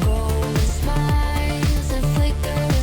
Golden smiles and flicker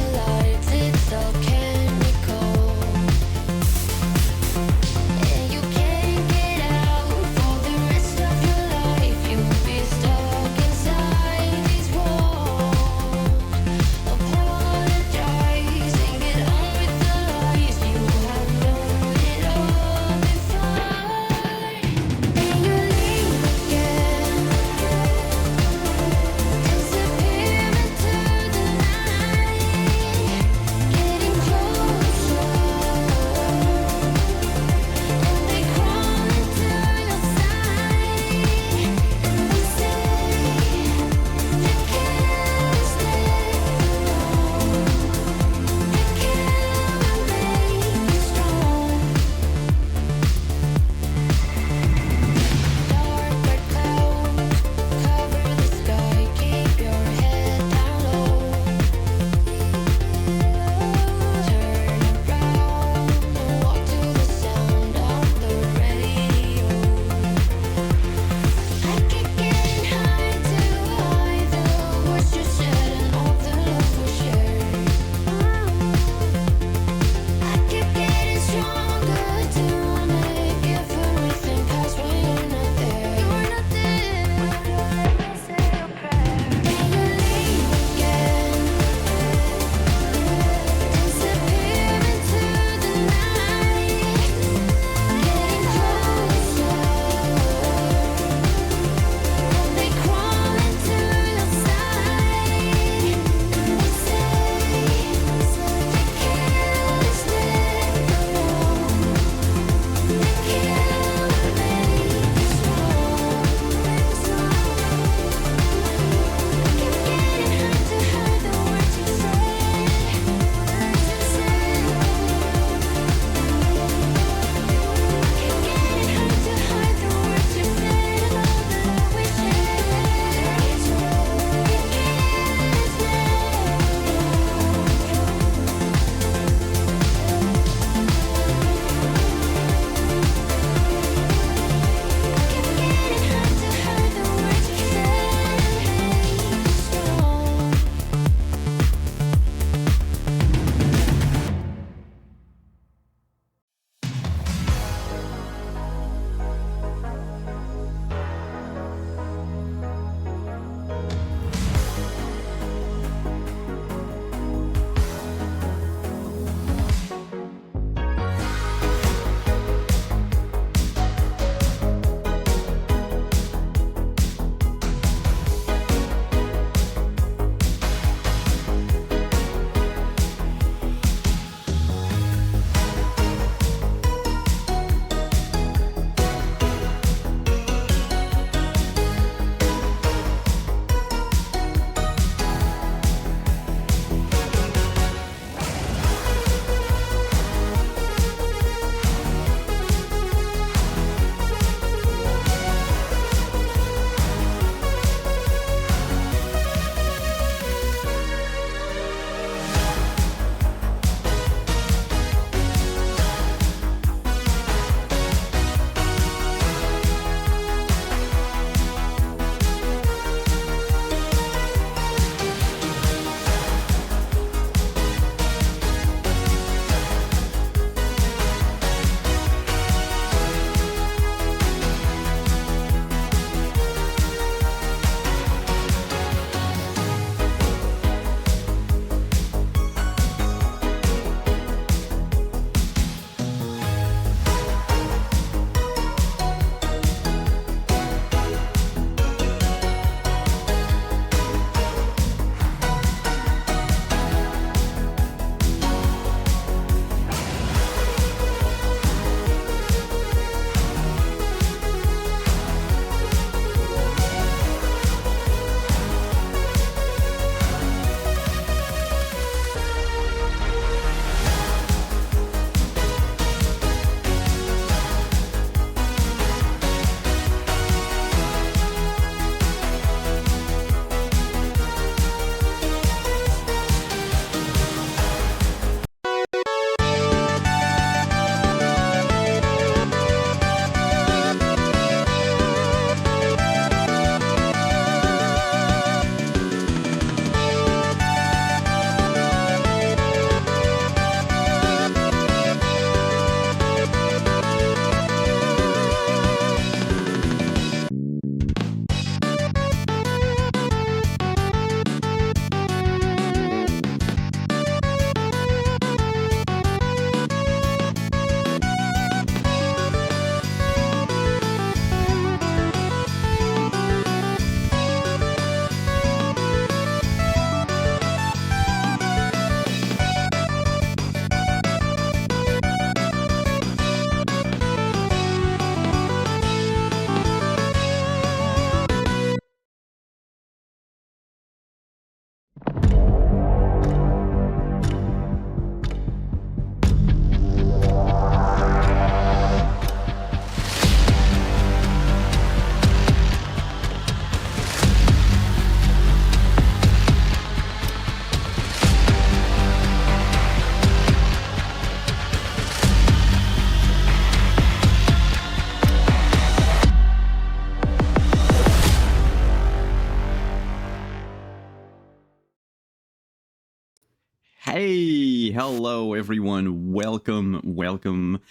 Hey, hello everyone. Welcome.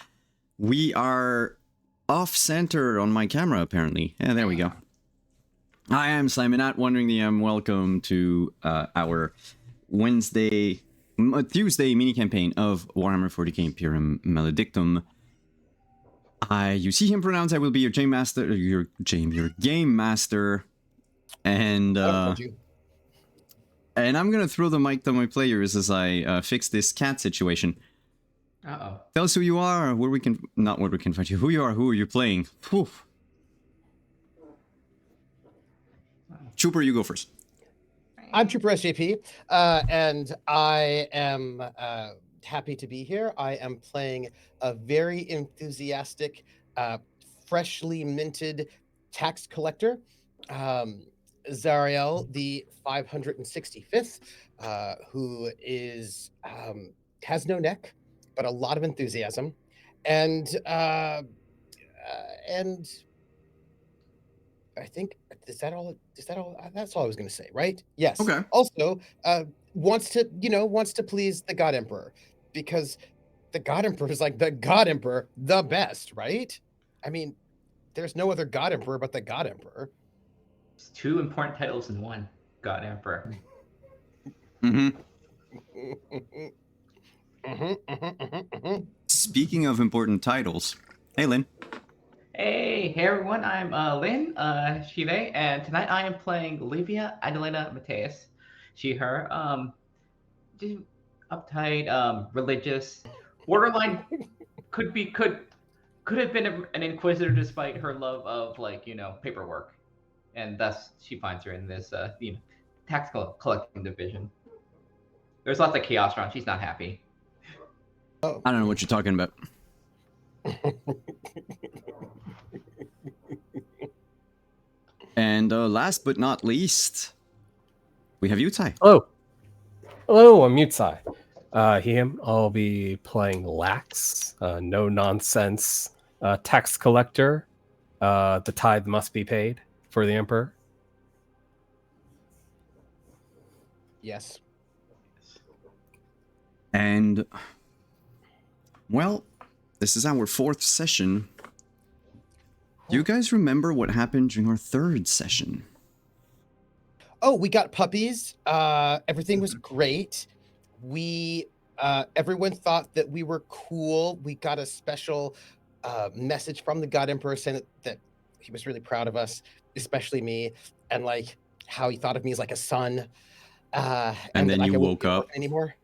We are off center on my camera apparently. Yeah, there we go. I am Simon at Wondering the M. Welcome to our Tuesday mini campaign of Warhammer 40k Imperium Maledictum. You see him pronounced. I will be your game master, your game master, and I'm gonna throw the mic to my players as I fix this cat situation. Uh-oh. Tell us who you are, where we can find you. Who you are, who are you playing? Whew. Trooper, you go first. I'm Trooper SJP, and I am happy to be here. I am playing a very enthusiastic, freshly minted tax collector, Zariel, the 565th, who is has no neck, but a lot of enthusiasm, and I think is that all? That's all I was going to say, right? Yes. Okay. Also, wants to please the God Emperor, because the God Emperor is like the God Emperor, the best, right? I mean, there's no other God Emperor but the God Emperor. It's two important titles in one. God Emperor. Speaking of important titles, hey Lynn. Hey everyone, I'm Lynn Chile, and tonight I am playing Livia Adelina Mateus. She, her, just uptight, religious, borderline, could have been an inquisitor despite her love of paperwork, and thus she finds her in this tax collecting division. There's lots of chaos around. She's not happy. I don't know what you're talking about. And last but not least, we have Yutai. Hello, I'm Yutai. Him. I'll be playing Lax, no nonsense tax collector. The tithe must be paid for the Emperor. Yes. And well, this is our fourth session. Do you guys remember what happened during our third session? Oh, we got puppies. Everything was great. Everyone thought that we were cool. We got a special message from the God Emperor saying that he was really proud of us, especially me, and like how he thought of me as like a son. And then you woke up anymore.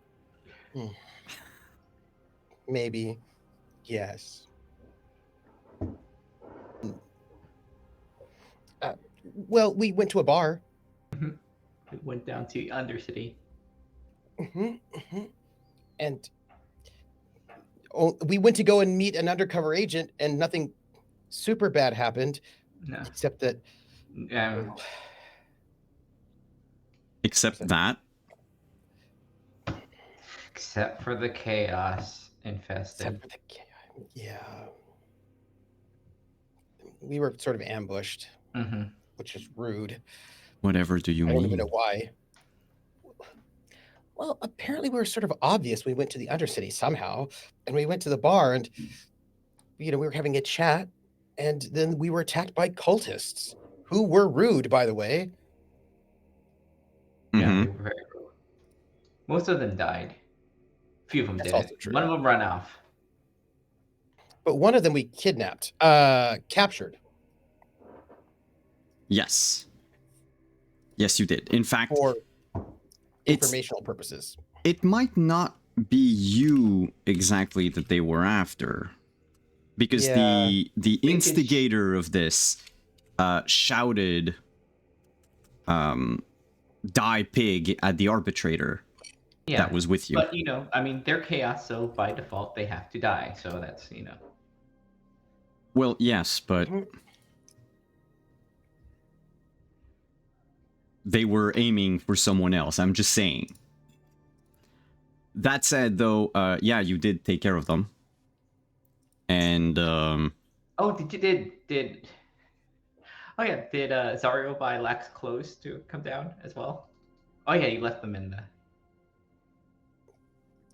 Maybe, yes. Well, we went to a bar. We went down to Undercity. And we went to go and meet an undercover agent, and nothing super bad happened. No. Except that. Except that? Except for the chaos infested. Yeah. We were sort of ambushed, which is rude. Whatever do you mean? I don't even know why. Well, apparently we were sort of obvious. We went to the Undercity somehow, and we went to the bar, and we were having a chat, and then we were attacked by cultists, who were rude, by the way. Yeah, they were very rude. Most of them died. A few of them didn't. One of them ran off. But one of them we kidnapped, captured. Yes. Yes, you did. In fact, for informational purposes. It might not be you exactly that they were after, because the instigator of this shouted "Die pig" at the arbitrator that was with you. But I mean, they're chaos, so by default they have to die. So that's Well, yes, but they were aiming for someone else. I'm just saying. That said, though, yeah, you did take care of them. And oh, did Zario buy Lax clothes to come down as well? Oh yeah, you left them in the.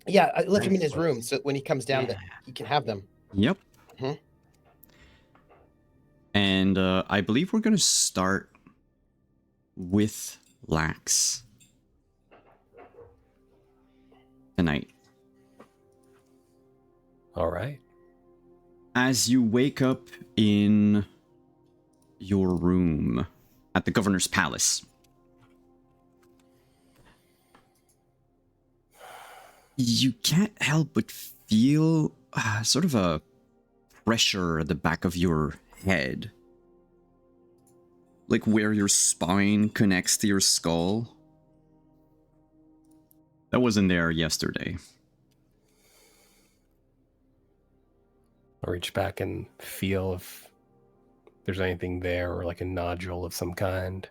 Yeah, I left him in his Bracelets. room so when he comes down that he can have them. Yep. Mhm. And I believe we're going to start with Lax tonight. All right. As you wake up in your room at the governor's palace, you can't help but feel sort of a pressure at the back of your head. Like where your spine connects to your skull. That wasn't there yesterday. I'll reach back and feel if there's anything there or like a nodule of some kind.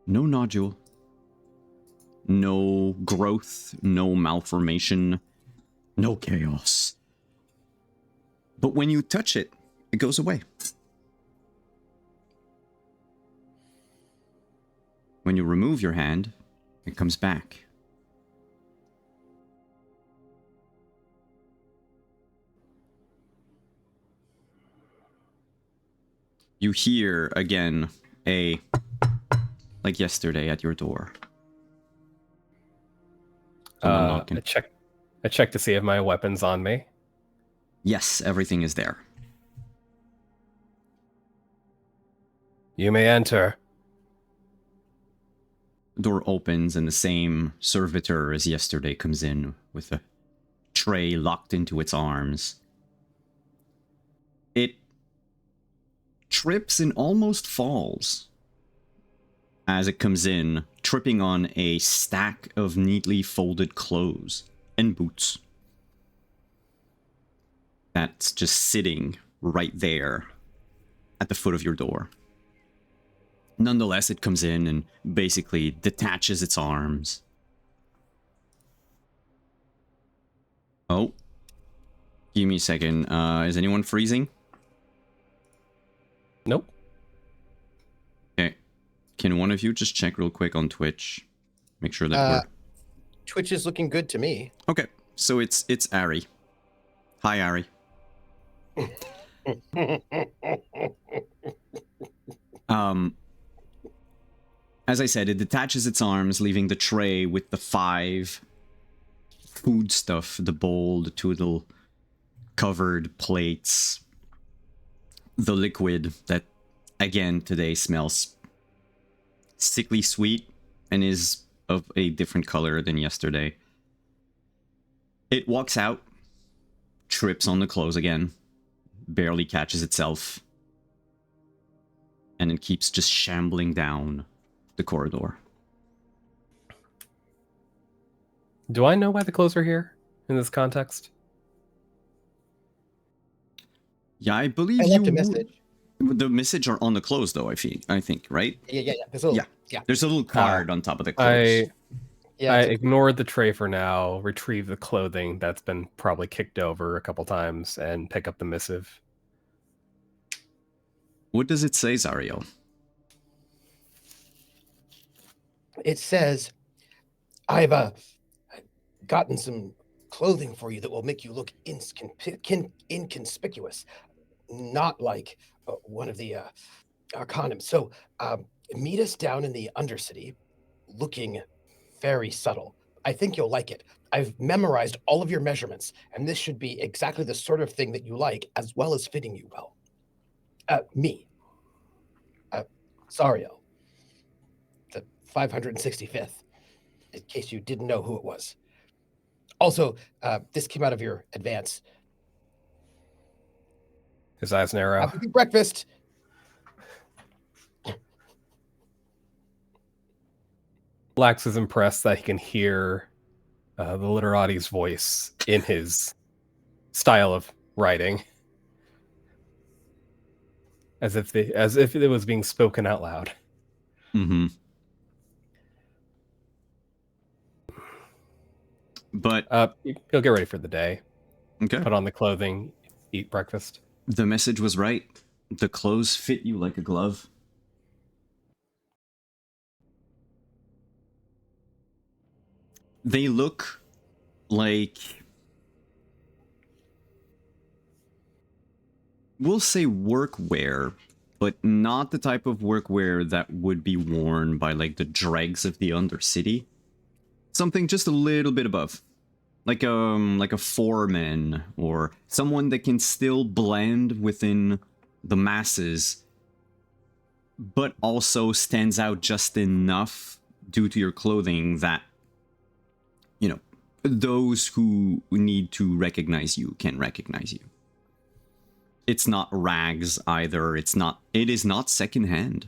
No nodule. No growth. No malformation. No chaos. But when you touch it, it goes away. When you remove your hand, it comes back. You hear again like yesterday at your door. Someone knocking. I check to see if my weapon's on me. Yes, everything is there. You may enter. The door opens and the same servitor as yesterday comes in with a tray locked into its arms. It trips and almost falls as it comes in, tripping on a stack of neatly folded clothes and boots. That's just sitting right there at the foot of your door. Nonetheless, it comes in and basically detaches its arms. Oh. Give me a second. Is anyone freezing? Nope. Okay. Can one of you just check real quick on Twitch? Make sure that we're... Twitch is looking good to me. Okay. So it's Ari. Hi, Ari. As I said, it detaches its arms, leaving the tray with the 5 food stuff, the bowl, the 2 little covered plates, the liquid that, again, today smells sickly sweet and is of a different color than yesterday. It walks out, trips on the clothes again, barely catches itself, and it keeps just shambling down the corridor. Do I know why the clothes are here in this context? Yeah, I believe I left a message. The message are on the clothes, though. I think, right? Yeah. There's a little, Yeah. There's a little card on top of the clothes. Yeah, I it's a- ignored the tray for now, retrieve the clothing that's been probably kicked over a couple times, and pick up the missive. What does it say, Zariel? It says, I've gotten some clothing for you that will make you look inconspicuous, not like one of the condoms. So meet us down in the Undercity, looking very subtle. I think you'll like it. I've memorized all of your measurements, and this should be exactly the sort of thing that you like, as well as fitting you well. Me. Sariel. The 565th, in case you didn't know who it was. Also, this came out of your advance. His eyes narrow. Have a good breakfast. Lax is impressed that he can hear the literati's voice in his style of writing, as if it was being spoken out loud. Mm-hmm. But he'll get ready for the day. okay. Put on the clothing, eat breakfast. The message was right. The clothes fit you like a glove. they look like, we'll say workwear, but not the type of workwear that would be worn by like the dregs of the Undercity. Something just a little bit above. Like a foreman or someone that can still blend within the masses, but also stands out just enough due to your clothing that, you know, those who need to recognize you can recognize you. It's not rags either. It is not secondhand.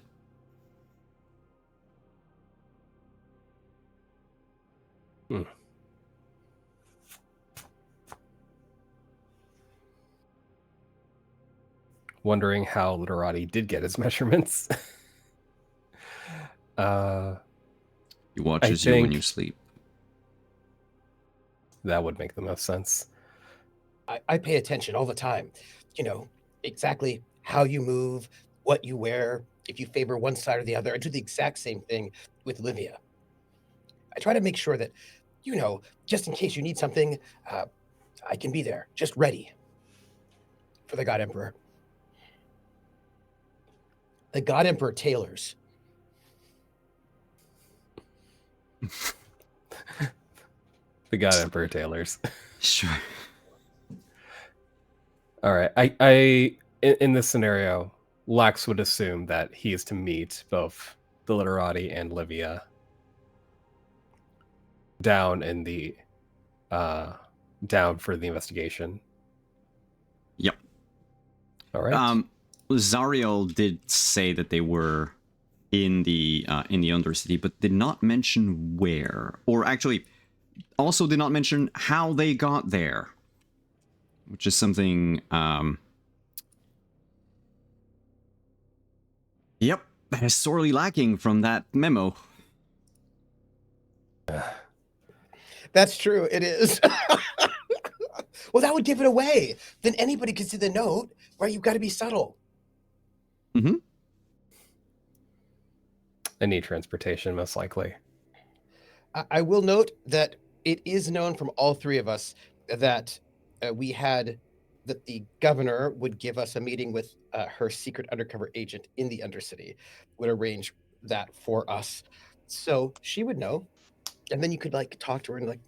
Wondering how Literati did get his measurements. He watches you when you sleep. That would make the most sense. I pay attention all the time. You know, exactly how you move, what you wear, if you favor one side or the other. I do the exact same thing with Livia. I try to make sure that, you know, just in case you need something, I can be there, just ready for the God Emperor. The God Emperor tailors. The God Emperor tailors. Sure. All right. I in this scenario, Lax would assume that he is to meet both the Literati and Livia down in the down for the investigation. Yep. All right. Zariel did say that they were in the Undercity, but did not mention where, or actually, also did not mention how they got there, which is something. Yep, that is sorely lacking from that memo. That's true. It is. Well, that would give it away. Then anybody could see the note, right? You've got to be subtle. Mm-hmm. I need transportation, most likely. I will note that it is known from all three of us that that the governor would give us a meeting with her secret undercover agent in the Undercity, would arrange that for us. So she would know. And then you could like talk to her and like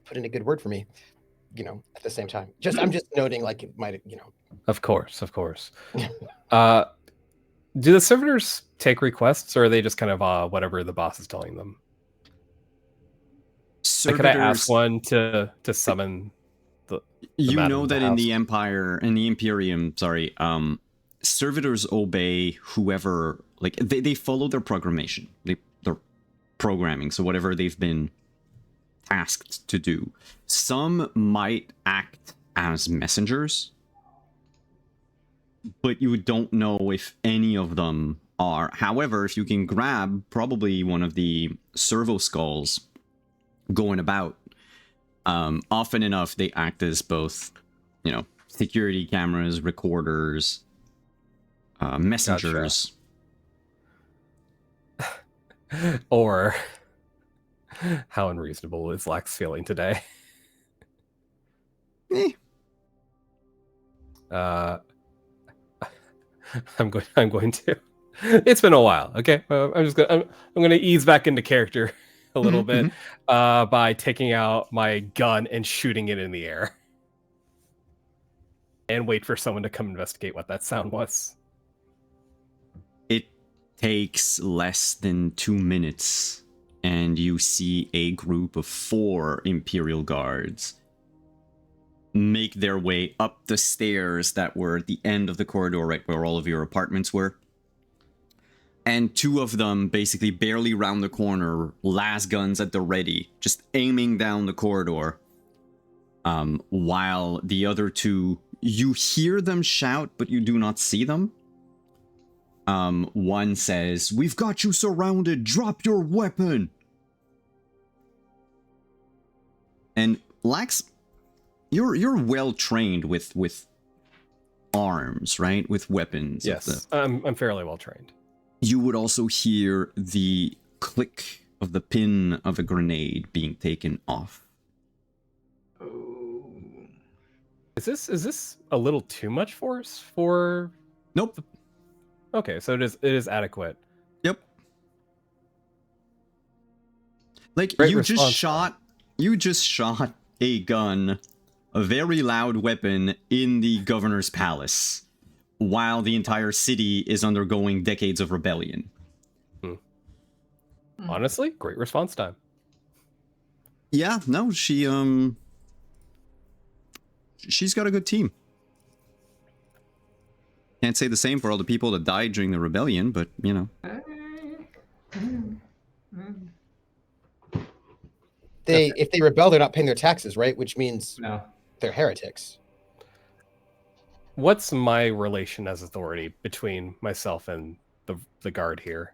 put in a good word for me, you know, at the same time. I'm just noting like it might, you know. Of course. Do the servitors take requests, or are they just kind of whatever the boss is telling them? Like, could I ask one to summon the you madam know of the that house? in the Imperium, servitors obey whoever, like they follow their programmation. They're programming, so whatever they've been tasked to do. Some might act as messengers, but you don't know if any of them are. However, if you can grab probably one of the servo skulls going about, often enough they act as both, you know, security cameras, recorders, messengers. Gotcha. Or how unreasonable is Lax feeling today? I'm going to. It's been a while. Okay, I'm going to ease back into character a little bit by taking out my gun and shooting it in the air, and wait for someone to come investigate what that sound was. It takes less than 2 minutes, and you see a group of 4 Imperial guards make their way up the stairs that were at the end of the corridor, right where all of your apartments were. And 2 of them basically barely round the corner, las guns at the ready, just aiming down the corridor. While the other 2, you hear them shout, but you do not see them. One says, "We've got you surrounded, drop your weapon!" And Lax, you're well trained with arms, right? With weapons. Yes, I'm fairly well trained. You would also hear the click of the pin of a grenade being taken off. Oh. Is this a little too much force for? Nope. Okay, so it is adequate. Yep. Like Great you response, just shot a gun, a very loud weapon in the governor's palace, while the entire city is undergoing decades of rebellion. Honestly, great response time. Yeah, no, she's got a good team. Can't say the same for all the people that died during the rebellion, but you know. If they rebel, they're not paying their taxes, right? Which means No. they're heretics. What's my relation as authority between myself and the guard here?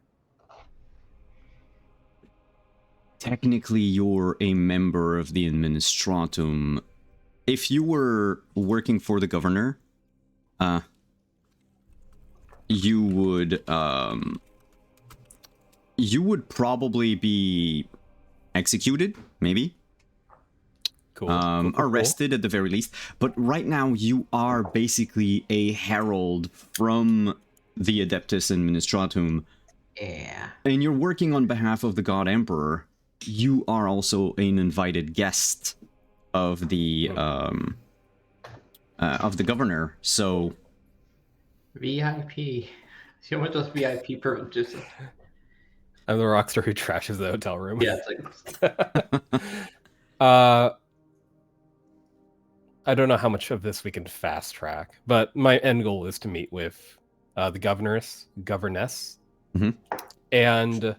Technically, you're a member of the Administratum. If you were working for the governor, you would probably be executed, maybe. Cool. Arrested at the very least. But right now, you are basically a herald from the Adeptus Administratum. Yeah. And you're working on behalf of the God Emperor. You are also an invited guest of the governor. So VIP. So much those VIP privileges. I'm the rockstar who trashes the hotel room. Yeah, it's like I don't know how much of this we can fast track, but my end goal is to meet with the governess. Mhm. And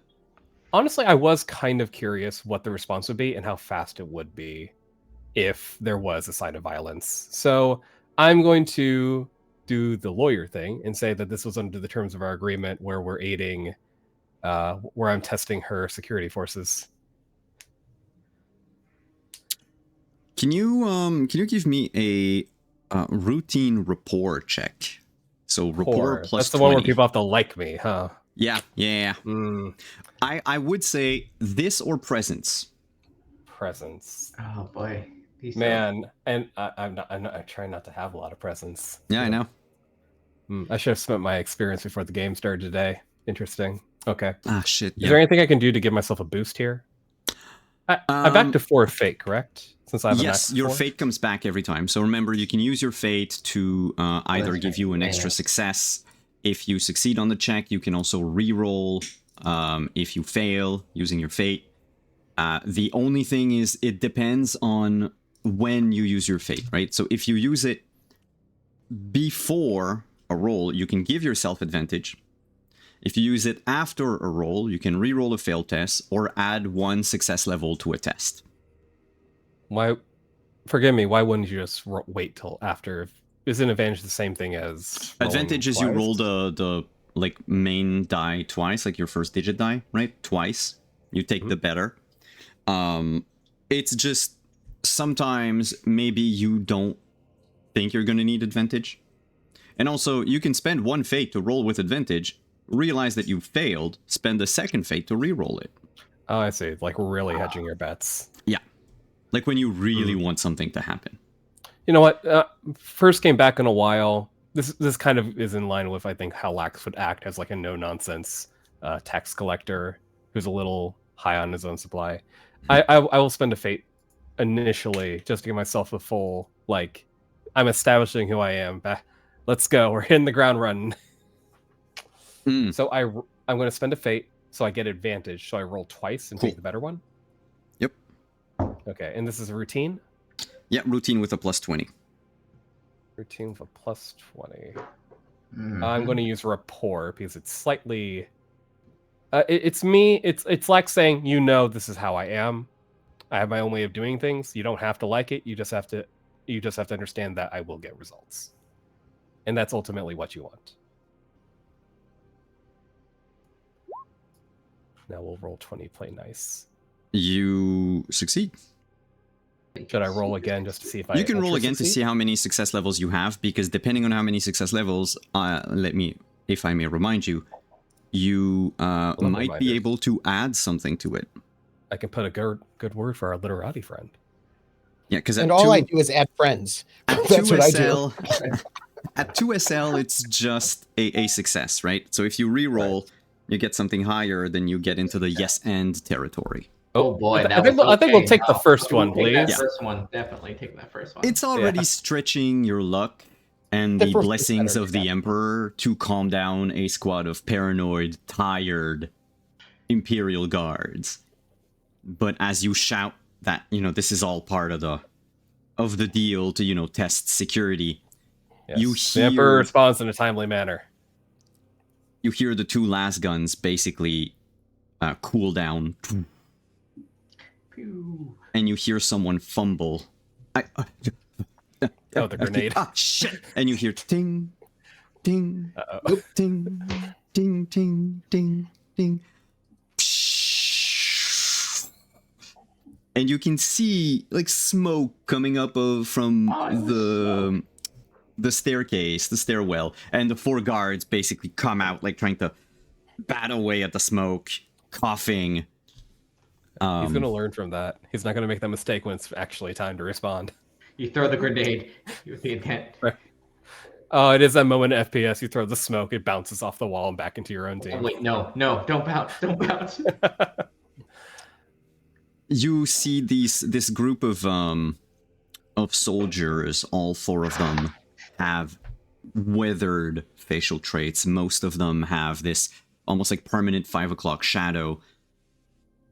honestly, I was kind of curious what the response would be and how fast it would be if there was a sign of violence. So I'm going to do the lawyer thing and say that this was under the terms of our agreement where we're aiding, where I'm testing her security forces. Can you give me a routine rapport check? So rapport plus That's the 20. one where people have to like me, huh? Yeah. Mm, I would say this or presence. presence. oh boy. These Man, and I try not to have a lot of presence. Yeah, I know. I should have spent my experience before the game started today. Interesting. Okay. Ah, shit. Is there anything I can do to give myself a boost here? I'm back to 4 fate, correct? Since I have a max Yes, of your 4? fate comes back every time. So remember, you can use your fate to either that's give right. you an Yeah, extra yeah. success. If you succeed on the check, you can also re-roll. If you fail using your fate. The only thing is it depends on when you use your fate, right? So if you use it before a roll, you can give yourself advantage. If you use it after a roll, you can re-roll a failed test or add 1 success level to a test. Why? Forgive me. Why wouldn't you just wait till after? Isn't advantage the same thing as rolling Advantage is you twice? roll the like main die twice, like your first digit die, right? Twice. You take the better. It's just sometimes maybe you don't think you're gonna need advantage. And also you can spend 1 fate to roll with advantage, realize that you failed, spend a second fate to re-roll it. Oh, I see. Like really hedging your bets. Yeah. Like when you really want something to happen. You know what? First game back in a while. This kind of is in line with I think how Lax would act as like a no nonsense tax collector who's a little high on his own supply. I will spend a fate initially just to give myself a full like I'm establishing who I am. Let's go. We're hitting the ground running. So I'm going to spend a fate so I get advantage. So I roll twice and take the better one. Yep. Okay, and this is a routine. Yeah, routine with a plus 20. Routine with a plus 20. Mhm. I'm going to use rapport because it's slightly. It's me. It's like saying, you know, this is how I am. I have my own way of doing things. You don't have to like it. You just have to understand that I will get results, and that's ultimately what you want. Now we'll roll 20. Play nice. You succeed. Should I roll again just to see if I? You can roll ultra again to succeed? see how many success levels you have, because depending on how many success levels, if I may remind you, you might be reminders. able to add something to it. I can put a good word for our literati friend. Yeah, because And all I do is add friends. at That's what I 2SL, do. at 2SL, it's just a success, right? So if you re-roll, you get something higher, then you get into the yes and territory. Oh boy, I that think was we'll okay. take the first We'll one, take that please. first one. Definitely take that first one. It's already stretching your luck and The the first blessings better, of the yeah. Emperor to calm down a squad of paranoid, tired Imperial guards. But as you shout that, this is all part of the deal to, test security, Yes. you The Emperor hear responds in a timely manner. you hear the two last guns basically cool down, Pew. and you hear someone fumble. Oh, the grenade. Ah, shit! And you hear ting, ting, Uh-oh. ting, ting, ting, ting, ting. And you can see like smoke coming up from the staircase, the stairwell, and the four guards basically come out like trying to bat away at the smoke, coughing. He's gonna learn from that. He's not gonna make that mistake when it's actually time to respond. You throw the grenade with the intent. Right. Oh, it is that moment in FPS. You throw the smoke, it bounces off the wall and back into your own Oh, team. wait, no, don't bounce, don't bounce. You see this group of soldiers. All four of them have weathered facial traits. Most of them have this almost like permanent 5 o'clock shadow,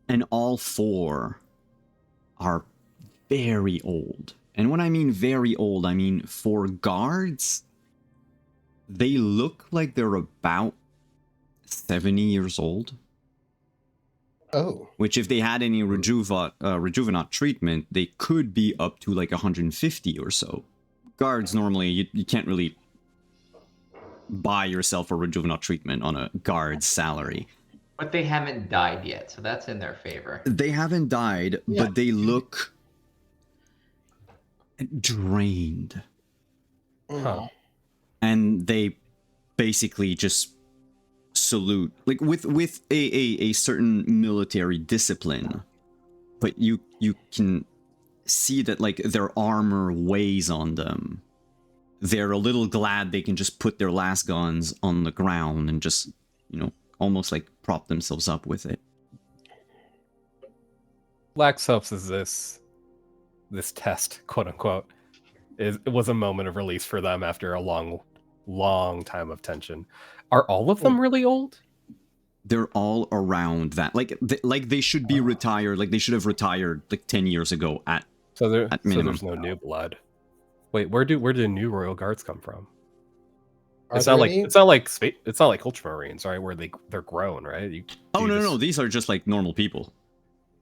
and all four are very old. And when I mean very old, I mean for guards, they look like they're about 70 years old. Oh. Which, if they had any rejuvenate treatment, they could be up to like 150 or so. Guards, normally, you can't really buy yourself a rejuvenate treatment on a guard's salary. But they haven't died yet, so that's in their favor. They haven't died, Yeah. but they look drained. Huh. And they basically just salute, like with a certain military discipline, but you can see that like their armor weighs on them. They're a little glad they can just put their last guns on the ground and just almost like prop themselves up with it. Lax hopes is this test, quote unquote, it was a moment of release for them after a long time of tension. Are all of them really old? They're all around that, like they should be retired. Like they should have retired like 10 years ago at minimum. There's no new blood. Wait, where do new royal guards come from? Are It's there not like any? it's not like Ultramarines, right? Where they're grown, right? Oh no, these are just like normal people.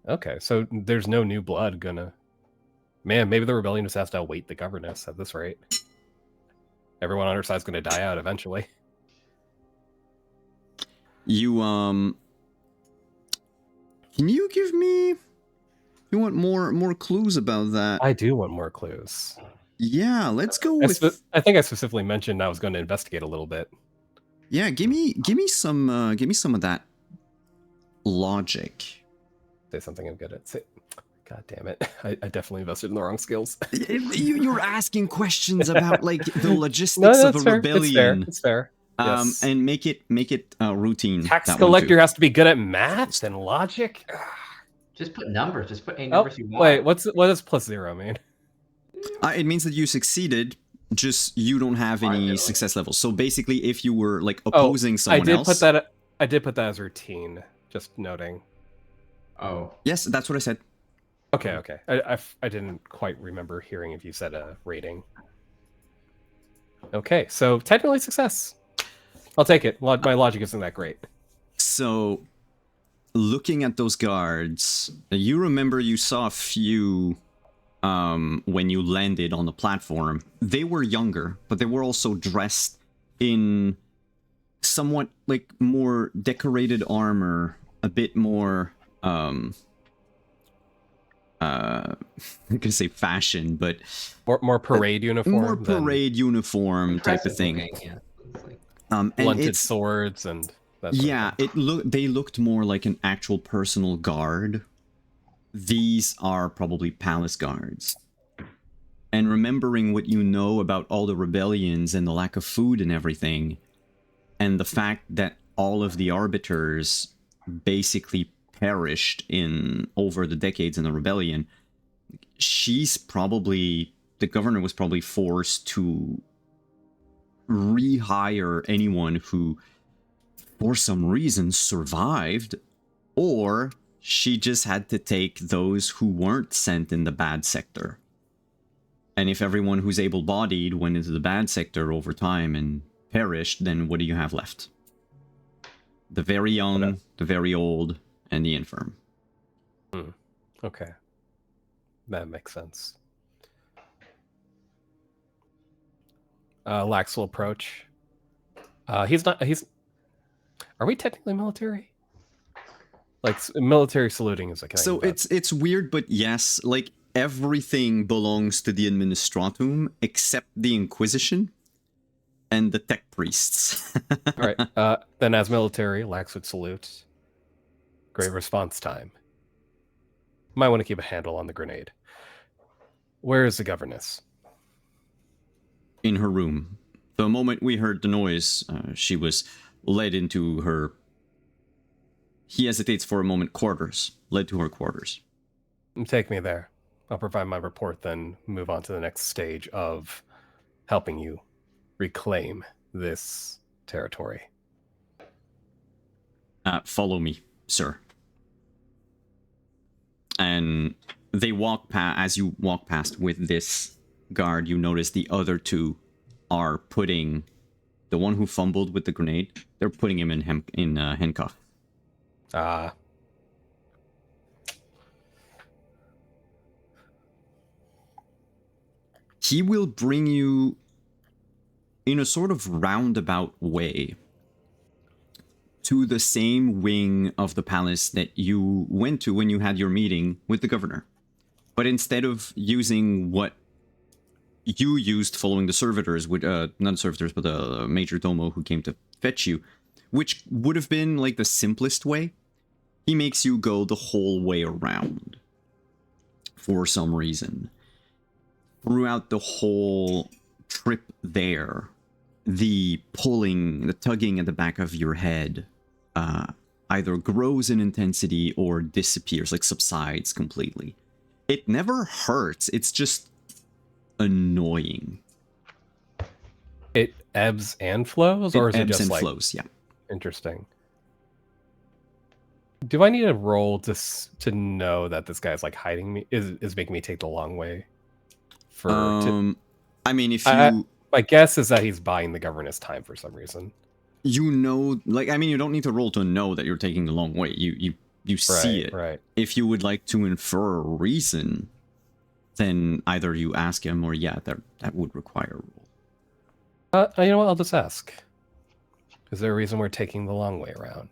Okay, so there's no new blood gonna. Man, maybe the rebellion just has to outweight the governess at this rate. Everyone on her side's gonna die out eventually. You can you give me? You want more clues about that? I do want more clues. Yeah, let's go I with. I think I specifically mentioned I was going to investigate a little bit. Yeah, give me some of that logic. Say something I'm good at. God damn it! I definitely invested in the wrong skills. You're asking questions about like the logistics No, of a that's fair. rebellion. It's fair. Yes. And make it routine. Tax that one, too. collector has to be good at math and logic. Just put numbers. Just put any Oh, numbers you want. wait, what does +0 mean? It means that you succeeded. Just you don't have any success levels. So basically, if you were like opposing someone else, I did put that as routine. Just noting. Oh. yes, that's what I said. Okay. I didn't quite remember hearing if you said a rating. Okay, so technically success. I'll take it. My logic isn't that great. So, looking at those guards, you remember you saw a few when you landed on the platform. They were younger, but they were also dressed in somewhat like more decorated armor, a bit more I'm gonna say fashion, but More parade uniform. more parade uniform type of Impressive thing. looking, yeah. It's like- And Blunted it's swords and That sort of Yeah, thing. they looked more like an actual personal guard. These are probably palace guards. And remembering what you know about all the rebellions and the lack of food and everything, and the fact that all of the arbiters basically perished in over the decades in the rebellion, the governor was probably forced to rehire anyone who, for some reason, survived, or she just had to take those who weren't sent in the bad sector. And if everyone who's able-bodied went into the bad sector over time and perished, then what do you have left? The very young, the very old, and the infirm. Okay. That makes sense. Lax will approach. Are we technically military? Like, military saluting is like... So it's weird, but yes, like, everything belongs to the Administratum except the Inquisition and the tech priests. All right. Then as military, Lax would salute. Great response time. Might want to keep a handle on the grenade. Where is the governess? In her room. The moment we heard the noise, she was led into her... He hesitates for a moment. Quarters. Led to her quarters. Take me there. I'll provide my report, then move on to the next stage of helping you reclaim this territory. Follow me, sir. And they walk past. As you walk past with this guard, you notice the other two are putting the one who fumbled with the grenade. They're putting him in handcuff. He will bring you in a sort of roundabout way to the same wing of the palace that you went to when you had your meeting with the governor. But instead of using what you used following the servitors, not servitors, but the major domo who came to fetch you, which would have been like the simplest way, he makes you go the whole way around for some reason. Throughout the whole trip there, the tugging at the back of your head either grows in intensity or disappears, like subsides completely. It never hurts, it's just annoying. It ebbs and flows, or is it just like... flows, yeah. Interesting. Do I need a roll to know that this guy's like hiding me? Is making me take the long way? I mean, if you... my guess is that he's buying the governess time for some reason. You know, like, I mean, you don't need to roll to know that you're taking the long way. You see it. Right. If you would like to infer a reason, then either you ask him or, yeah, that would require a roll. You know what? I'll just ask. Is there a reason we're taking the long way around?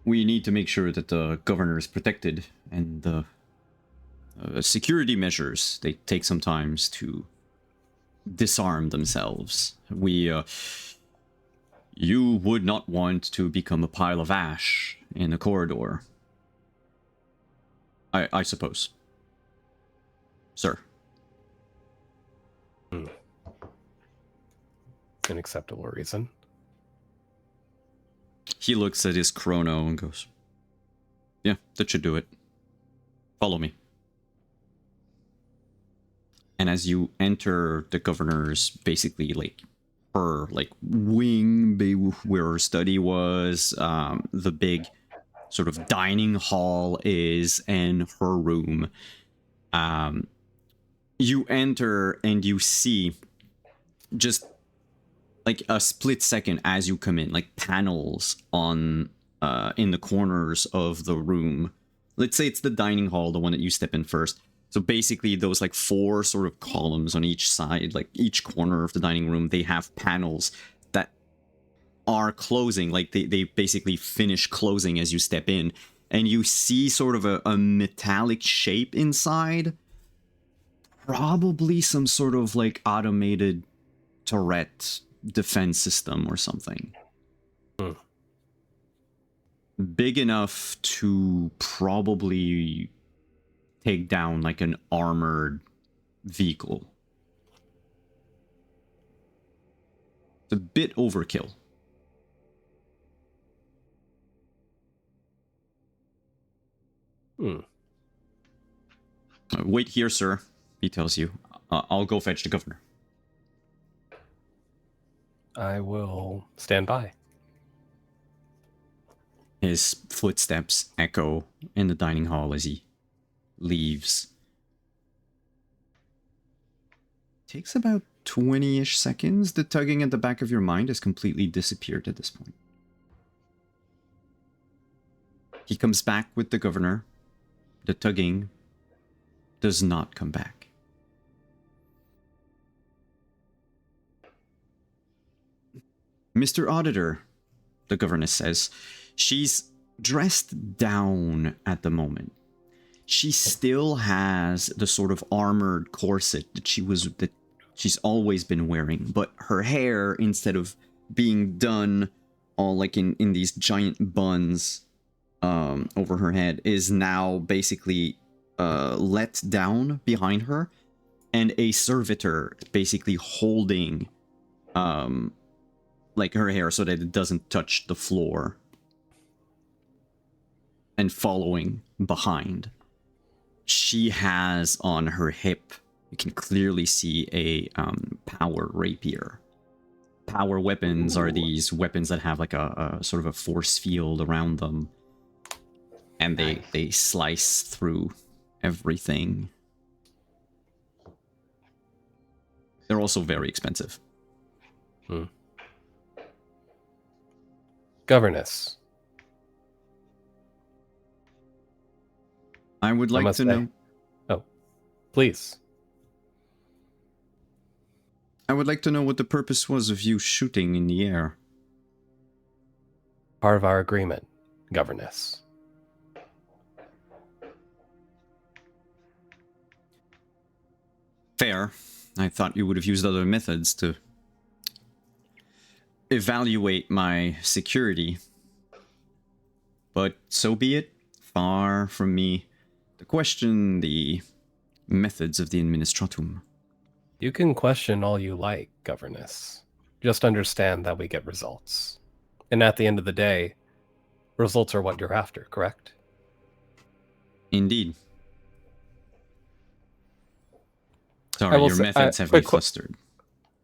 We need to make sure that the governor is protected, and the security measures, they take some time to disarm themselves. You would not want to become a pile of ash in a corridor. I suppose. Sir. An acceptable reason. He looks at his chrono and goes, yeah, that should do it. Follow me. And as you enter the governor's, basically, like, her, like, wing, where her study was, the big sort of dining hall is, and her room, you enter and you see, just like a split second as you come in, like panels on in the corners of the room. Let's say it's the dining hall, the one that you step in first. So basically those like 4 sort of columns on each side, like each corner of the dining room, they have panels that are closing, like they basically finish closing as you step in, and you see sort of a metallic shape inside. Probably some sort of like automated turret defense system or something. Hmm. Big enough to probably take down like an armored vehicle. It's a bit overkill. Wait here, sir, he tells you. I'll go fetch the governor. I will stand by. His footsteps echo in the dining hall as he leaves. Takes about 20-ish seconds. The tugging at the back of your mind has completely disappeared at this point. He comes back with the governor. The tugging does not come back. Mr. Auditor, the governess says, she's dressed down at the moment. She still has the sort of armored corset that she's always been wearing, but her hair, instead of being done all like in these giant buns over her head, is now basically let down behind her, and a servitor basically holding like her hair so that it doesn't touch the floor and following behind. She has on her hip, you can clearly see a power rapier. Power weapons are these weapons that have like a sort of a force field around them, and they slice through everything. They're also very expensive. Governess. I would like to know. Oh, please. I would like to know what the purpose was of you shooting in the air. Part of our agreement, Governess. Fair. I thought you would have used other methods to evaluate my security. But so be it. Far from me to question the methods of the Administratum. You can question all you like, Governess. Just understand that we get results. And at the end of the day, results are what you're after, correct? Indeed. Sorry, your methods have me flustered.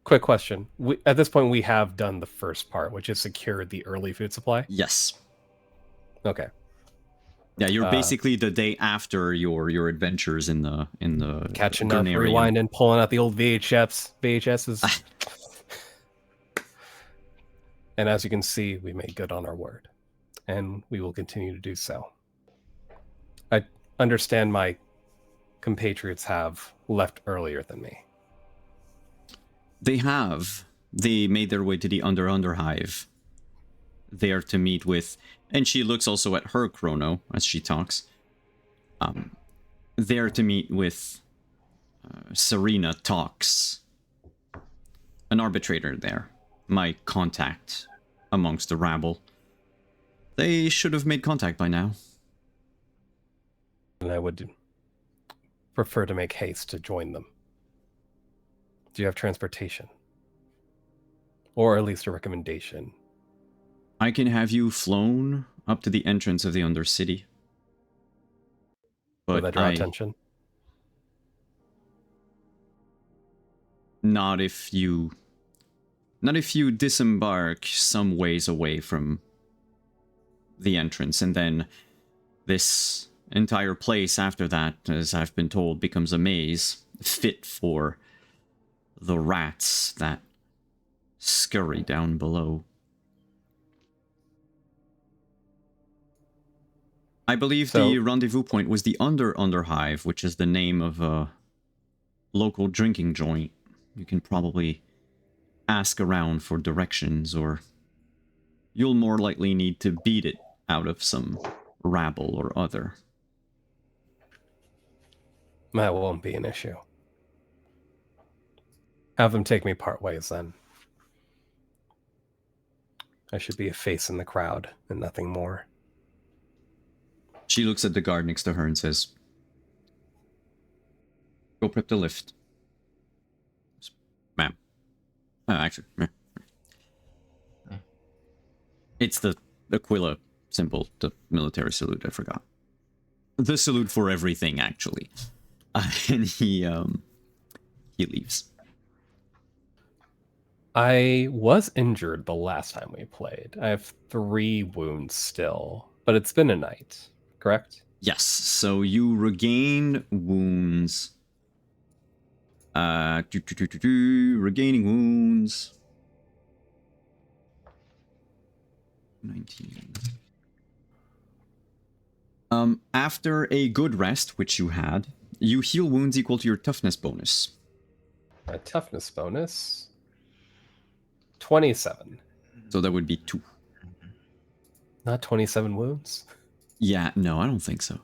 Quick question. At this point, we have done the first part, which is secured the early food supply? Yes. Okay. Yeah, you're basically the day after your adventures in the catching up, Grenarium. rewinding, pulling out the old VHSs. And as you can see, we made good on our word, and we will continue to do so. I understand my compatriots have left earlier than me. They have. They made their way to the Underhive, there to meet with, and she looks also at her chrono as she talks, there to meet with Serena Talks, an arbitrator there, my contact amongst the rabble. They should have made contact by now. And I would prefer to make haste to join them. Do you have transportation? Or at least a recommendation? I can have you flown up to the entrance of the Undercity. Will that draw attention? Not if you disembark some ways away from the entrance, and then this entire place after that, as I've been told, becomes a maze fit for the rats that scurry down below. I believe the rendezvous point was the Underhive, which is the name of a local drinking joint. You can probably ask around for directions, or you'll more likely need to beat it out of some rabble or other. That won't be an issue. Have them take me part ways then. I should be a face in the crowd and nothing more. She looks at the guard next to her and says, "Go prep the lift." Ma'am. Actually, it's the Aquila symbol, the military salute, I forgot. The salute for everything, actually. And he leaves. I was injured the last time we played. I have 3 wounds still, but it's been a night, correct? Yes, so you regain wounds. Regaining wounds. 19. After a good rest, which you had, you heal wounds equal to your toughness bonus. A toughness bonus. 27. So that would be 2. Not 27 wounds? Yeah, no, I don't think so.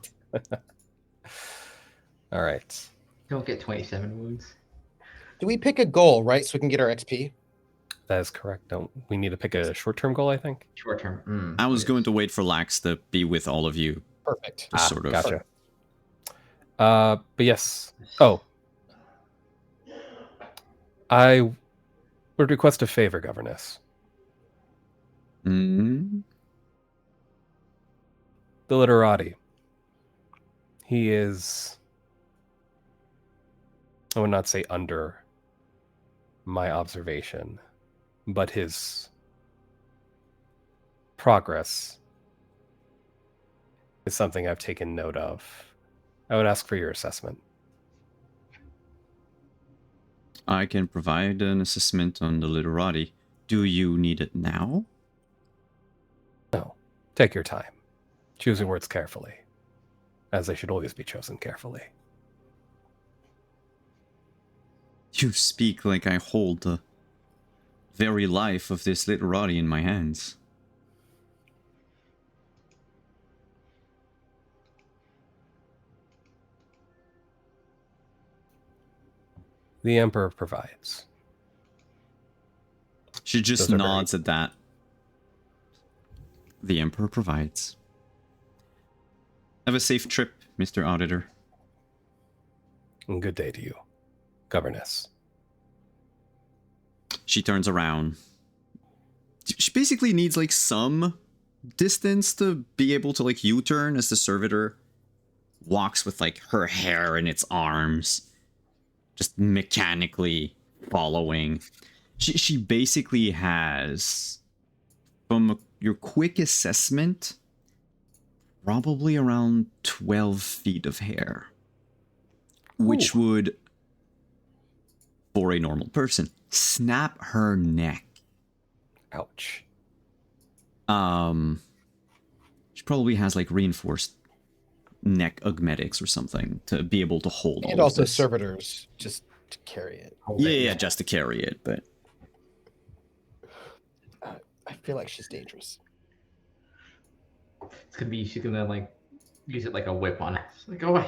All right. Don't get 27 wounds. Do we pick a goal, right, so we can get our XP? That is correct. Don't we need to pick a short-term goal, I think? Short term. I was going to wait for Lax to be with all of you. Perfect. Just sort of. Gotcha. But yes. Oh. I would request a favor, Governess. Mm-hmm. The literati. He is, I would not say under my observation, but his progress is something I've taken note of. I would ask for your assessment. I can provide an assessment on the literati. Do you need it now? No. Take your time. Choose your words carefully, as they should always be chosen carefully. You speak like I hold the very life of this literati in my hands. The Emperor provides. She just Those are nods at that. The Emperor provides. Have a safe trip, Mr. Auditor. And good day to you, Governess. She turns around. She basically needs like some distance to be able to like U-turn as the servitor walks with like her hair in its arms, just mechanically following. She basically has, from your quick assessment, probably around 12 feet of hair, which would, for a normal person, snap her neck. Ouch. She probably has like reinforced neck augmetics or something to be able to hold And all also of this. servitors, just to carry it. Yeah, just to carry it, but I feel like she's dangerous. It's gonna be, she's gonna like use it like a whip on us. Like, oh,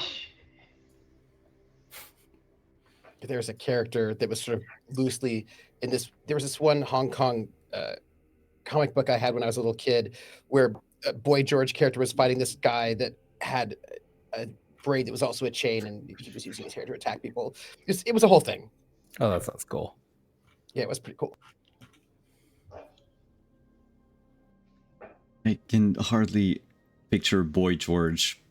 There's a character that was sort of loosely in this. There was this one Hong Kong comic book I had when I was a little kid, where Boy George character was fighting this guy that had a braid that was also a chain, and he was using his hair to attack people. It was a whole thing. Oh, that sounds cool. Yeah, it was pretty cool. I can hardly picture Boy George,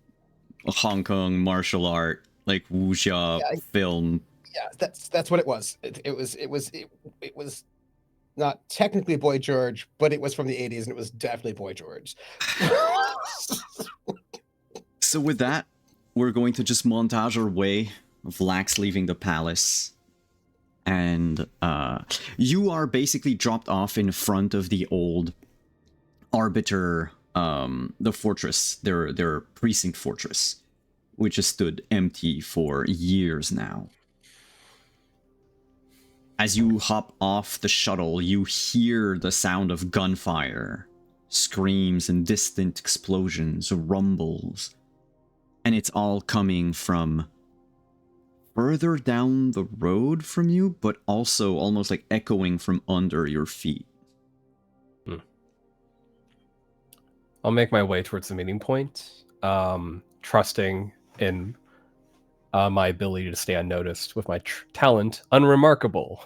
a Hong Kong martial art, like wuxia film. Yeah, that's what it was. It was not technically Boy George, but it was from the 80s, and it was definitely Boy George. So with that, we're going to just montage our way of Lax leaving the palace. And you are basically dropped off in front of the old Arbiter, the fortress, their precinct fortress, which has stood empty for years now. As you hop off the shuttle, you hear the sound of gunfire, screams and distant explosions, rumbles, and it's all coming from further down the road from you, but also almost like echoing from under your feet. I'll make my way towards the meeting point, trusting in my ability to stay unnoticed with my talent, unremarkable.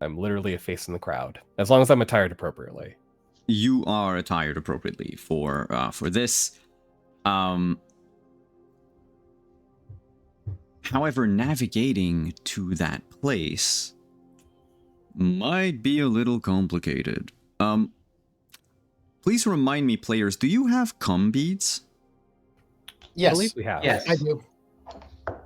I'm literally a face in the crowd, as long as I'm attired appropriately. You are attired appropriately for this. However, navigating to that place might be a little complicated. Please remind me, players, do you have cum beads? Yes, I believe we have. Yes. I do.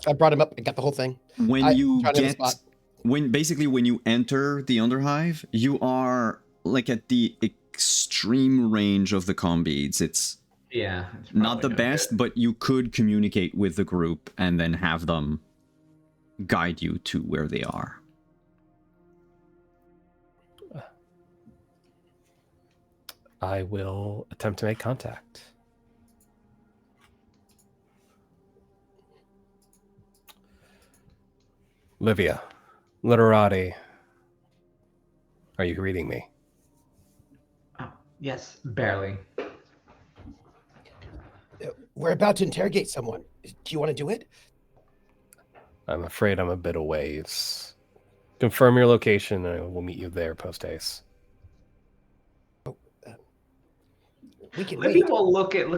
I brought him up and got the whole thing. When I you tried to have a get, spot. when you enter the Underhive, you are like at the extreme range of the com beads. It's Yeah. not the best, but you could communicate with the group and then have them guide you to where they are. I will attempt to make contact. Livia, literati, are you reading me? Oh, yes, barely. We're about to interrogate someone. Do you want to do it? I'm afraid I'm a bit away. Confirm your location and I will meet you there post-haste. We can Libby wait. will look at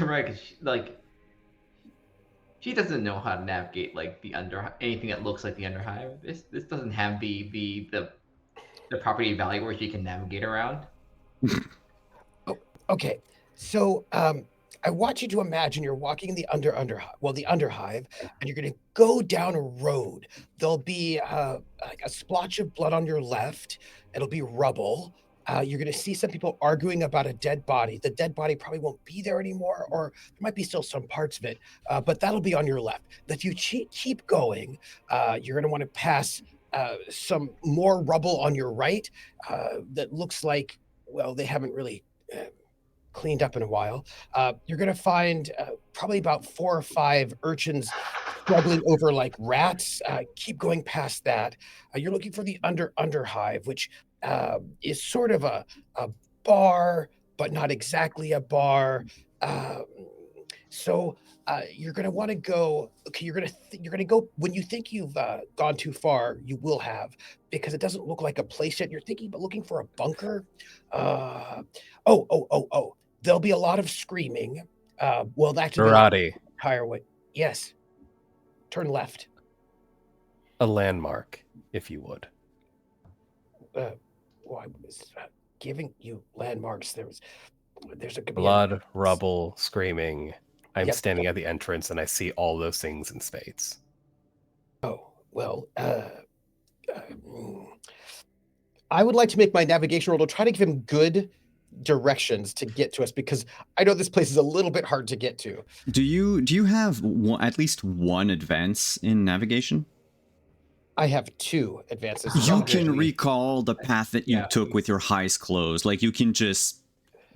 right, 'cause she doesn't know how to navigate like the anything that looks like the Underhive. This doesn't have the property value where she can navigate around. Okay, so I want you to imagine you're walking in the Underhive, and you're going to go down a road. There'll be like a splotch of blood on your left. It'll be rubble. You're going to see some people arguing about a dead body. The dead body probably won't be there anymore, or there might be still some parts of it, but that'll be on your left. If you keep going, you're going to want to pass some more rubble on your right that looks like, well, they haven't really cleaned up in a while. You're going to find probably about 4 or 5 urchins struggling over like rats. Keep going past that. You're looking for the Underhive, which is sort of a bar, but not exactly a bar. So you're going to want to go. Okay, you're going to go when you think you've gone too far. You will have, because it doesn't look like a place yet. You're thinking about looking for a bunker. Oh! There'll be a lot of screaming. Well, actually, Literati, entire way. Yes. Turn left. a landmark, if you would. Well, I was giving you landmarks. There's a Blood, rubble, screaming. I'm Yep. standing at the entrance and I see all those things in spades. Oh, well, I would like to make my navigation roll to try to give him good directions to get to us, because I know this place is a little bit hard to get to. Do you have at least one advance in navigation? I have 2 advances. You can recall the path that you took with your eyes closed. Like, you can just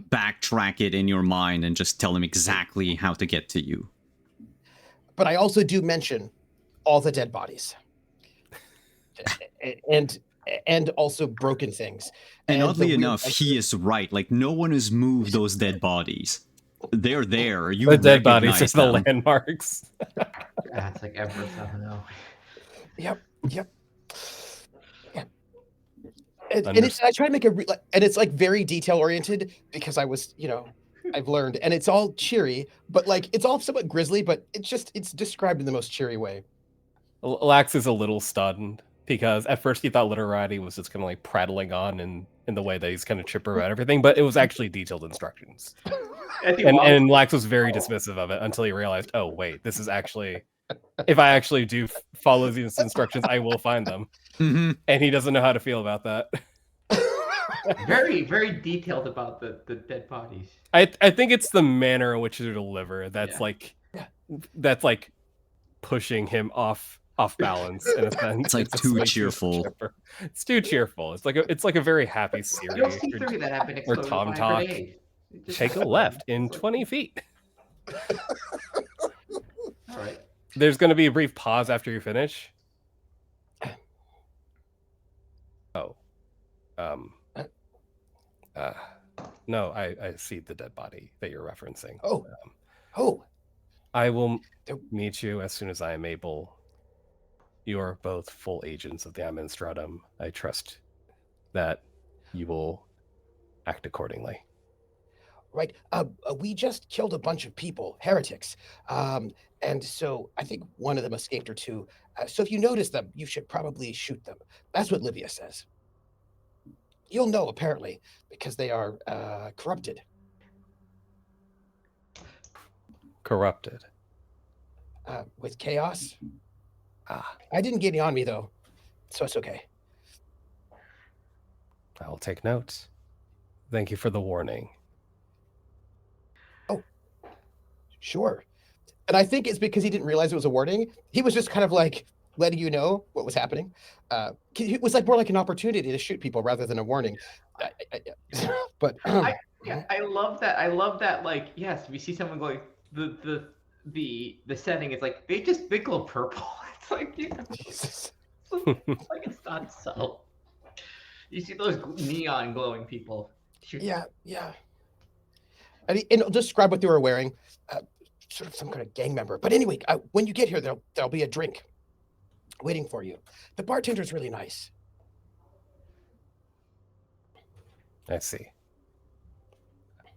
backtrack it in your mind and just tell him exactly how to get to you. But I also do mention all the dead bodies. and also broken things. And oddly enough, he is right. Like, no one has moved those dead bodies. They're there. You The dead bodies recognize are the them. landmarks. It's like Everest 7-0. Yep. Yeah. And it's, I try to make and it's like very detail oriented, because I was, I've learned, and it's all cheery, but like it's all somewhat grisly, but it's described in the most cheery way. Lax is a little stunned because at first he thought Literati was just kind of like prattling on in the way that he's kind of chipper about everything, but it was actually detailed instructions. And Lax was very dismissive of it until he realized, oh wait, this is actually, if I actually do follow these instructions, I will find them. Mm-hmm. And he doesn't know how to feel about that. Very, very detailed about the dead bodies. I think it's the manner in which they're delivered that's that's like pushing him off balance in a sense. It's like too cheerful. It's too cheerful. It's like a very happy series. You'll see through that happen Or Tom Talk. Take a left in 20 feet. All right. There's going to be a brief pause after you finish. Oh. No, I see the dead body that you're referencing. Oh, oh, I will there- meet you as soon as I am able. You are both full agents of the Administratum. I trust that you will act accordingly. right. We just killed a bunch of people, heretics. And so I think one of them escaped or two. So if you notice them, you should probably shoot them. That's what Livia says. You'll know, apparently, because they are corrupted. Corrupted. With chaos. Ah, I didn't get any on me, though, so it's okay. I will take note. Thank you for the warning. Sure. And I think it's because he didn't realize it was a warning. He was just kind of like letting you know what was happening. It was like more like an opportunity to shoot people rather than a warning. But Yeah, I love that. I love that. Like, yes, we see someone going. The setting is like they glow purple. It's like, yeah, Jesus. it's like it's not so. You see those neon glowing people. Yeah. And it'll describe what they were wearing. Sort of some kind of gang member. But anyway, when you get here, there'll be a drink waiting for you. The bartender's really nice. I see.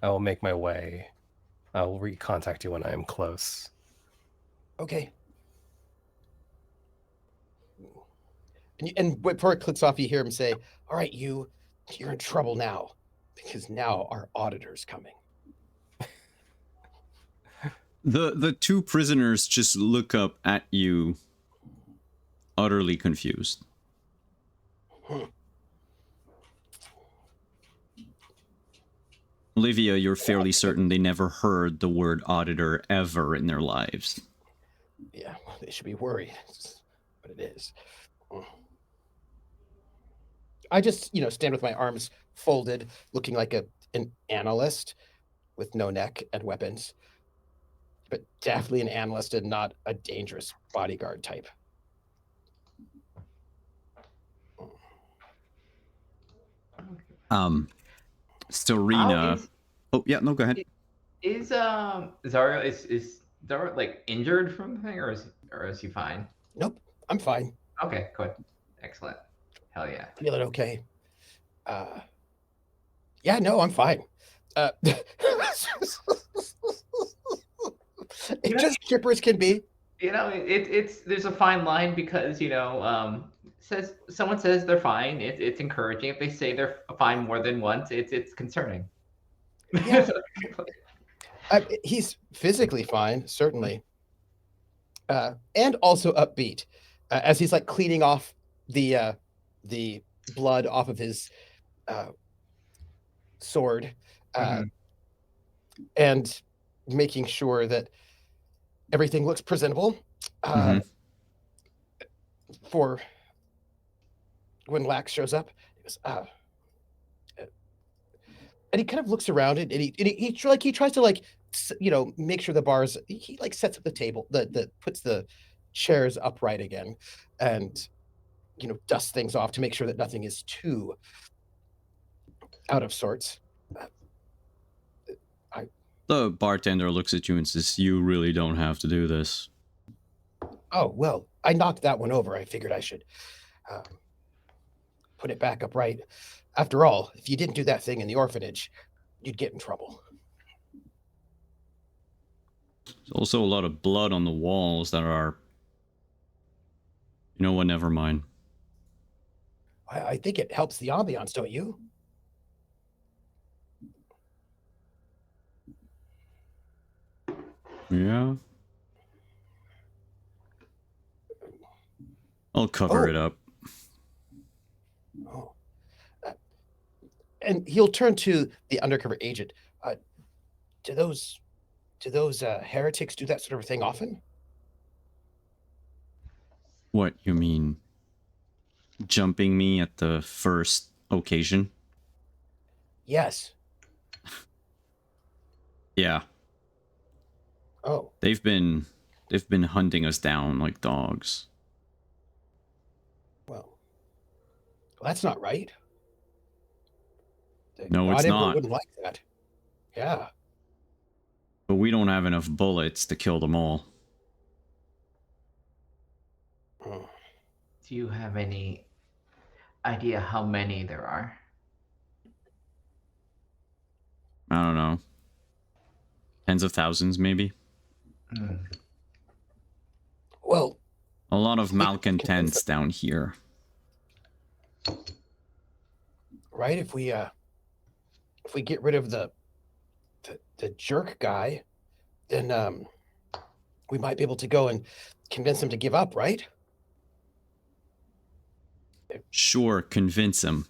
I will make my way. I will recontact you when I am close. Okay. And before it clicks off, you hear him say, "All right, you're in trouble now, because now our auditor's coming." The two prisoners just look up at you, utterly confused. Olivia, you're fairly certain they never heard the word auditor ever in their lives. Yeah, well, they should be worried, but it is. I just, stand with my arms folded, looking like an analyst with no neck and weapons, but definitely an analyst and not a dangerous bodyguard type. Starina. Oh yeah, no, go ahead. Is Zario is Zario like injured from the thing, or is he fine? Nope, I'm fine. Okay, good, excellent, hell yeah. Feeling okay. Yeah, no, I'm fine. It's just chipper as can be. It's there's a fine line because someone says they're fine. It's encouraging. If they say they're fine more than once, it's concerning. Yeah. He's physically fine, certainly, and also upbeat, as he's like cleaning off the blood off of his sword, and making sure that everything looks presentable for when Lax shows up. He goes, and he kind of looks around and he tries to make sure the bars. He like sets up the table, the puts the chairs upright again, and dusts things off to make sure that nothing is too out of sorts. The bartender looks at you and says, "You really don't have to do this." Oh, well, I knocked that one over. I figured I should put it back upright. After all, if you didn't do that thing in the orphanage, you'd get in trouble. There's also a lot of blood on the walls that are... You know what, never mind. I think it helps the ambiance, don't you? Yeah. I'll cover it up. Oh. And he'll turn to the undercover agent. Do those heretics do that sort of thing often? What, you mean? Jumping me at the first occasion? Yes. Yeah. Oh. They've been hunting us down like dogs. Well, that's not right. The No, it's God Emperor not. wouldn't like that. Yeah. But we don't have enough bullets to kill them all. Hmm. Do you have any idea how many there are? I don't know. Tens of thousands, maybe? Hmm. Well, A lot of We could malcontents convince down here. right, if we get rid of the jerk guy, then we might be able to go and convince him to give up, right? Sure, convince him.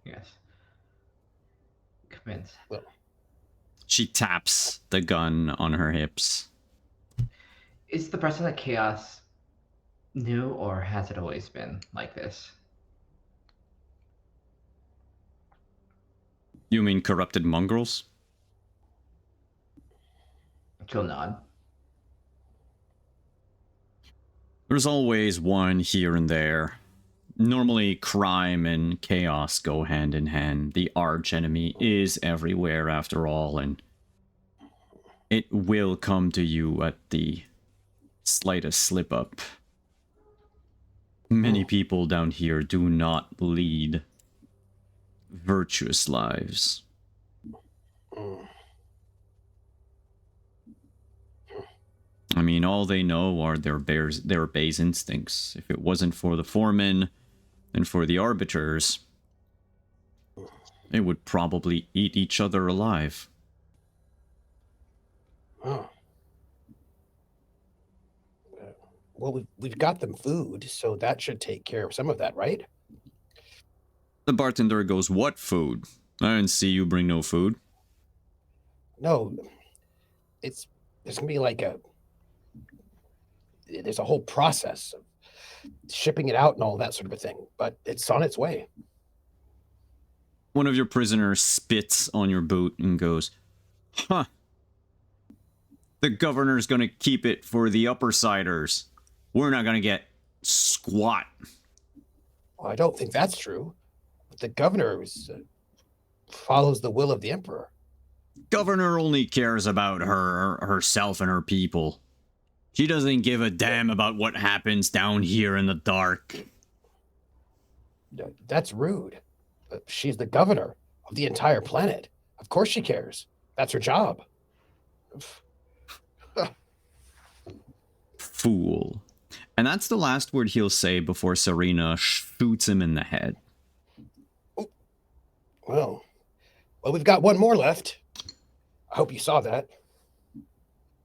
Yes. Convince. Well, She taps the gun on her hips. Is the President of Chaos new, or has it always been like this? You mean corrupted mongrels? She'll nod. There's always one here and there. Normally, crime and chaos go hand in hand. The arch enemy is everywhere, after all, and it will come to you at the slightest slip up. Many people down here do not lead virtuous lives. mm, I mean, all they know are their base instincts. If it wasn't for the foremen and for the arbiters, they would probably eat each other alive. oh. Well, we've got them food, so that should take care of some of that, right? The bartender goes, "What food? I didn't see you bring no food." No, there's gonna be like there's a whole process of shipping it out and all that sort of a thing, but it's on its way. One of your prisoners spits on your boot and goes, "Huh. The governor's gonna keep it for the uppersiders. We're not gonna get squat." Well, I don't think that's true. The governor follows the will of the emperor. Governor only cares about herself and her people. She doesn't give a damn about what happens down here in the dark. That's rude. She's the governor of the entire planet. Of course she cares. That's her job. Fool. And that's the last word he'll say before Serena shoots him in the head. Well, we've got one more left. I hope you saw that.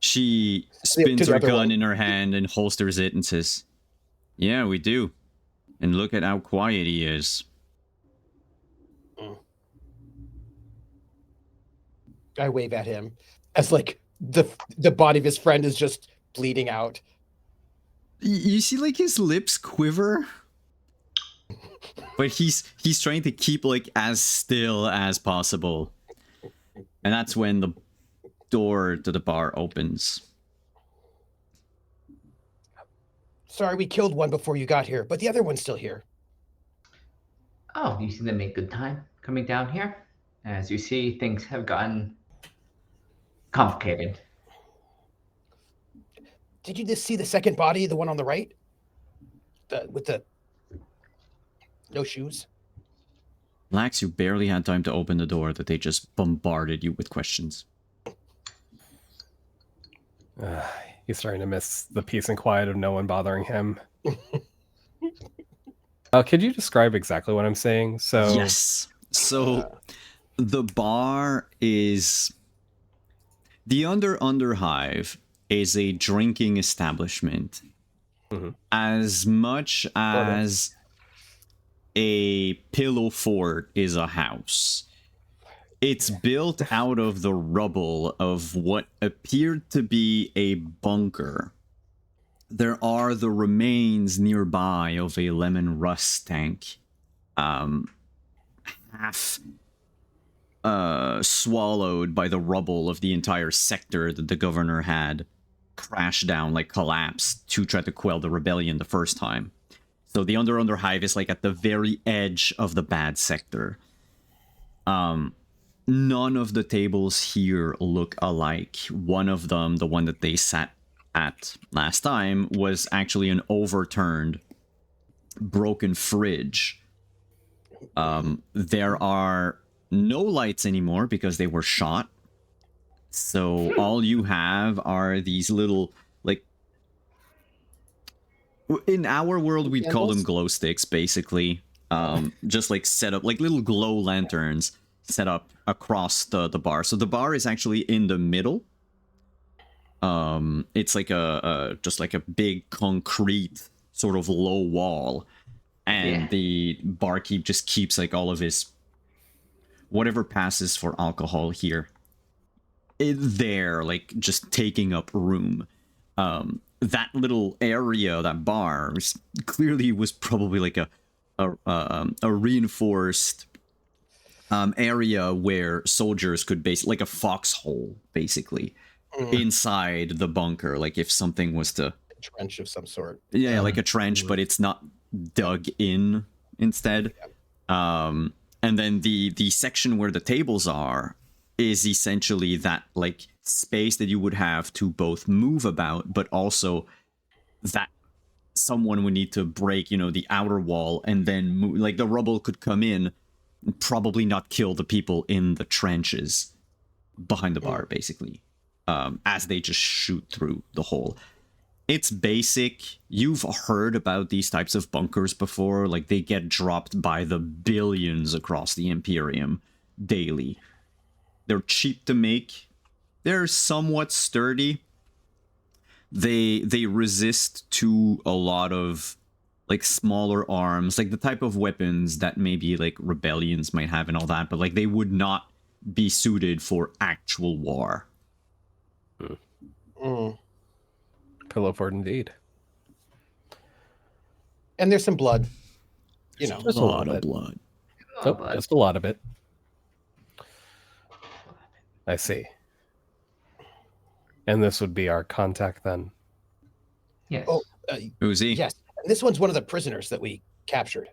She To spins the her other gun one. in her hand and holsters it and says, "Yeah, we do. And look at how quiet he is." I wave at him as like the body of his friend is just bleeding out. You see like his lips quiver? But he's trying to keep like as still as possible. And that's when the door to the bar opens. Sorry, we killed one before you got here, but the other one's still here. Oh, you seem to make good time coming down here. As you see, things have gotten complicated. Did you just see the second body, the one on the right? With the no shoes? Lax, you barely had time to open the door that they just bombarded you with questions. He's starting to miss the peace and quiet of no one bothering him. Could you describe exactly what I'm saying? So Yes. So the bar is the Underhive is a drinking establishment. Mhm. As much as a pillow fort is a house. It's built out of the rubble of what appeared to be a bunker. There are the remains nearby of a lemon rust tank. Half swallowed by the rubble of the entire sector that the governor had crashed down, like collapsed, to try to quell the rebellion the first time. So the Underhive is like at the very edge of the bad sector. None of the tables here look alike. One of them, the one that they sat at last time, was actually an overturned, broken fridge. There are no lights anymore because they were shot. So all you have are these little, like, in our world we'd call them glow sticks, basically. Just like set up like little glow lanterns set up across the bar. So the bar is actually in the middle. It's like just like a big concrete sort of low wall, and the barkeep just keeps like all of his whatever passes for alcohol here there, like just taking up room. That little area, that bar, clearly was probably like a reinforced area where soldiers could like a foxhole, basically, inside the bunker. Like if something was to... A trench of some sort. Yeah, like a trench, but it's not dug in instead. And then the section where the tables are is essentially that like space that you would have to both move about, but also that someone would need to break, the outer wall, and then move, like the rubble could come in, probably not kill the people in the trenches behind the bar, basically, as they just shoot through the hole. It's basic. You've heard about these types of bunkers before. Like, they get dropped by the billions across the Imperium daily. They're cheap to make. They're somewhat sturdy. They resist to a lot of like smaller arms, like the type of weapons that maybe like rebellions might have and all that, but like they would not be suited for actual war. Pillow fort indeed. And there's some blood. Just a lot of blood. Oh, just a lot of it. I see. And this would be our contact then? Yes. Oh, who's he? Yes. And this one's one of the prisoners that we captured.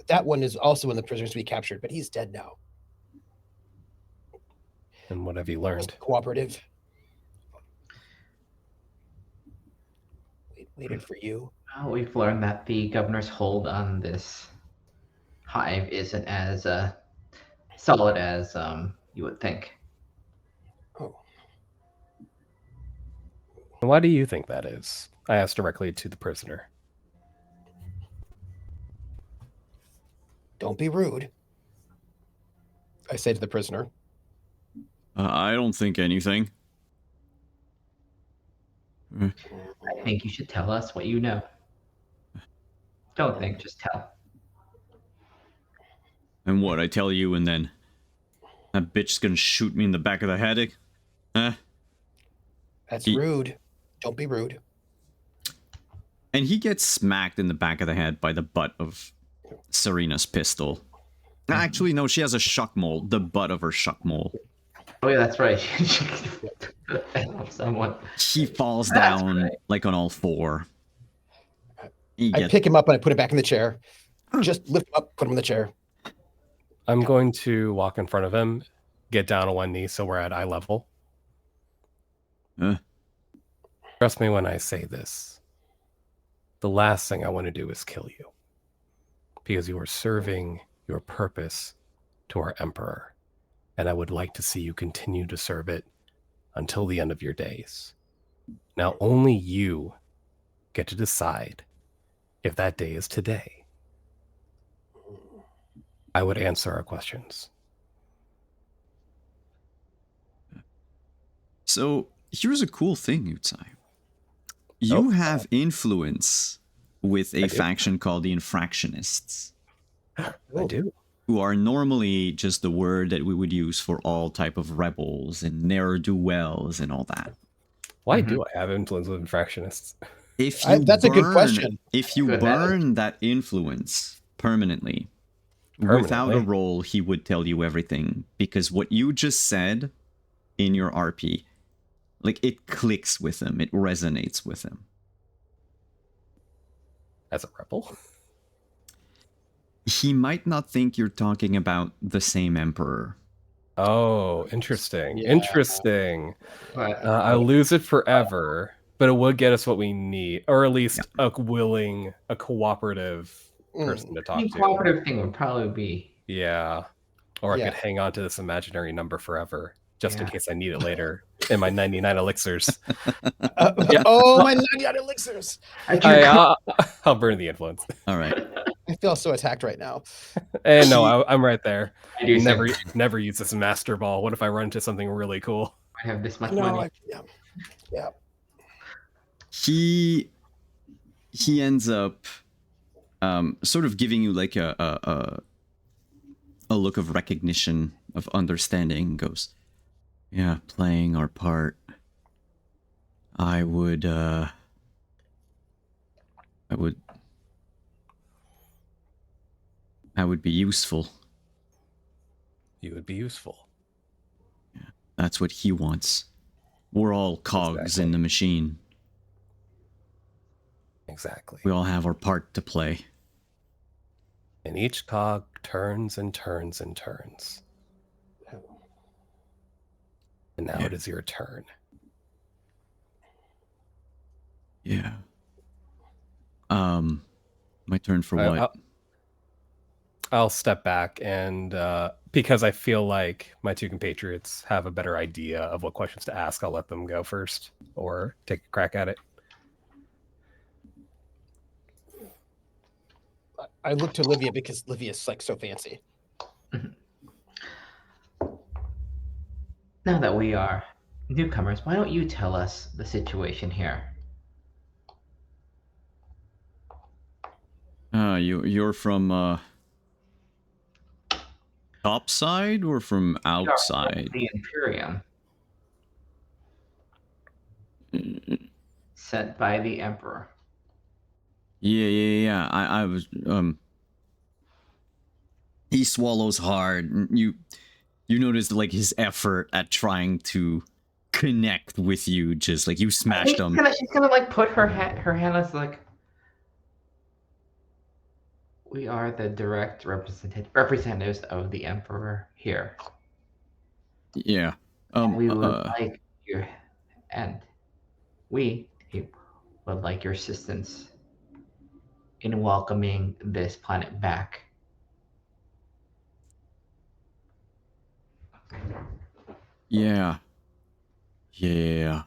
That one is also one of the prisoners we captured, but he's dead now. And what have you learned? Cooperative. Waited for you. Well, we've learned that the governor's hold on this hive isn't as solid as you would think. Oh. Why do you think that is? I asked directly to the prisoner. Don't be rude, I say to the prisoner. I don't think anything. I think you should tell us what you know. Don't think, just tell. And what, I tell you and then that bitch's gonna shoot me in the back of the head? That's rude. Don't be rude. And he gets smacked in the back of the head by the butt of Serena's pistol. Actually, no, she has a shock mole. The butt of her shock mole. Oh yeah, that's right. Someone. He falls down like on all four. I pick him up and I put him back in the chair. Just lift him up, put him in the chair. I'm going to walk in front of him, get down on one knee so we're at eye level. Trust me when I say this. The last thing I want to do is kill you. Because you are serving your purpose to our emperor. And I would like to see you continue to serve it until the end of your days. Now, only you get to decide if that day is today. I would answer our questions. So, here's a cool thing, Utsai. You have influence with a faction called the Infractionists. I do. Who are normally just the word that we would use for all type of rebels and ne'er-do-wells and all that. Why do I have influence with Infractionists? If you that's a good question. If you burn that influence permanently, without a roll, he would tell you everything. Because what you just said in your RP, like, it clicks with him. It resonates with him. As a rebel? he might not think you're talking about the same emperor. Oh, interesting. Yeah. Interesting. But I'll lose it forever, but it would get us what we need, or at least a cooperative person to I talk think to. cooperative thing would probably be. Yeah. Or I Yeah. could hang on to this imaginary number forever, just in Yeah. case I need it later in my 99 elixirs. Oh, my 99 elixirs! I'll burn the influence. All right. I feel so attacked right now. And no, I'm right there. I do Never use this master ball. What if I run into something really cool? I have this much No, money. yeah. He ends up sort of giving you like a look of recognition, of understanding. Goes, yeah, playing our part. I would be useful. You would be useful. That's what he wants. We're all cogs in the machine. Exactly. We all have our part to play. And each cog turns and turns and turns. And now it is your turn. Yeah. My turn for what? I'll step back and because I feel like my two compatriots have a better idea of what questions to ask, I'll let them go first or take a crack at it. I look to Livia because Livia's like so fancy. Now that we are newcomers, why don't you tell us the situation here? You're from top side or from outside? The Imperium. Sent by the Emperor. Yeah. I was he swallows hard. You notice like his effort at trying to connect with you, just like you smashed him. She's gonna like put her hand as like, we are the direct representatives of the Emperor here. Yeah. We would like your we would like your assistance in welcoming this planet back. Yeah. The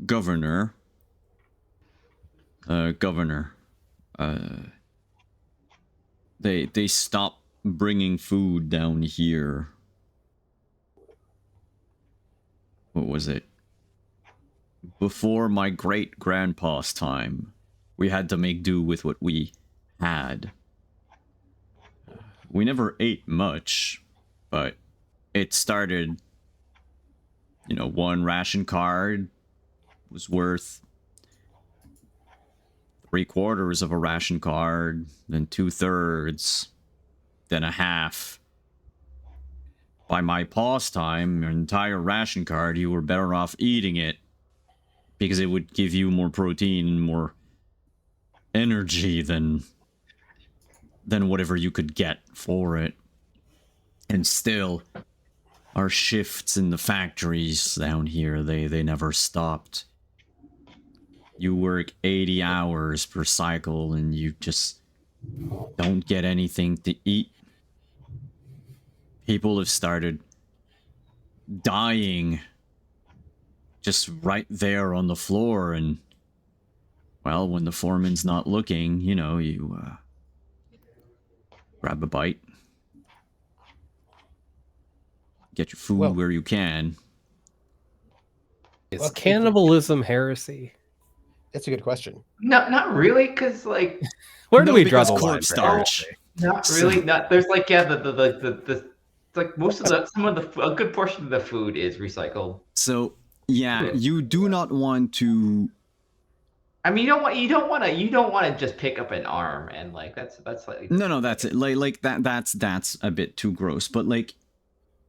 governor. They stopped bringing food down here. What was it? Before my great-grandpa's time, we had to make do with what we had. We never ate much, but it started, one ration card was worth 3/4 of a ration card, then 2/3, then a half. By my pause time, your entire ration card, you were better off eating it because it would give you more protein and more energy than whatever you could get for it. And still, our shifts in the factories down here, they never stopped. You work 80 hours per cycle and you just don't get anything to eat. People have started dying just right there on the floor, and well, when the foreman's not looking, you grab a bite, get your food where you can. Is cannibalism heresy? That's a good question. No, not really, because like, where do we draw the line? Corpse starch. Not really. Not there's like the like most of a good portion of the food is recycled. So yeah, you do not want to. I mean, you don't want to just pick up an arm and like that's like No, that's it. Like that's a bit too gross. But like,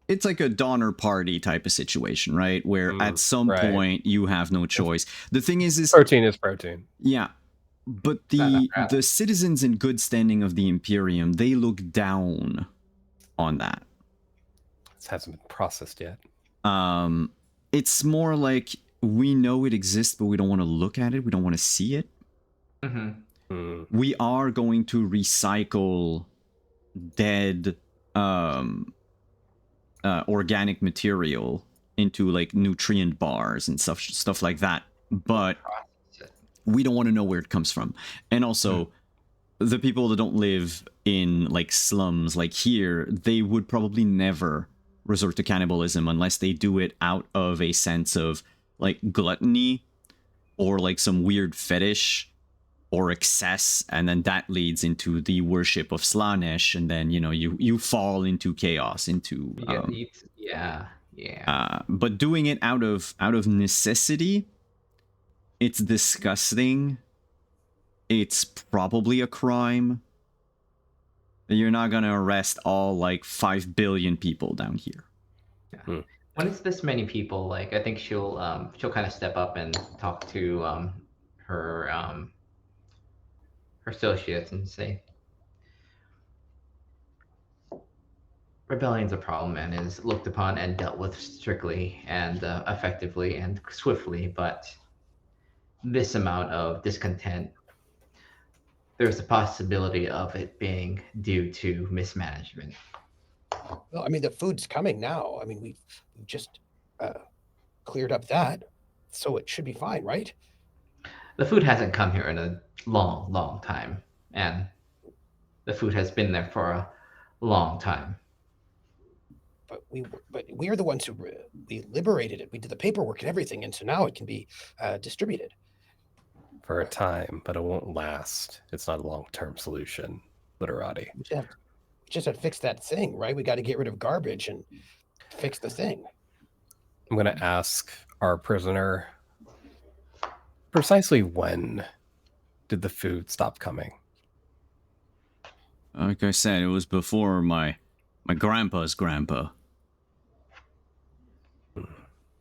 it's like a Donner Party type of situation, right? Where at some right. point you have no choice. The thing is Protein is protein. yeah, but Not the citizens in good standing of the Imperium, they look down on that. This hasn't been processed yet. It's more like we know it exists, but we don't want to look at it. We don't want to see it. We are going to recycle dead organic material into like nutrient bars and stuff like that, but we don't want to know where it comes from. And also the people that don't live in like slums like here, they would probably never resort to cannibalism unless they do it out of a sense of like gluttony or like some weird fetish or excess, and then that leads into the worship of Slanesh, and then you fall into chaos, into but doing it out of necessity, it's disgusting. It's probably a crime. You're not gonna arrest all like 5 billion people down here. When it's this many people, like I think she'll kind of step up and talk to her associates and say, rebellion's a problem and is looked upon and dealt with strictly and effectively and swiftly, but this amount of discontent, there's a possibility of it being due to mismanagement. Well, I mean, the food's coming now. I mean, we've just cleared up that, so it should be fine, right? The food hasn't come here in a long time, and the food has been there for a long time. But we are the ones who we liberated it. We did the paperwork and everything, and so now it can be distributed For a time, but it won't last. It's not a long-term solution, literati. We just have to fix that thing, right? We got to get rid of garbage and fix the thing. I'm going to ask our prisoner, precisely when did the food stop coming? Like I said, it was before my grandpa's grandpa.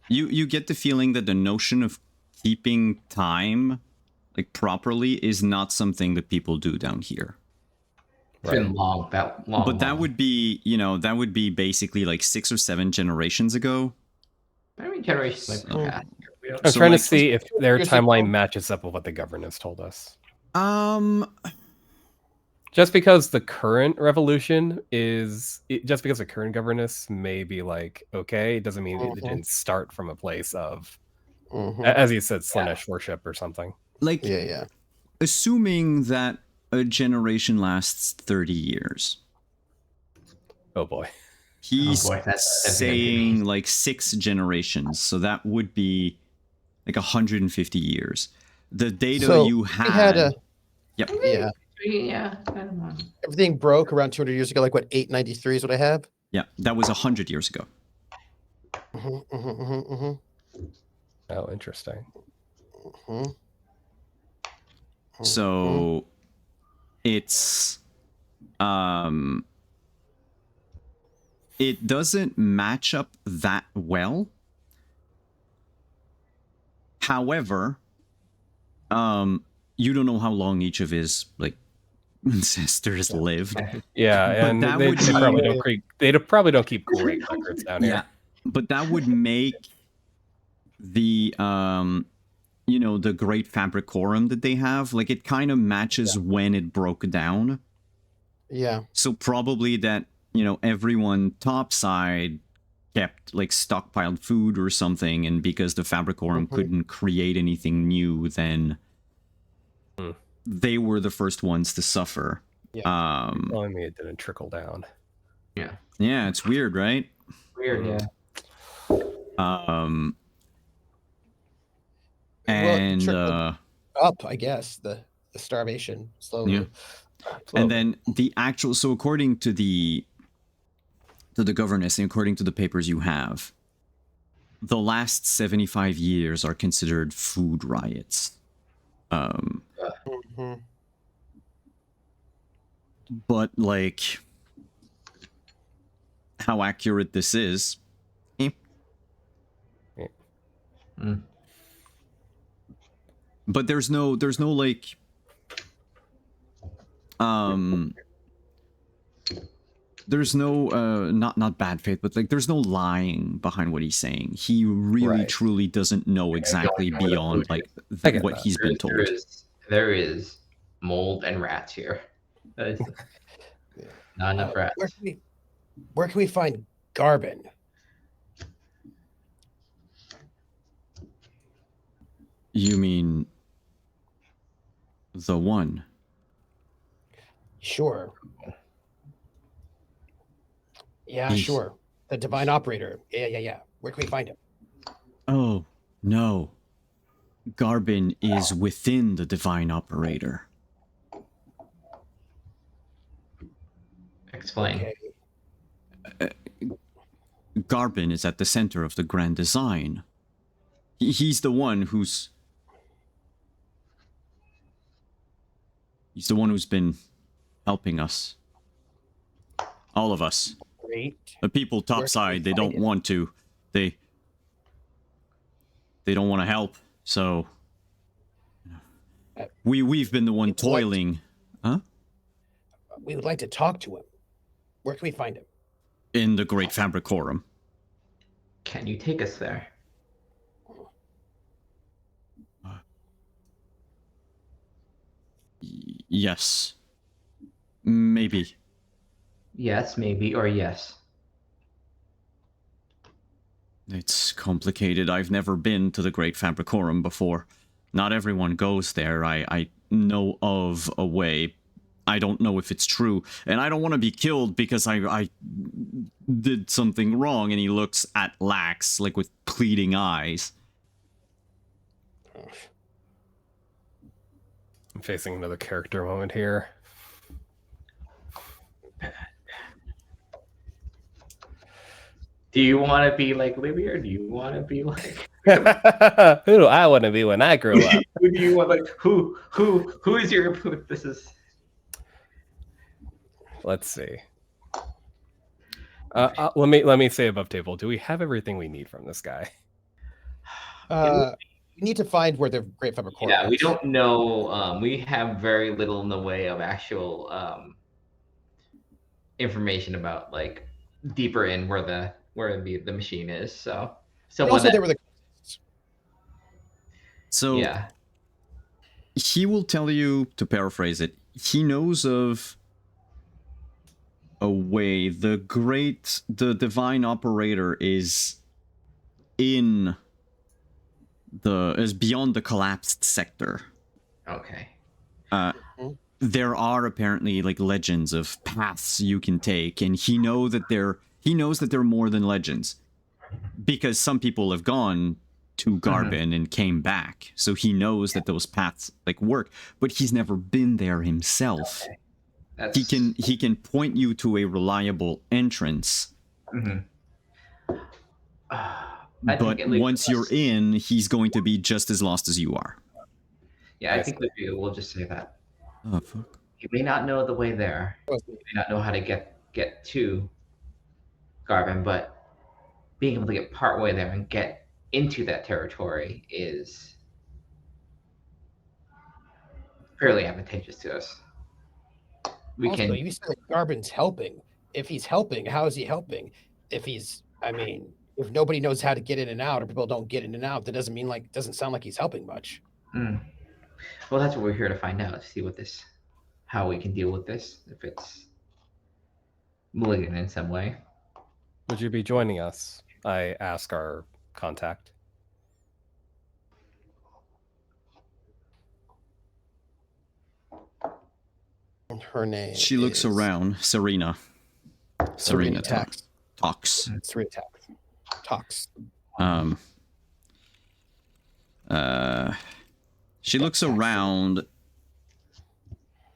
You get the feeling that the notion of keeping time like properly is not something that people do down here. It's been long. But that would be, that would be basically like 6 or 7 generations ago. How many generations might be past? I'm So, trying like, to see if their Here's the timeline problem. matches up with what the governance told us. Just because the current revolution just because the current governance may be like, okay, it doesn't mean it didn't start from a place of, as you said, Slanesh worship or something. like, Yeah. assuming that a generation lasts 30 years. Oh boy. He's that's saying like 6 generations, so that would be like 150 years. The data So you we had, had a yep. yeah. Yeah, I don't know. Everything broke around 200 years ago. Like what, 893 is what I have. Yeah, that was 100 years ago. Oh, interesting. So it's it doesn't match up that well. However, you don't know how long each of his like ancestors lived. Yeah, But and that they would probably be- don't probably don't keep great records down here. Yeah, but that would make the the great Fabricorum that they have, like it kind of matches when it broke down. Yeah. So probably that, everyone topside kept like stockpiled food or something, and because the Fabricorum couldn't create anything new, then they were the first ones to suffer. Yeah. Telling me it didn't trickle down. Yeah, it's weird, right? Weird, yeah. And trickled up, I guess, the starvation slowly. Yeah. And then the actual, so according to the governess and according to the papers you have, the last 75 years are considered food riots. But like, how accurate this is. Mm. But there's no like there's no not bad faith, but like there's no lying behind what he's saying. He really Right. truly doesn't know exactly know what beyond food like I get what that. he's been told. There is mold and rats here. That is not enough rats. Where can we find Garbin? You mean the one? Sure. Yeah, He's- sure. The divine operator. Yeah. Where can we find him? Oh, no. Garbin is within the divine operator. Explain. Okay. Garbin is at the center of the grand design. He's the one who's... He's the one who's been helping us. All of us. Great. The people topside, they don't want to. They don't want to help, so... We've been the one toiling. Huh? We would like to talk to him. Where can we find him? In the Great Publicanorum. Can you take us there? Yes. Maybe. Yes, maybe, or yes. It's complicated. I've never been to the Great Publicanorum before. Not everyone goes there. I know of a way. I don't know if it's true. And I don't want to be killed because I did something wrong. And he looks at Lax, like with pleading eyes. I'm facing another character moment here. Do you want to be like Libby, or do you want to be like Who do I want to be when I grow up? who do you want? Like who is your? This is. Let's see. Let me say above table. Do we have everything we need from this guy? We need to find where the Great Publicanorum Yeah, we is. don't know. We have very little in the way of actual information about like deeper in where the machine is. So But also, there were the. So yeah. he will tell you, to paraphrase it, he knows of a way. The divine operator is beyond the collapsed sector. Okay. There are apparently like legends of paths you can take, and he knows that they're more than legends, because some people have gone to Garbin and came back, so he knows that those paths like work, but he's never been there himself. Okay. He can point you to a reliable entrance, but once you're in, he's going to be just as lost as you are. Yeah, I think we'll just say that. Oh fuck. You may not know the way there. You may not know how to get to Garbin, but being able to get part way there and get into that territory is fairly advantageous to us. You said that Garbin's helping. If he's helping, how is he helping? If nobody knows how to get in and out, or people don't get in and out, that doesn't sound like he's helping much. Well, that's what we're here to find out. To see how we can deal with this, if it's malignant in some way. Would you be joining us? I ask our contact. Her name. She looks around. Serena Serena talks. Serena talks. She looks around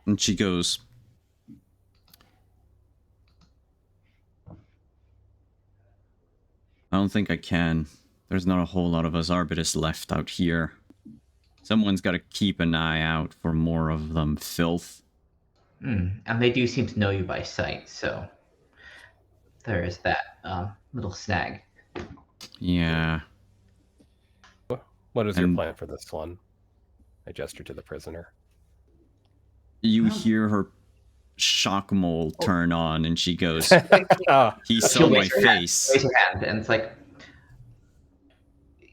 and she goes, I don't think I can. There's not a whole lot of us Arbitus left out here. Someone's got to keep an eye out for more of them filth. And they do seem to know you by sight, so there is that little snag. Yeah. What is your And- plan for this one? I gesture to the prisoner. You Um, hear her shock mole turn on, and she goes, Ah, "He She'll saw my raise her hand, face." raise her hand, and it's like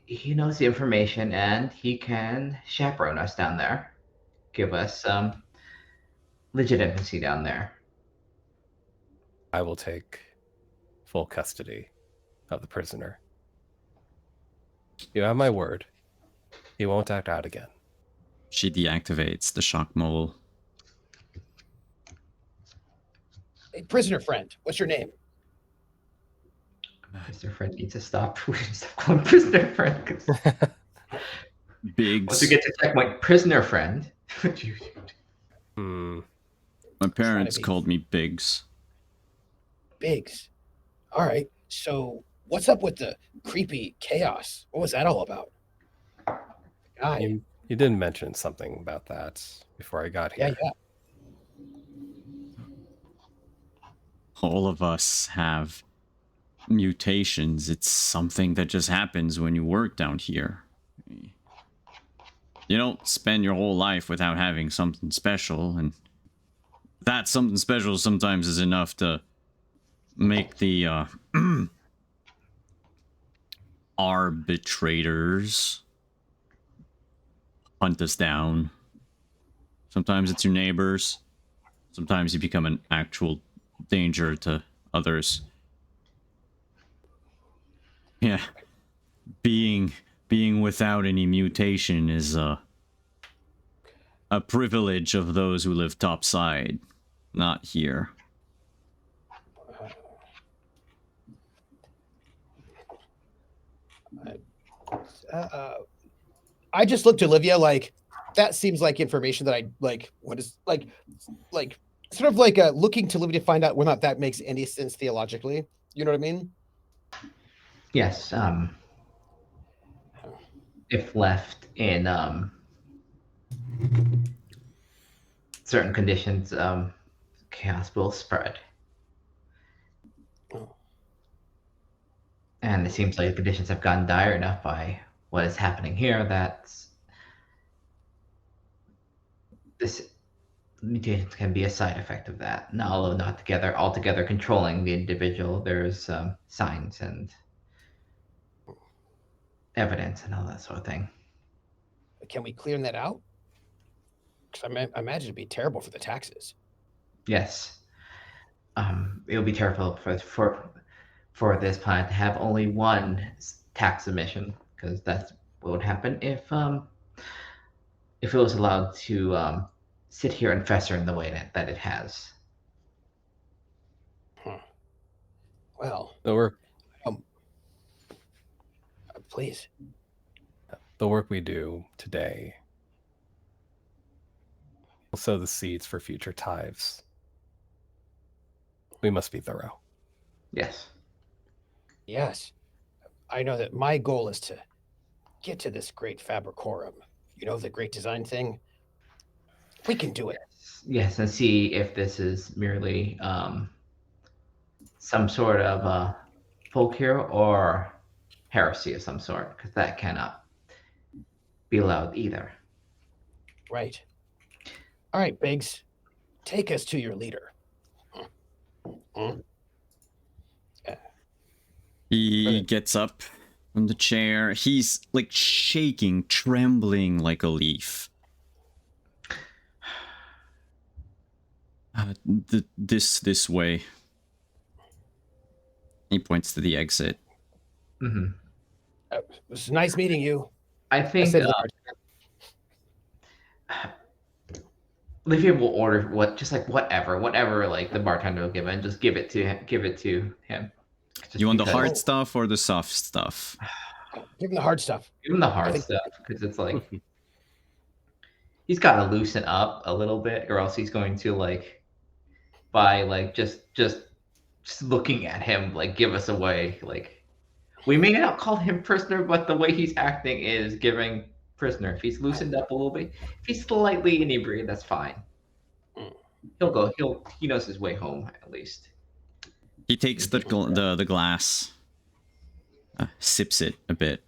he knows the information, and he can chaperone us down there, give us some legitimacy down there. I will take full custody of the prisoner. You have my word. He won't act out again. She deactivates the shock mole. Hey, prisoner friend, what's your name? Prisoner friend needs to stop. We need to stop calling prisoner friend. 'Cause Biggs. once we get to checkpoint, prisoner friend. Hmm. My parents be- called me Biggs. Biggs. All right. So what's up with the creepy chaos? What was that all about? Guy. You did mention something about that before I got Yeah, here. yeah. All of us have mutations. It's something that just happens when you work down here. You don't spend your whole life without having something special, and that something special sometimes is enough to make the arbitrators hunt us down. Sometimes it's your neighbors. Sometimes you become an actual danger to others. Yeah. Being without any mutation is a privilege of those who live topside, not here. I just looked at Olivia like that seems like information that I like. What is like sort of like looking to Olivia to find out whether or not that makes any sense theologically. You know what I mean? Yes. If left in certain conditions, chaos will spread. Oh. And it seems like the conditions have gotten dire enough by what is happening here that this mutation can be a side effect of that. No, although not altogether controlling the individual, there's signs and evidence and all that sort of thing. Can we clear that out? Because I imagine it'd be terrible for the taxes. Yes. It would be terrible for this planet to have only one tax emission, because that's what would happen if it was allowed to sit here and fester in the way that it has. Well, The work please. the work we do today will sow the seeds for future tithes. We must be thorough. Yes. Yes. I know that my goal is to get to this great Fabricorum. You know, the great design thing? We can do it. Yes, and see if this is merely some sort of folk hero or heresy of some sort, because that cannot be allowed either. Right. All right, Biggs. Take us to your leader. He gets up from the chair. He's like shaking, trembling like a leaf. This way. He points to the exit. Mm-hmm. It was nice meeting you. I I think said to the Olivia will order whatever like the bartender will give, and just give it to him. Just You want the because- hard stuff or the soft stuff? give him the hard stuff. Give him the hard stuff, because it's like he's got to loosen up a little bit, or else he's going to by just looking at him give us away. Like, we may not call him prisoner, but the way he's acting is giving prisoner. If he's loosened up a little bit, if he's slightly inebriated, that's fine. He knows his way home at least. He takes the glass, sips it a bit,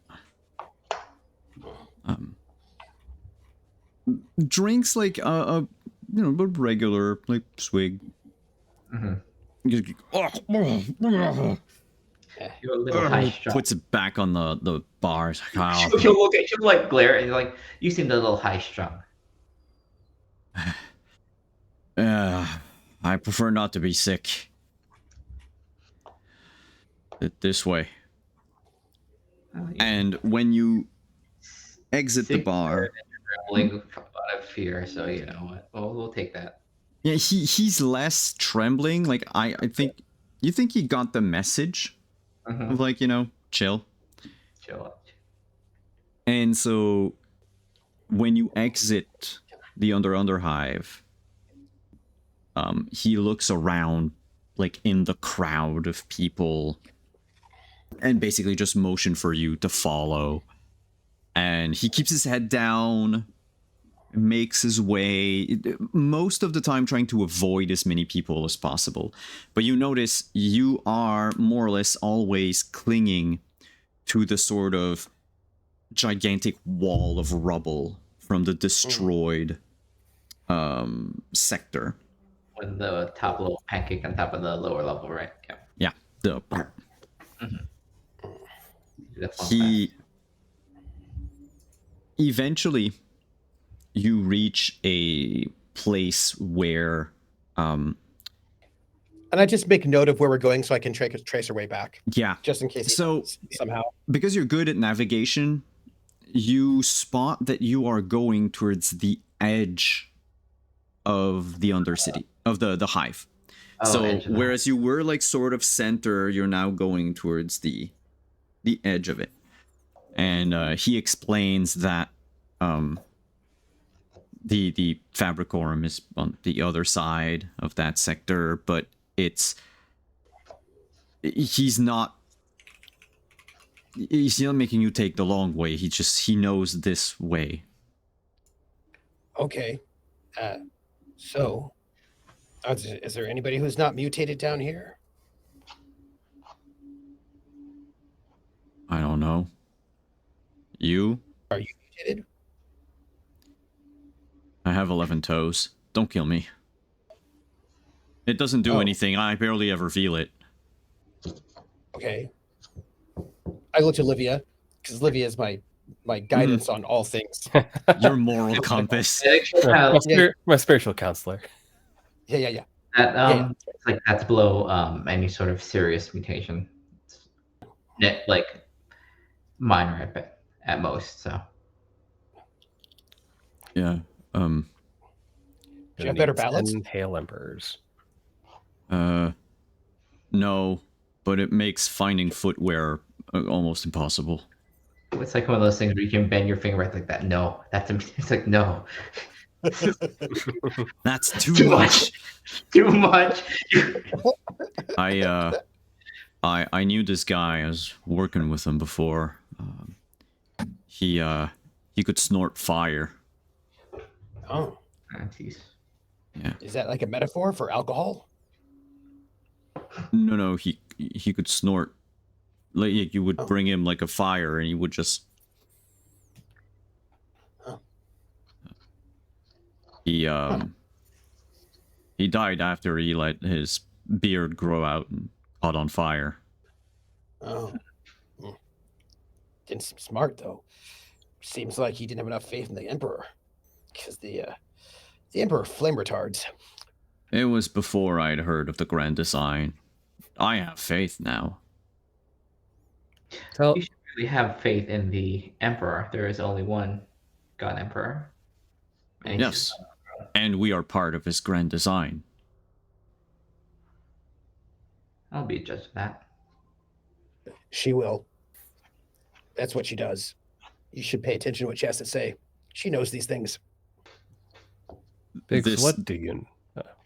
drinks like a regular like swig. You're a little high strung. Puts it back on the bar. She'll like glare and like you seem a little high strung. I prefer not to be sick. This way. And when you exit the bar, trembling out of fear, so you know what? Well, we'll take that. Yeah, he's less trembling. Like I think you think he got the message of like, chill. Chill out. And so when you exit the Underhive, he looks around like in the crowd of people and basically just motion for you to follow. And he keeps his head down, makes his way, most of the time trying to avoid as many people as possible. But you notice you are more or less always clinging to the sort of gigantic wall of rubble from the destroyed sector. With the top little pancake on top of the lower level, right? Yeah. Yeah. That's Eventually you reach a place where and I just make note of where we're going so I can trace our way back. Yeah. Just in case somehow. Because you're good at navigation, you spot that you are going towards the edge of the Undercity, of the hive. So whereas you were like sort of center, you're now going towards the edge of it. And he explains that the Publicanorum is on the other side of that sector, but he's not making you take the long way. He knows this way. Okay. So is there anybody who's not mutated down here? I don't know. You? Are you mutated? I have 11 toes. Don't kill me. It doesn't do anything. I barely ever feel it. Okay. I looked to Livia, because Livia is my guidance on all things. Your moral compass. My spiritual counselor. Yeah. It's like that's below any sort of serious mutation. Like minor at most, so. Yeah. Do you have better balance? 10 Pale Emperors. No, but it makes finding footwear almost impossible. It's like one of those things where you can bend your finger right like that. No, it's like no. That's too much. Too much. I knew this guy. I was working with him before. He could snort fire. Oh. Jeez. Yeah. Is that like a metaphor for alcohol? No, he could snort. Like you would bring him like a fire, and he would just. He died after he let his beard grow out and caught on fire. Oh. Didn't seem smart though. Seems like he didn't have enough faith in the Emperor, because the Emperor flame retards. It was before I'd heard of the Grand Design. I have faith now. You should really have faith in the Emperor. There is only one God Emperor. And yes, and we are part of his Grand Design. I'll be a judge of that. She will. That's what she does. You should pay attention to what she has to say. She knows these things. Biggs, what do you...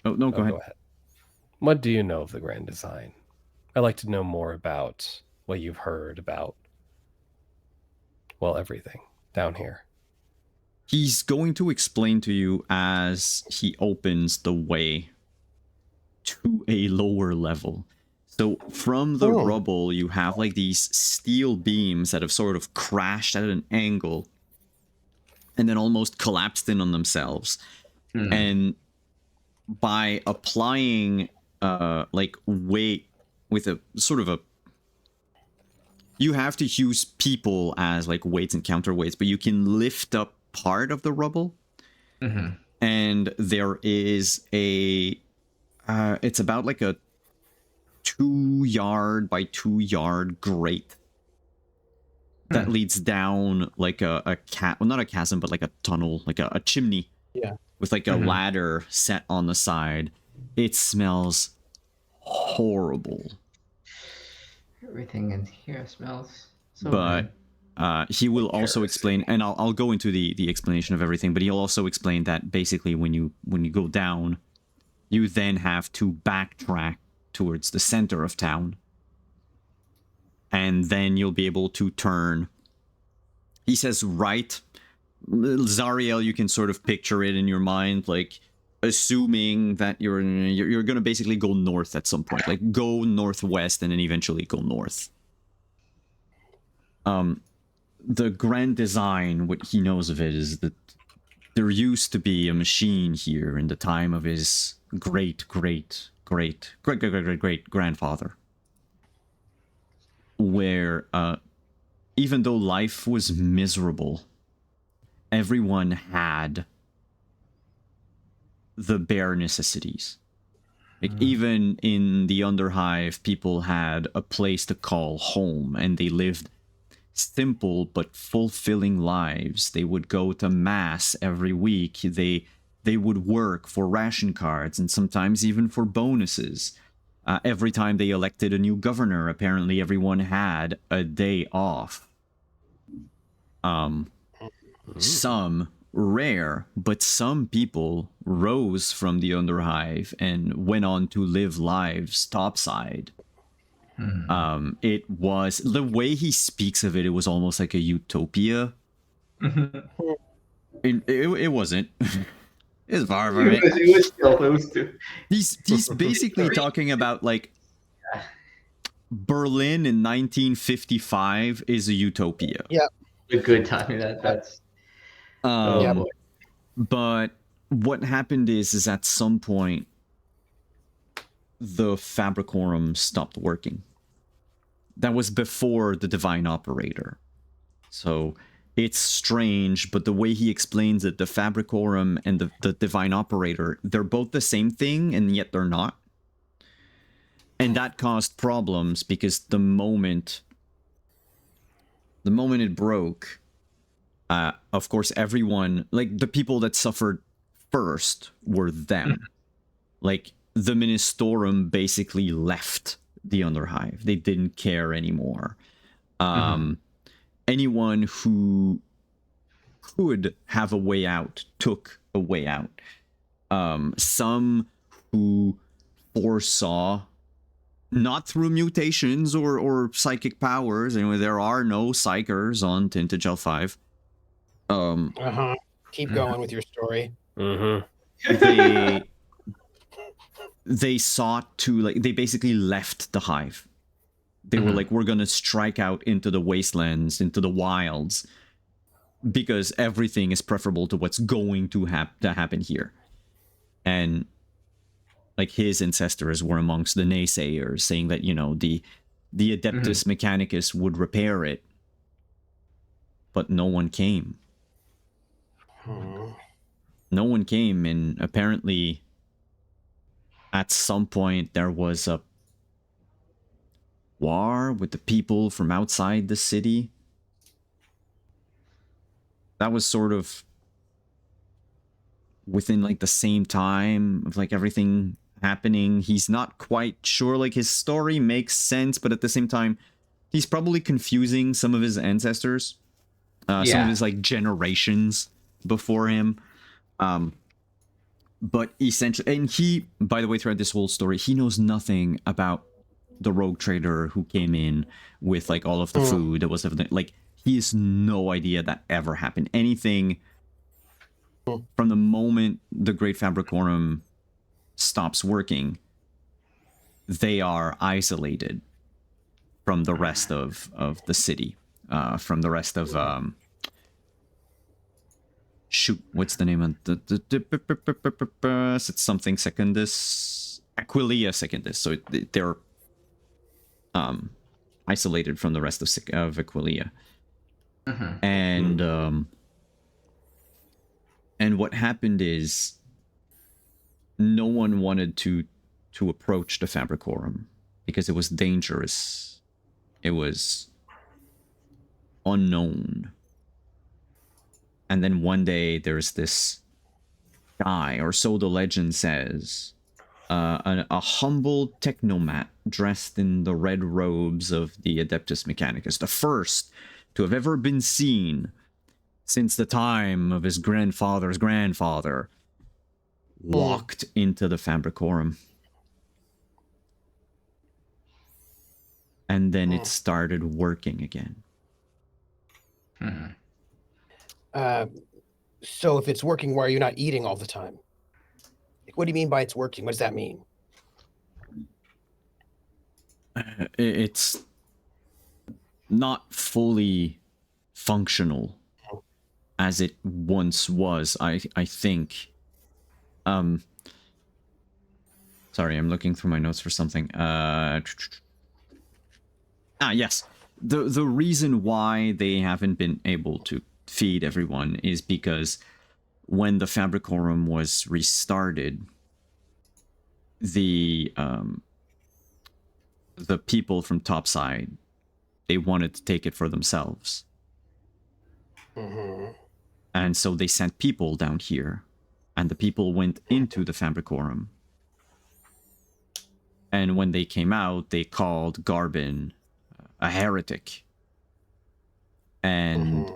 Oh, no, go ahead. What do you know of the Grand Design? I'd like to know more about what you've heard about, well, everything down here. He's going to explain to you as he opens the way to a lower level. So from the Oh. rubble, you have like these steel beams that have sort of crashed at an angle and then almost collapsed in on themselves. Hmm. And by applying like weight with a sort of a, you have to use people as like weights and counterweights, but you can lift up part of the rubble. Mhm. And there is a it's about like a 2-yard by 2-yard grate that leads down like a cat, well, not a chasm, but like a tunnel, like a chimney. Yeah. With like a ladder set on the side. It smells horrible. Everything in here smells so But he will also Kerosene. explain, and I'll go into the explanation of everything, but he'll also explain that basically when you go down, you then have to backtrack towards the center of town. And then you'll be able to turn. He says right. Zariel, you can sort of picture it in your mind, like assuming that you're going to basically go north at some point, like go northwest and then eventually go north. The grand design, what he knows of it is that there used to be a machine here in the time of his great grandfather, where even though life was miserable, everyone had the bare necessities. Like even in the Underhive, people had a place to call home, and they lived simple but fulfilling lives. They would go to mass every week. They would work for ration cards and sometimes even for bonuses. Every time they elected a new governor, apparently everyone had a day off. Some rare, but some people rose from the Underhive and went on to live lives topside. It was, the way he speaks of it, it was almost like a utopia. It wasn't. It's far from it. It was still close to. He's basically talking about like Berlin in 1955 is a utopia. Yeah. A good time. That's. Yeah. boy. But what happened is at some point the Publicanorum stopped working. That was before the Divine Operator. So it's strange, but the way he explains it, the Publicanorum and the Divine Operator, they're both the same thing, and yet they're not. And that caused problems because the moment it broke, of course, everyone, like the people that suffered first were them. Like the Ministorum basically left the Underhive. They didn't care anymore. Anyone who could have a way out took a way out. Some who foresaw, not through mutations or psychic powers, anyway, there are no psychers on Tinted Gel 5. Keep going with your story. They sought to, like, they basically left the hive. They were like, we're gonna strike out into the wastelands, into the wilds, because everything is preferable to what's going to happen here. And like his ancestors were amongst the naysayers, saying that, you know, the Adeptus Mechanicus would repair it, but no one came. No one came, and apparently at some point there was a war with the people from outside the city. That was sort of within like the same time of like everything happening. He's not quite sure, like his story makes sense, but at the same time he's probably confusing some of his ancestors, some of his like generations before him. But essentially, and he, by the way, throughout this whole story, he knows nothing about the rogue trader who came in with like all of the food that was everything. Like he has no idea that ever happened. Anything from the moment the Great Publicanorum stops working, they are isolated from the rest of the city, from the rest of shoot, what's the name of it's something secundus, Aquileia secundus. So they're isolated from the rest of Aquileia. And what happened is no one wanted to approach the Fabricorum because it was dangerous. It was unknown. And then one day there's this guy, or so the legend says, a humble technomat dressed in the red robes of the Adeptus Mechanicus, the first to have ever been seen since the time of his grandfather's grandfather, walked into the Fabricorum. And then it started working again. So if it's working, why are you not eating all the time? Like, what do you mean by it's working? What does that mean? It's not fully functional as it once was. I think. Sorry, I'm looking through my notes for something. Yes. The reason why they haven't been able to feed everyone is because when the Fabricorum was restarted, the people from Topside, they wanted to take it for themselves. And so they sent people down here, and the people went into the Fabricorum. And when they came out, they called Garbin a heretic. And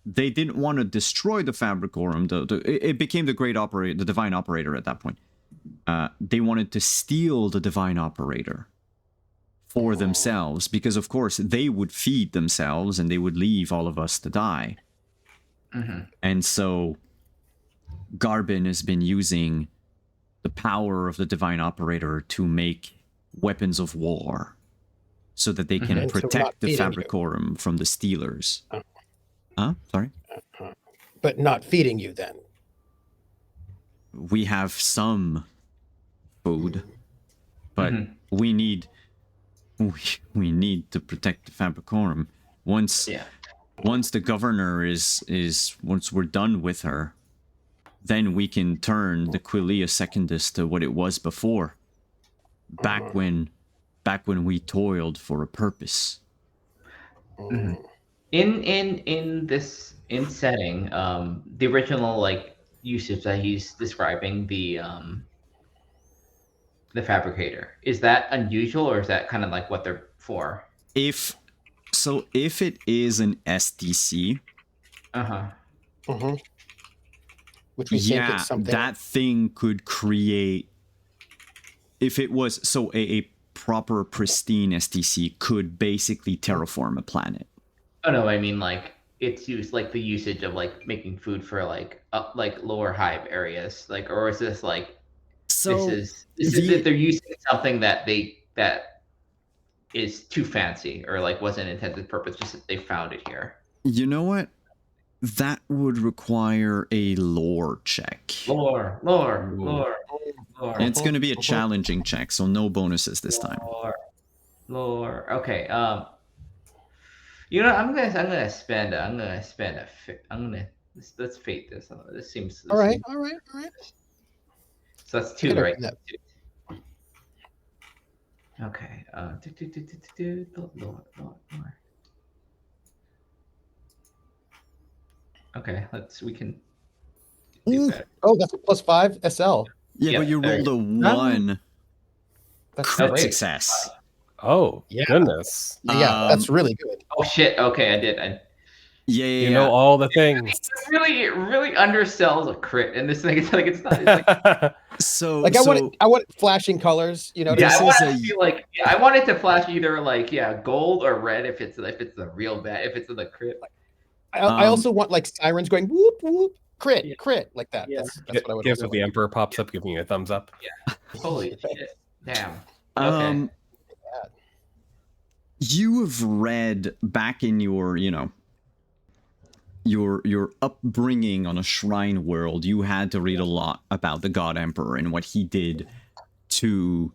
they didn't want to destroy the Fabricorum. It became the divine operator at that point. They wanted to steal the divine operator for themselves, because of course they would feed themselves and they would leave all of us to die. And so Garbin has been using the power of the divine operator to make weapons of war so that they can protect the Fabricorum from the stealers. Sorry? But not feeding you then? We have some food, but we need to protect the Fabricorum. Once the governor once we're done with her, then we can turn the Aquileia Secundus to what it was before. Back when we toiled for a purpose. In this setting, the original usage that he's describing, the fabricator, is that unusual, or is that kind of like what they're for? If it is an STC, which we think it's something that thing could create. If it was a proper pristine STC could basically terraform a planet. Oh no, I mean it's used the usage of making food for lower hive areas, or is this this is they're using something that is too fancy or wasn't intended purpose, just that they found it here. You know what? That would require a lore check. Lore. And it's going to be a challenging check, so no bonuses this time. Lore. Okay. Let's fate this. This seems. All right. So that's 2, right? Okay. Lore. Okay, we can do that. Oh, that's a +5 SL. Yeah, but you rolled a 1 crit success. Oh, goodness. Yeah, that's really good. Oh shit, okay, I did. You know all the things. It really undersells a crit in this thing. It's not. So I want flashing colors. You know. Yeah, I want it to flash either gold or red if it's the real bad, if it's in the crit. I also want sirens going whoop whoop crit like that. Yeah. That's what I would. Gives what the Emperor pops up, giving you a thumbs up. Yeah. Holy shit! Damn. Okay. You have read back in your, your upbringing on a shrine world, you had to read a lot about the God Emperor and what he did to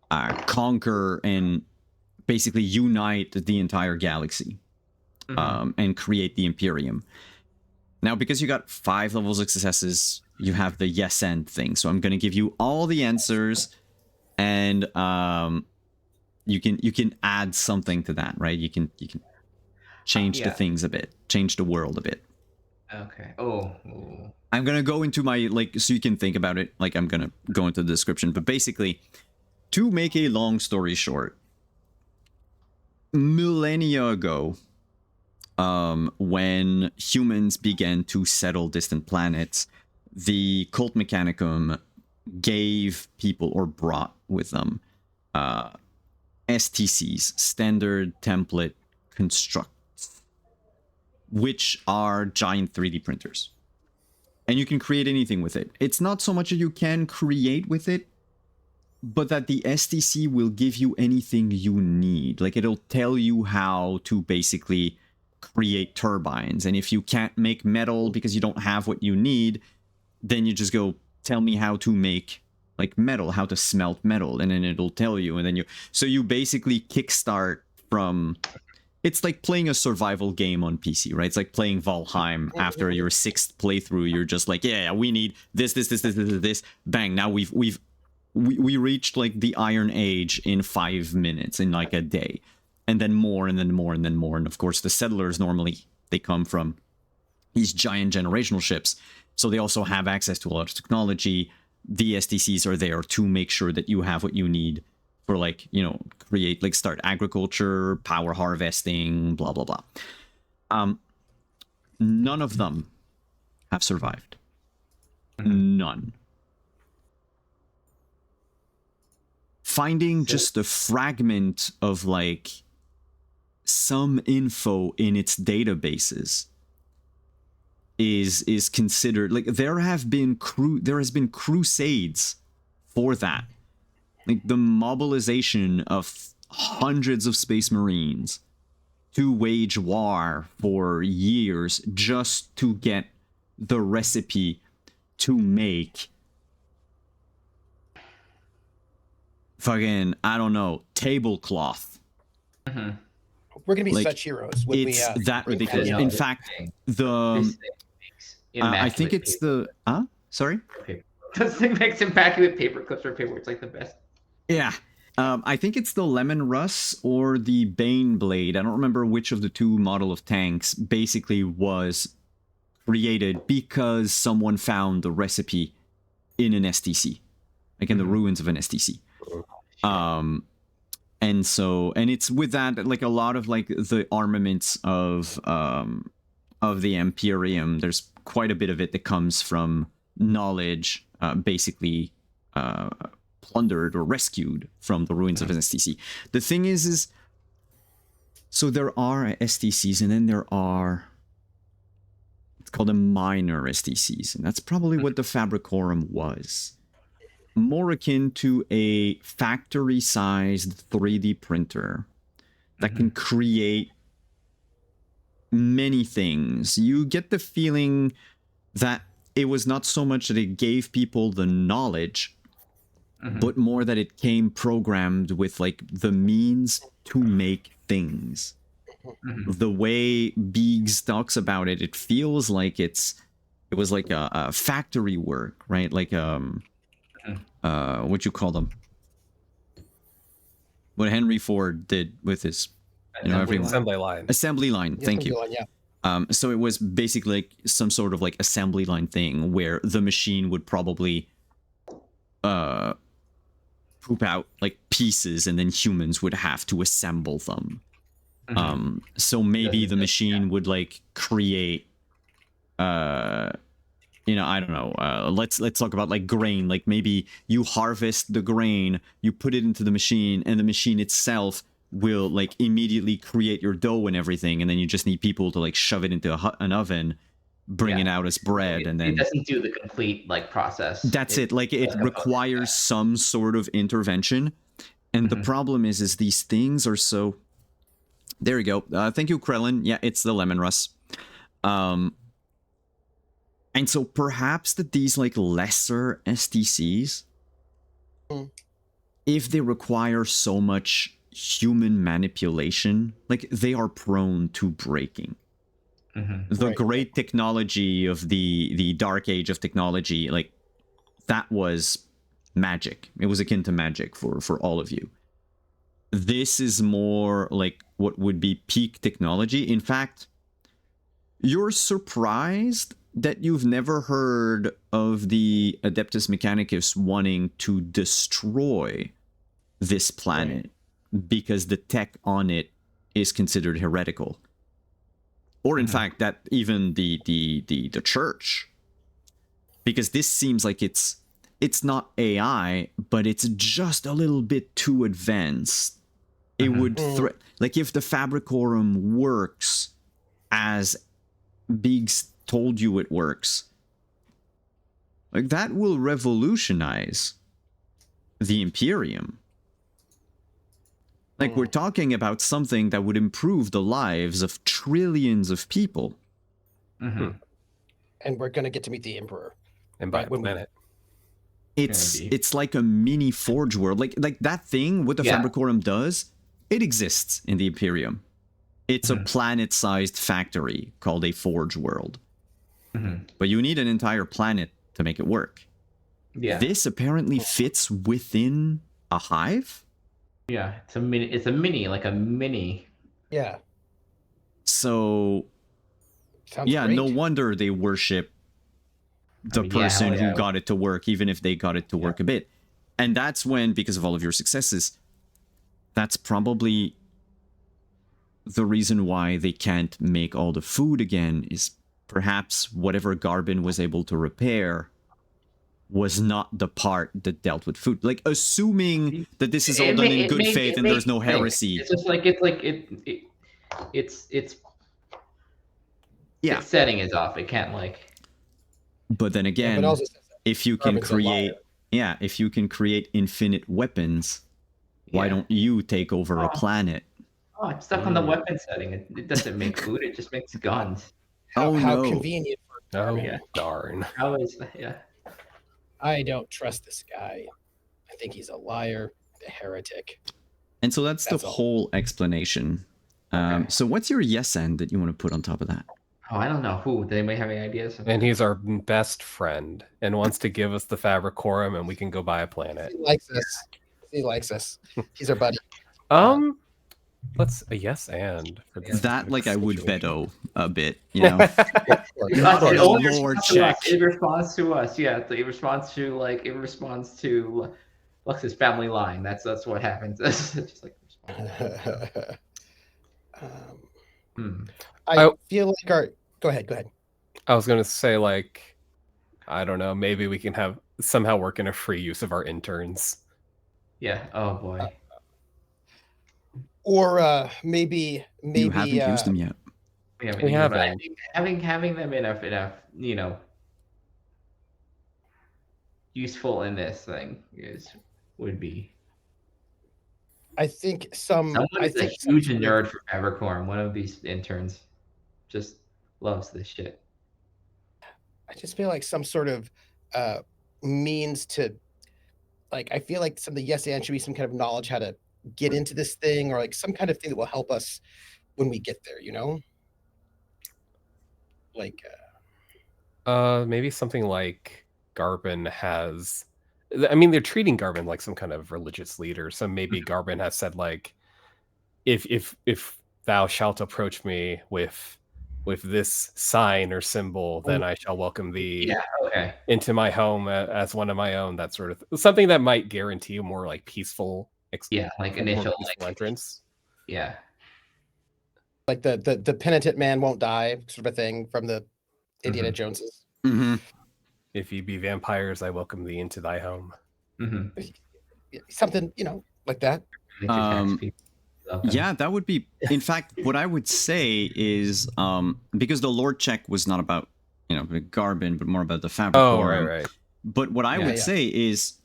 conquer and basically unite the entire galaxy, and create the Imperium. Now, because you got 5 levels of successes, you have the yes and thing. So I'm going to give you all the answers, and you can add something to that, right? You can change the things a bit, change the world a bit. Okay. Oh. Ooh. I'm gonna go into my, like, so you can think about it. Like, I'm gonna go into the description, but basically, to make a long story short, millennia ago, when humans began to settle distant planets, the Cult Mechanicum gave people, or brought with them, STCs, standard template constructs, which are giant 3D printers. And you can create anything with it. It's not so much that you can create with it, but that the STC will give you anything you need. Like, it'll tell you how to basically create turbines. And if you can't make metal because you don't have what you need, then you just go, tell me how to make, like, metal, how to smelt metal, and then it'll tell you. And then you basically kickstart from, it's like playing a survival game on PC, right? It's like playing Valheim. After your 6th playthrough, you're just like, yeah, we need this, bang. Now we reached, like, the Iron Age in 5 minutes, in like a day, and then more, and then more, and then more. And of course, the settlers normally, they come from these giant generational ships, so they also have access to a lot of technology. The STCs are there to make sure that you have what you need for, like, create, like, start agriculture, power harvesting, blah blah blah. None of them have survived. None. Finding just a fragment of, like, some info in its databases is considered, like, there has been crusades for that. Like, the mobilization of hundreds of space marines to wage war for years just to get the recipe to make fucking, I don't know, tablecloth. We're gonna be, like, Like, such heroes. When it's that ridiculous. Yeah. In fact, the I think it's the sorry. This thing makes immaculate paper clips or paper. It's like the best. Yeah. I think it's the Lemon Russ or the Bane Blade. I don't remember which of the two model of tanks basically was created because someone found the recipe in an STC, like in the ruins of an STC. And it's with that, like, a lot of, like, the armaments of the Imperium, there's quite a bit of it that comes from knowledge, basically plundered or rescued from the ruins of an STC. The thing is so there are STCs, and then there are, it's called a minor STCs, and that's probably what the Publicanorum was. More akin to a factory-sized 3D printer that can create many things. You get the feeling that it was not so much that it gave people the knowledge, but more that it came programmed with, like, the means to make things. The way Biggs talks about it, it feels like it was like a factory work, right? Like what you call them? What Henry Ford did with his, Assembly line. Assembly line. Thank you. Line, yeah. So it was basically like some sort of, like, assembly line thing where the machine would probably poop out, like, pieces, and then humans would have to assemble them. So maybe the machine would, like, create I don't know, let's talk about, like, grain. Like, maybe you harvest the grain, you put it into the machine, and the machine itself will, like, immediately create your dough and everything, and then you just need people to, like, shove it into an oven, bring it out as bread, and then it doesn't do the complete, like, process. That's it. Like, it requires some sort of intervention, And the problem is these things are so... There you go. Thank you, Krellin. Yeah, it's the lemon rust. And so perhaps that these like lesser STCs, if they require so much human manipulation, like they are prone to breaking. The great technology of the dark age of technology, like that was magic. It was akin to magic for all of you. This is more like what would be peak technology. In fact, you're surprised that you've never heard of the Adeptus Mechanicus wanting to destroy this planet because the tech on it is considered heretical. Or in fact, that even the church, because this seems like it's not AI, but it's just a little bit too advanced. It would like if the Fabricorum works as Biggs told you it works, like that will revolutionize the Imperium. Like we're talking about something that would improve the lives of trillions of people. And we're going to get to meet the Emperor. And by a planet. It's like a mini Forge world. Like that thing, what the Fabricorum does, it exists in the Imperium. It's a planet-sized factory called a Forge world. But you need an entire planet to make it work. This apparently fits within a hive? Yeah, it's a mini. Yeah. So, Sounds great. no wonder they worship the person who got it to work, even if they got it to work a bit. And that's when, because of all of your successes, that's probably the reason why they can't make all the food again, is perhaps whatever Garbin was able to repair was not the part that dealt with food. Like, assuming that this is all done in good faith and there's no heresy. It's just like its setting is off. It can't like. But then again, if you can create, if you can create infinite weapons, why don't you take over a planet? Oh, it's stuck on the weapon setting. It doesn't make food. It just makes guns. How convenient. Darn. How is I don't trust this guy. I think he's a liar, a heretic. And so that's the whole explanation. So what's your yes end that you want to put on top of that? Oh, I don't know. Who? Does anybody have any ideas? And he's our best friend and wants to give us the Fabricorum and we can go buy a planet. He likes us. He likes us. He's our buddy. What's a yes and for this that? Like I would veto a bit, you know. It responds to us. Yeah, it responds to Lux's family line. That's what happens. It's just like. I feel like our. Go ahead. I was gonna say, like, I don't know. Maybe we can have somehow work in a free use of our interns. Yeah. Oh boy. Or maybe you haven't used them yet. We haven't. Having them enough, useful in this thing would be. I think someone is a huge nerd for Fabricorum. One of these interns just loves this shit. I just feel like some sort of means to, like, I feel like some of the yes and should be some kind of knowledge how to get into this thing, or like some kind of thing that will help us when we get there, you know? Like maybe something like Garbin has, I mean, they're treating Garbin like some kind of religious leader, so maybe Garbin has said, like, if thou shalt approach me with this sign or symbol, then I shall welcome thee into my home as one of my own. That sort of something that might guarantee a more like peaceful like initial entrance. Yeah. Like the penitent man won't die sort of a thing from the Indiana Joneses. If ye be vampires, I welcome thee into thy home. Something, you know, like that. Yeah, that would be. In fact, what I would say is, because the Lord check was not about, you know, Garbin, but more about the Fabricorum. Oh, right. But what I would say is,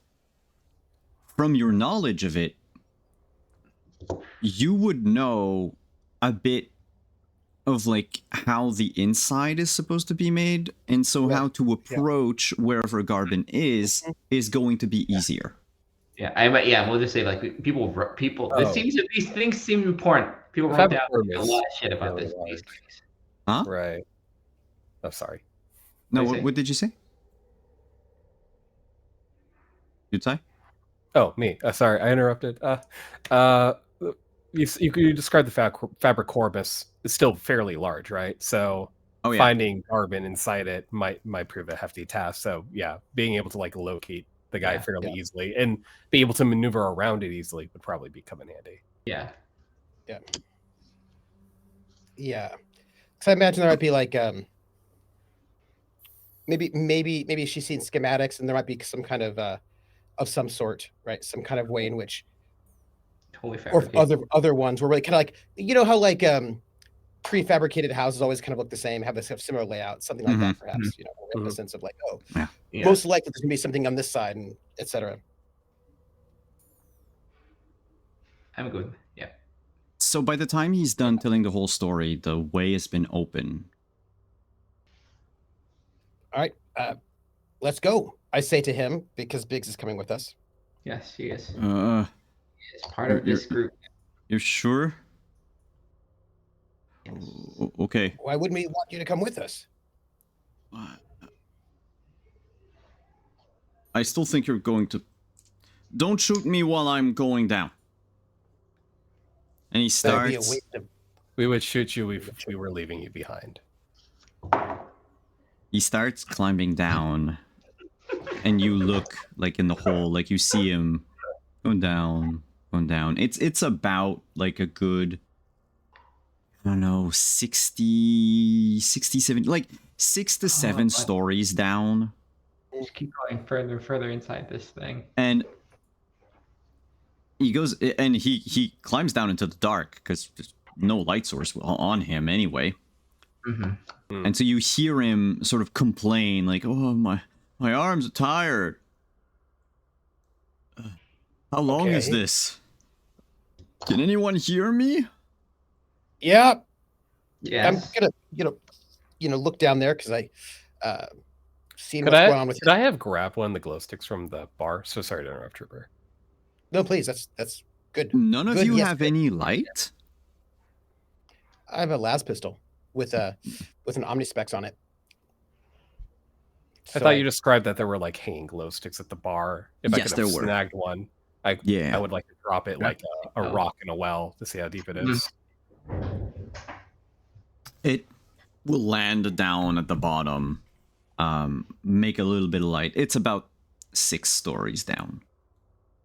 from your knowledge of it, you would know a bit of like how the inside is supposed to be made, and so Right. how to approach wherever Garbin is going to be easier. Yeah, we'll just say like people. This Oh. these things seem important. People wrote down Fabricorum a is lot of shit about really these large. things. Huh? Right. Oh, sorry. No, What'd you say? what did you say? You'd say? Oh, me. Sorry, I interrupted. You described the Fabricorum as still fairly large, right? So Oh yeah. finding Garbin inside it might prove a hefty task. So yeah, being able to like locate the guy fairly easily and be able to maneuver around it easily would probably come in handy. Yeah. Because I imagine there might be like maybe she's seen schematics, and there might be some kind of some sort, right? Some kind of way in which, Totally or fabricated. other ones were really kind of like, you know how like prefabricated houses always kind of look the same, have a similar layout, something like that, perhaps. You know, we have a sense of like, oh, Yeah. most likely there's gonna be something on this side, and etc. I'm good. Yeah. So by the time he's done telling the whole story, the way has been open. All right, let's go, I say to him, because Biggs is coming with us. Yes, she is. She is part of this group. You're sure? Okay. Why wouldn't we want you to come with us? I still think you're going to... Don't shoot me while I'm going down. And he starts... That'd be a waste of... We would shoot you if we were leaving you behind. He starts climbing down, and you look like in the hole, like you see him going down, going down. It's about like a good, I don't know, 60, 70, like 6 to 7 stories down. Just keep going further and further inside this thing. And he goes, and he climbs down into the dark because there's no light source on him anyway. And so you hear him sort of complain, like, "Oh, my arms are tired. How long is this? Can anyone hear me?" Yeah. Yes. I'm gonna look down there because I seen Could what's going on with Could I have grabbed one of the glow sticks from the bar? So sorry to interrupt, Trooper. No, please. That's good. None of Good, you yes, have good. any light? I have a las pistol with an omnispecs on it. I thought you described that there were like hanging glow sticks at the bar. If Yes, I could have there were. snagged one, I would like to drop it like a rock in a well to see how deep it is. It will land down at the bottom, make a little bit of light. It's about 6 stories down.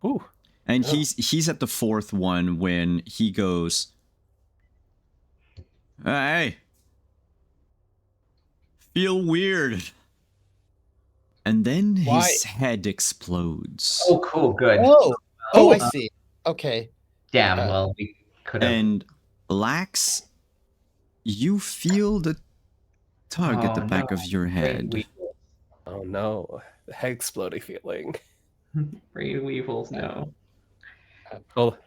Ooh. And he's at the 4th one when he goes, "Hey, feel weird." And then his head explodes. Oh, cool, good. Oh, I see. Okay. Damn, well, we could have... And Lax, you feel the tug at the back of your head. Oh no, the head exploding feeling. Brain weevils, no. Well,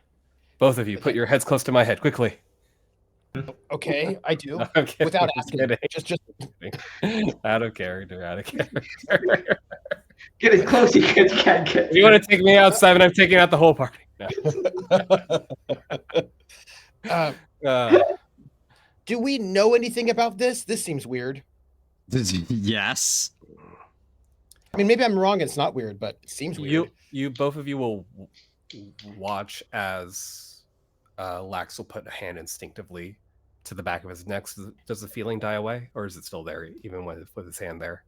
both of you, put your heads close to my head, quickly. Okay, I do. No, I'm kidding, Without I'm asking. kidding. Just out of character, out of character. Get as close as you can get. If you want to take me out, Simon, I'm taking out the whole party. No. Do we know anything about this? This seems weird. Yes. I mean, maybe I'm wrong and it's not weird, but it seems weird. You both of you will watch as Lax will put a hand instinctively to the back of his neck. Does the feeling die away, or is it still there even with his hand there?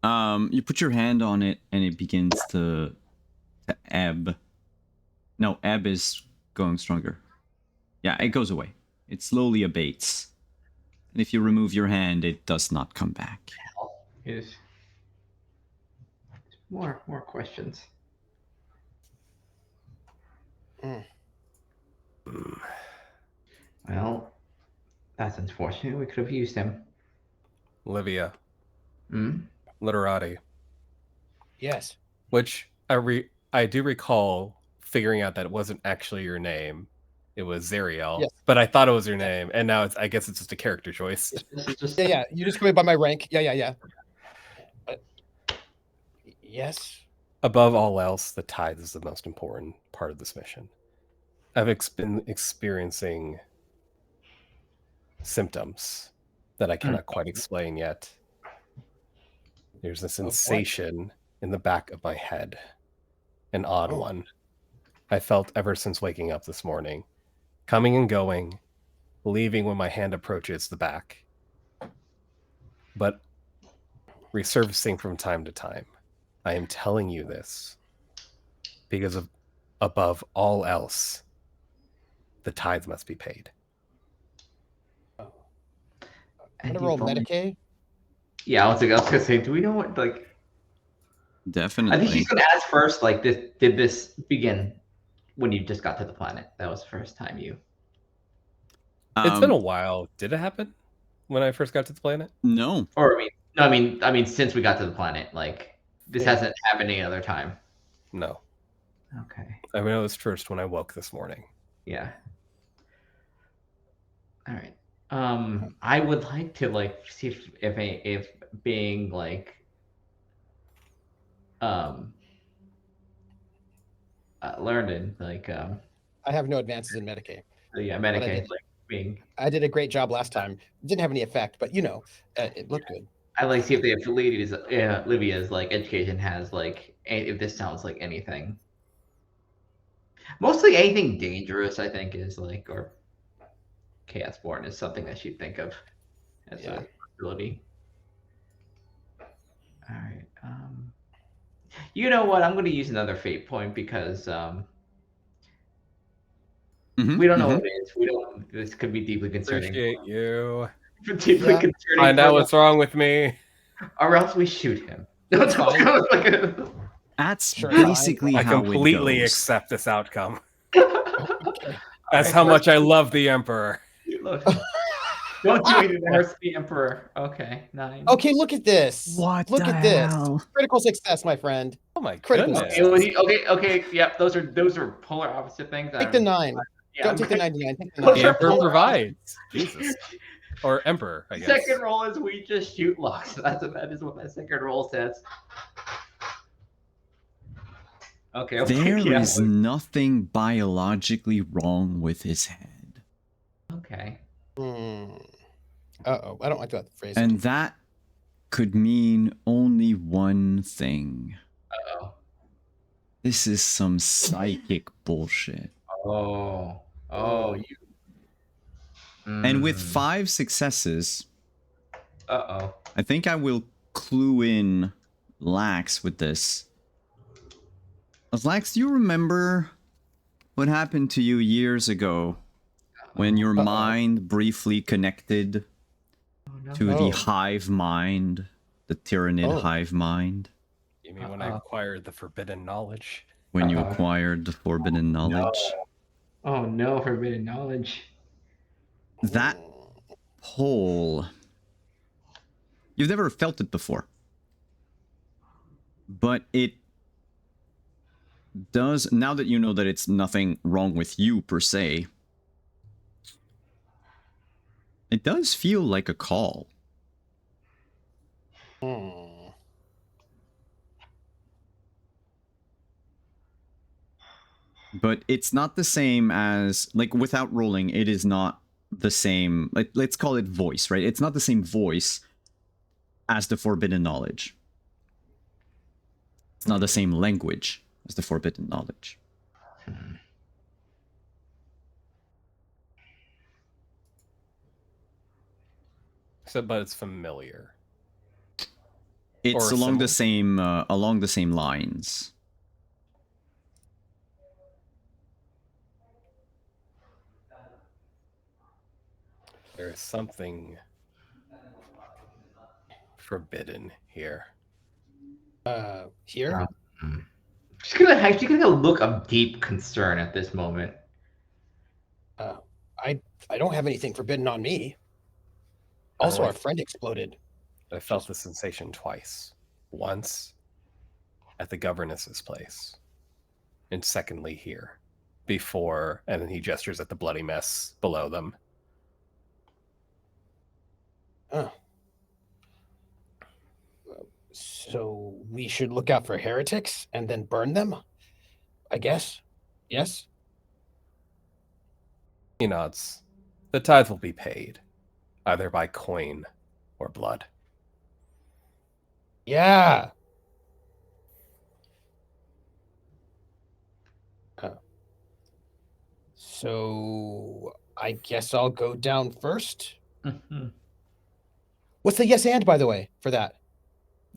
You put your hand on it and it begins to ebb. No, ebb is going stronger. Yeah, it goes away. It slowly abates. And if you remove your hand, it does not come back. Is more questions. Well, that's unfortunate. We could have used him. Olivia. Literati. Yes. Which I do recall figuring out that it wasn't actually your name, it was Zariel, Yes. but I thought it was your name, and now I guess it's just a character choice. This is just Yeah. You just go by my rank. Yeah. Yes. Above all else, the tithe is the most important part of this mission. I've been experiencing symptoms that I cannot quite explain yet. There's a sensation in the back of my head, an odd one. I felt ever since waking up this morning, coming and going, leaving when my hand approaches the back, but resurfacing from time to time. I am telling you this because of, above all else, the tithe must be paid. I'm gonna roll Medicaid. Yeah, I was gonna say, do we know what like? Definitely. I think he's gonna ask first. Like, did this begin when you just got to the planet? That was the first time you. It's been a while. Did it happen when I first got to the planet? No. Or I mean, since we got to the planet, like this hasn't happened any other time. No. Okay. I mean, it was first when I woke this morning. Yeah. All right. I would like to like see if being like learned like I have no advances in Medicaid. yeah, But I Medicaid did. like being. I did a great job last time. Didn't have any effect, but it looked good. I like to see if the ladies, Livia's like education has like if this sounds like anything. Mostly anything dangerous, I think, is like or chaos born is something that she'd think of as a possibility. All right. You know what? I'm going to use another fate point because we don't know what it is. We don't. This could be deeply concerning. Appreciate you. Deeply concerning. Find out what's wrong with me. Or else we shoot him. That's fine. That's Sure, basically I how completely it goes. accept this outcome. Okay. That's how much I love the Emperor. Don't do anything that hurts the Emperor. Okay, 9. Okay, look at this. What Look the at this. hell? Critical success, my friend. Oh my Critical goodness. success. Okay. Yep, those are polar opposite things. Take the 9. Don't take the 99. Take the Those 9. The are Emperor polar provides. Jesus. Or Emperor, I guess. Second roll is we just shoot lost. That is what that second roll says. Okay. There is nothing biologically wrong with his head. Okay. Uh-oh. I don't like that phrase. And that could mean only one thing. Uh-oh. This is some psychic bullshit. Oh, you. And with 5 successes, Uh-oh. I think I will clue in Lax with this. Lax, do you remember what happened to you years ago when your mind briefly connected to the hive mind, the Tyrannid hive mind? You mean when I acquired the forbidden knowledge? When you acquired the forbidden knowledge? Oh no, forbidden knowledge. That pull, you've never felt it before, but it does, now that you know that it's nothing wrong with you per se, it does feel like a call. But it's not the same as, like, without rolling, it is not the same, like, let's call it voice, right? It's not the same voice as the forbidden knowledge. It's not the same language as the forbidden knowledge. So, but it's familiar. It's along the same lines. There is something forbidden here. Here? She's gonna look of deep concern at this moment. I don't have anything forbidden on me. Also, our friend exploded. I felt the sensation twice. Once at the governess's place, and secondly here. before, and then he gestures at the bloody mess below them. Oh. So we should look out for heretics and then burn them, I guess. Yes? He nods. The tithe will be paid, either by coin or blood. Yeah. So I guess I'll go down first. Mhm. What's the yes and, by the way, for that?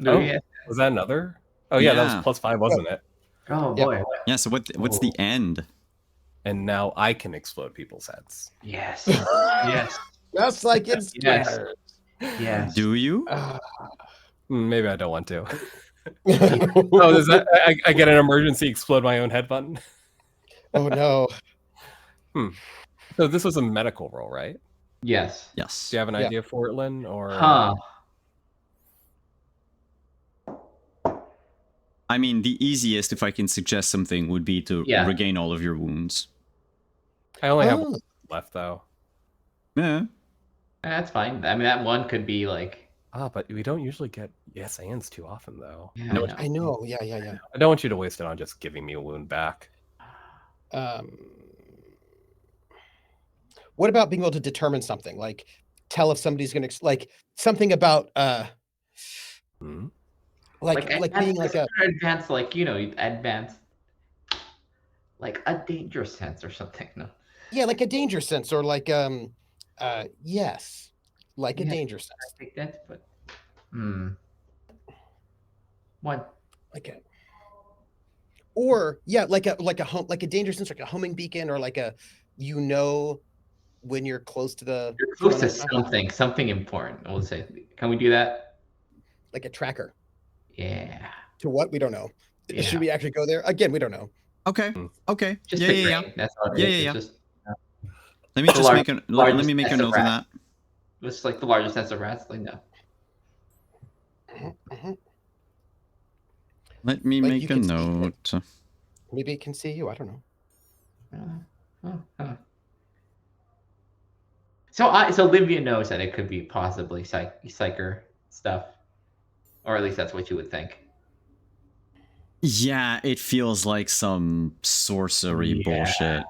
Oh, Yeah. was that another? Oh yeah, that Yeah. was +5, wasn't it? Oh Yep. boy. Yeah, so what's the end? And now I can explode people's heads. Yes. Yes. Just like in Yes. Splitters. Yes. Do you? Maybe I don't want to. Oh, Oh, is that I get an emergency explode my own head button? oh no. So this was a medical roll, right? Yes. Yes. Do you have an Yeah. idea for it, Lynn? Or Huh. I mean, the easiest, if I can suggest something, would be to Yeah. regain all of your wounds. I only have Oh. one left though. Yeah. That's fine. I mean, that one could be like. But we don't usually get yes ands too often though. Yeah, No, I know. I know. Yeah. I don't want you to waste it on just giving me a wound back. What about being able to determine something, like tell if somebody's going to like something about Hmm? like being like a advanced, like advanced, like a danger sense or something. No. like a danger sense, or like yes, like a Yeah. danger sense, I think that's but. What? like a or like a danger sense, like a homing beacon, or like a when you're close to the You're close to something important. We'll say. Can we do that? like a tracker. Yeah. To what? We don't know. Yeah. Should we actually go there? Again, we don't know. Okay. Okay. Just Yeah, the yeah, yeah. grain. That's all it Yeah, is. yeah, It's yeah. just Let me just large- make a let largest me make a nest of note of that. rats. It's like the largest sense of rats. Like no. Mhm. Let me Like, make you a can see it. note. Maybe it can see you. I don't know. So Livia knows that it could be possibly psyker stuff, or at least that's what you would think. Yeah, it feels like some sorcery Yeah. bullshit.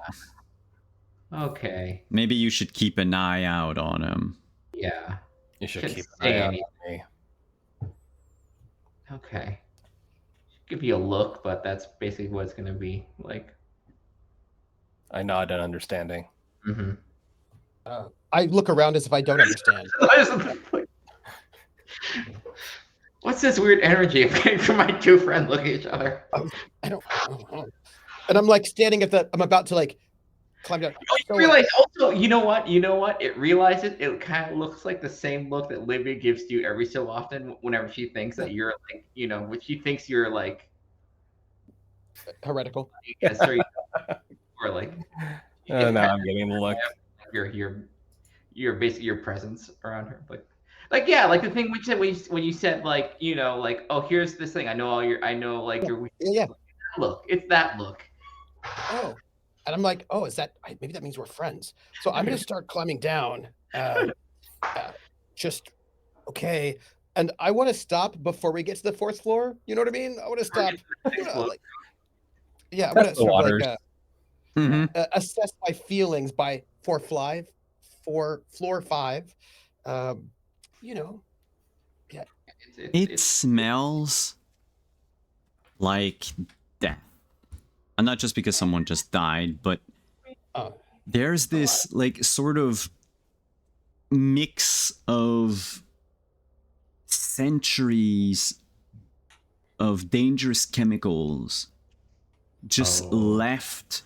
Okay. Maybe you should keep an eye out on him. Yeah. You should Shouldn't keep an say eye out any- on me. Okay. Give you a look, but that's basically what it's gonna be like. I nod in understanding. Mm-hmm. I look around as if I don't understand. What's this weird energy I'm getting from my two friends looking at each other? I don't know. And I'm like standing I'm about to like climb down. Oh, you realize also, you know what? It realizes it kind of looks like the same look that Livia gives to you every so often whenever she thinks that you're like, when she thinks you're like, heretical. yes, or like, Now I'm getting the look. your basically your presence around her, like yeah, like the thing when you said like like, oh, here's this thing, I know like your Yeah. look, it's that look. Oh, and I'm like, oh, maybe that means we're friends. So I'm gonna start climbing down. Just okay. And I want to stop before we get to the 4th floor. You know what I mean? I want to stop. I want to Test the sort of waters. like Mm-hmm. assess my feelings by floor 5. Yeah. It smells like death. And not just because someone just died, but there's this like sort of mix of centuries of dangerous chemicals just left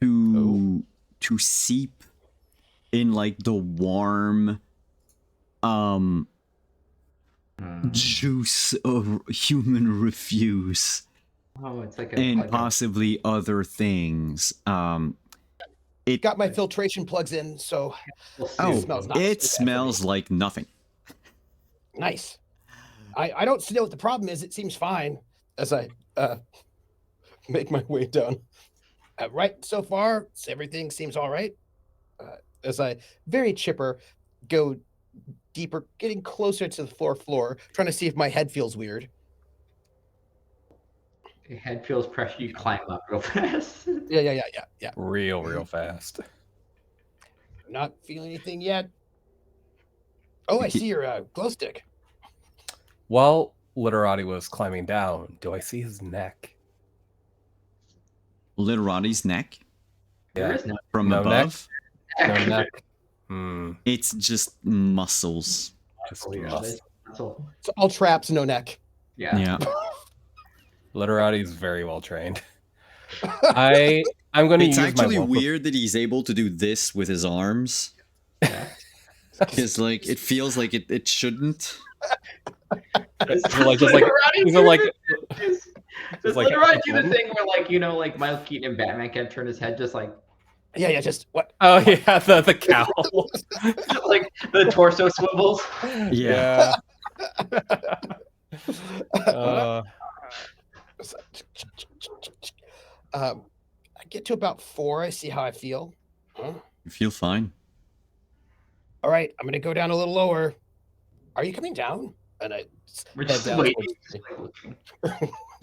to seep in like the warm juice of human refuse. Oh, it's like And possibly other things. It Got my filtration plugs in, so oh, smells not it so bad for me. smells like nothing. Nice. I don't know what the problem is. It seems fine as I make my way down. Right, so far, everything seems all right. As I, very chipper, go deeper, getting closer to the floor, trying to see if my head feels weird. Your head feels pressure. You climb up real fast. Yeah. Real fast. Not feeling anything yet. Oh, I see your glow stick. While Literati was climbing down, do I see his neck? Literati's neck There Yeah. is no from No above. No neck. Hmm. It's just muscles. Just Oh, yeah, muscle. that's all. It's all traps, no neck. Yeah. Yeah. Literati is very well trained. I'm going to It's use actually my weird that he's able to do this with his arms. Yeah. Because like it feels like it shouldn't. Like just like these are like Does like Literati do the thing where, like, you know, like Michael Keaton and Batman can turn his head just like Yeah, just what? oh yeah, the cowl. like the torso swivels? Yeah. I get to about 4. I see how I feel. Huh? You feel fine. All right, I'm gonna go down a little lower. Are you coming down? And I We're head just down waiting. towards me.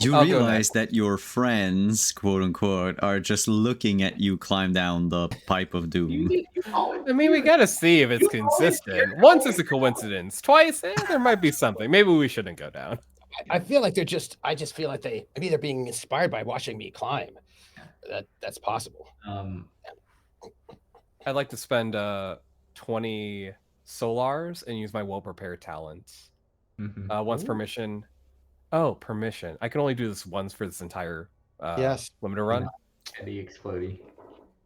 You I'll go realize that your friends, quote unquote, are just looking at you climb down the pipe of doom. I mean, we gotta see if it's consistent. Once it's a coincidence. Twice, there might be something. Maybe we shouldn't go down. I feel like they're just. I just feel like maybe they're being inspired by watching me climb. That's possible. I'd like to spend 20 solars and use my well prepared talents. Once permission. Oh, permission. I can only do this once for this entire limited run. The explodey.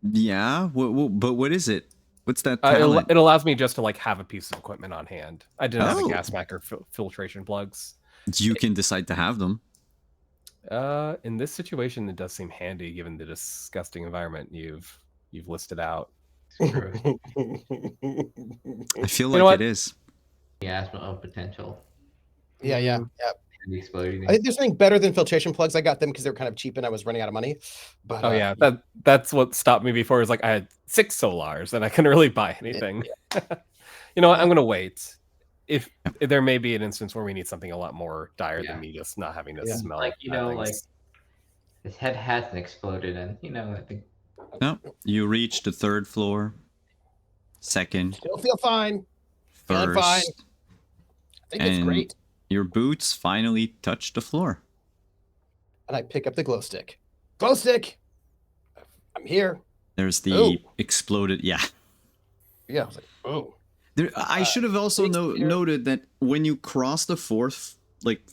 Yeah, but what is it? What's that talent? It allows me just to like have a piece of equipment on hand. I didn't have a gas mask or filtration plugs. You can decide to have them. In this situation, it does seem handy given the disgusting environment you've listed out. I feel like it is. The asthma of potential. Yeah. The explodey. I think there's something better than filtration plugs. I got them because they were kind of cheap and I was running out of money. But oh yeah, that's what stopped me before. Is like I had 6 solars and I couldn't really buy anything. You know what? I'm gonna wait. If there may be an instance where we need something a lot more dire than me just not having to smell. Like, you know, like his head hasn't exploded, and you know, I think. No, you reach the 3rd floor. 2nd. Still feel fine. Feeling 1st. fine. I think it's great. Your boots finally touch the floor. And I pick up the glow stick. Glow stick! I'm here. There's the exploded. Yeah. Yeah, I was like, oh. I should have also noted that when you cross the fourth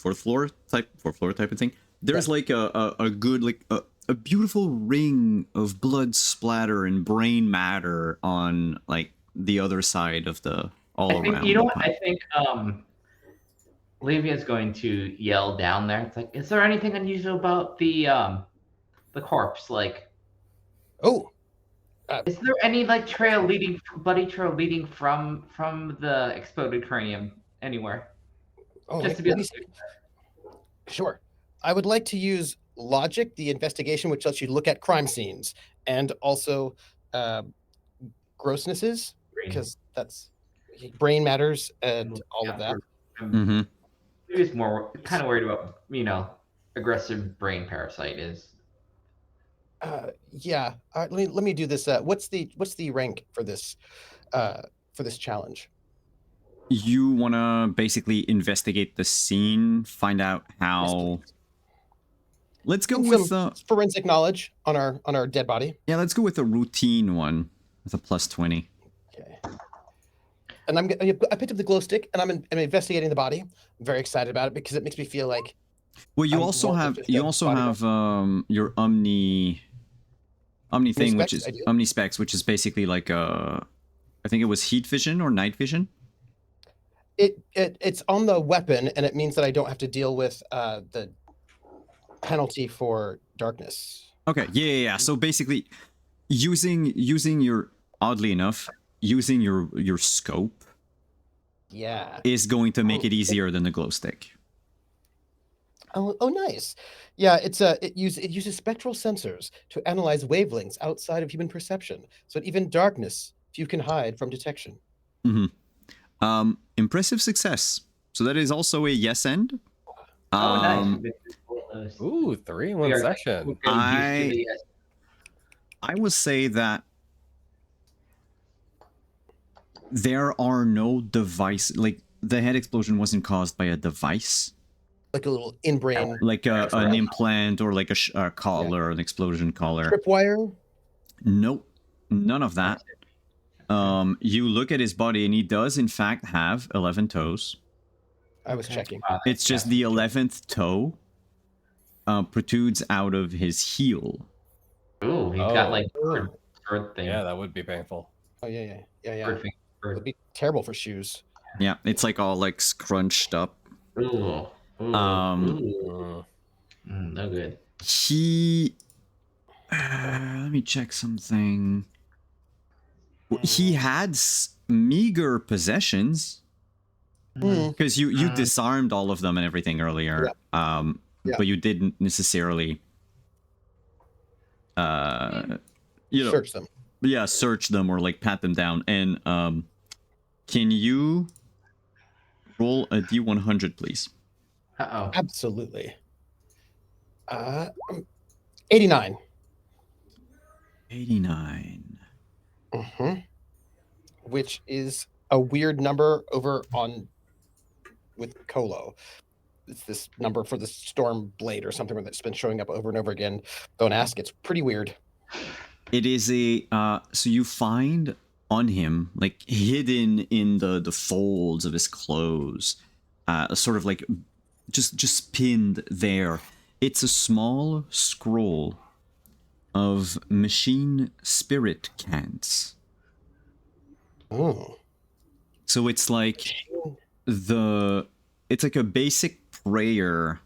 floor type of thing, there's like a good a beautiful ring of blood splatter and brain matter on like the other side of the around. You know what? I think Livia's going to yell down there. It's like, is there anything unusual about the corpse? Like, is there any like bloody trail leading from the exploded cranium anywhere? Oh, just to be sure. I would like to use logic, the investigation, which lets you look at crime scenes, and also grossnesses, because that's brain matters and all of that. Mm-hmm. He was more kind of worried about, you know, aggressive brain parasite is. Yeah. All right, let me do this. What's the rank for this challenge? You want to basically investigate the scene, find out how. Yes, let's go with forensic knowledge on our dead body. Yeah, let's go with a routine one with a +20. Okay. And I picked up the glow stick and I'm investigating the body. I'm very excited about it because it makes me feel like. Well, you also have your Omni thing, which is Omni specs, which is basically like I think it was heat vision or night vision. It's on the weapon, and it means that I don't have to deal with the penalty for darkness. Okay, yeah. So basically, using your scope, yeah, is going to make it easier than the glow stick. Oh, nice. Yeah, it uses spectral sensors to analyze wavelengths outside of human perception, so that even darkness few can hide from detection. Impressive success. So that is also a yes end. Oh, nice. Um, Ooh, 3 in We one are session. getting used to the I will say that there are no device, like the head explosion wasn't caused by a device, Like a little in-brain like an Right. implant or like a collar, an explosion collar. tripwire. Nope, none of that. You look at his body, and he does in fact have 11 toes. I was checking. It's just the 11th toe protrudes out of his heel. Ooh, he's got like Oh. bird thing. Yeah, that would be painful. Oh yeah. Bird thing. It'd be terrible for shoes. Yeah, it's like all like scrunched up. Ooh. Mm. No good. He let me check something. He had meager possessions because you disarmed all of them and everything earlier. Yeah. But you didn't necessarily Search them. yeah, search them or like pat them down. And can you roll a D100, please? Uh-oh. Absolutely. 89. 89. Which is a weird number over on with Colo. It's this number for the Storm Blade or something that's been showing up over and over again. Don't ask. It's pretty weird. It is a so you find on him, like hidden in the folds of his clothes, sort of like just pinned there. It's a small scroll of machine spirit cants. Oh. So it's like it's like a basic prayer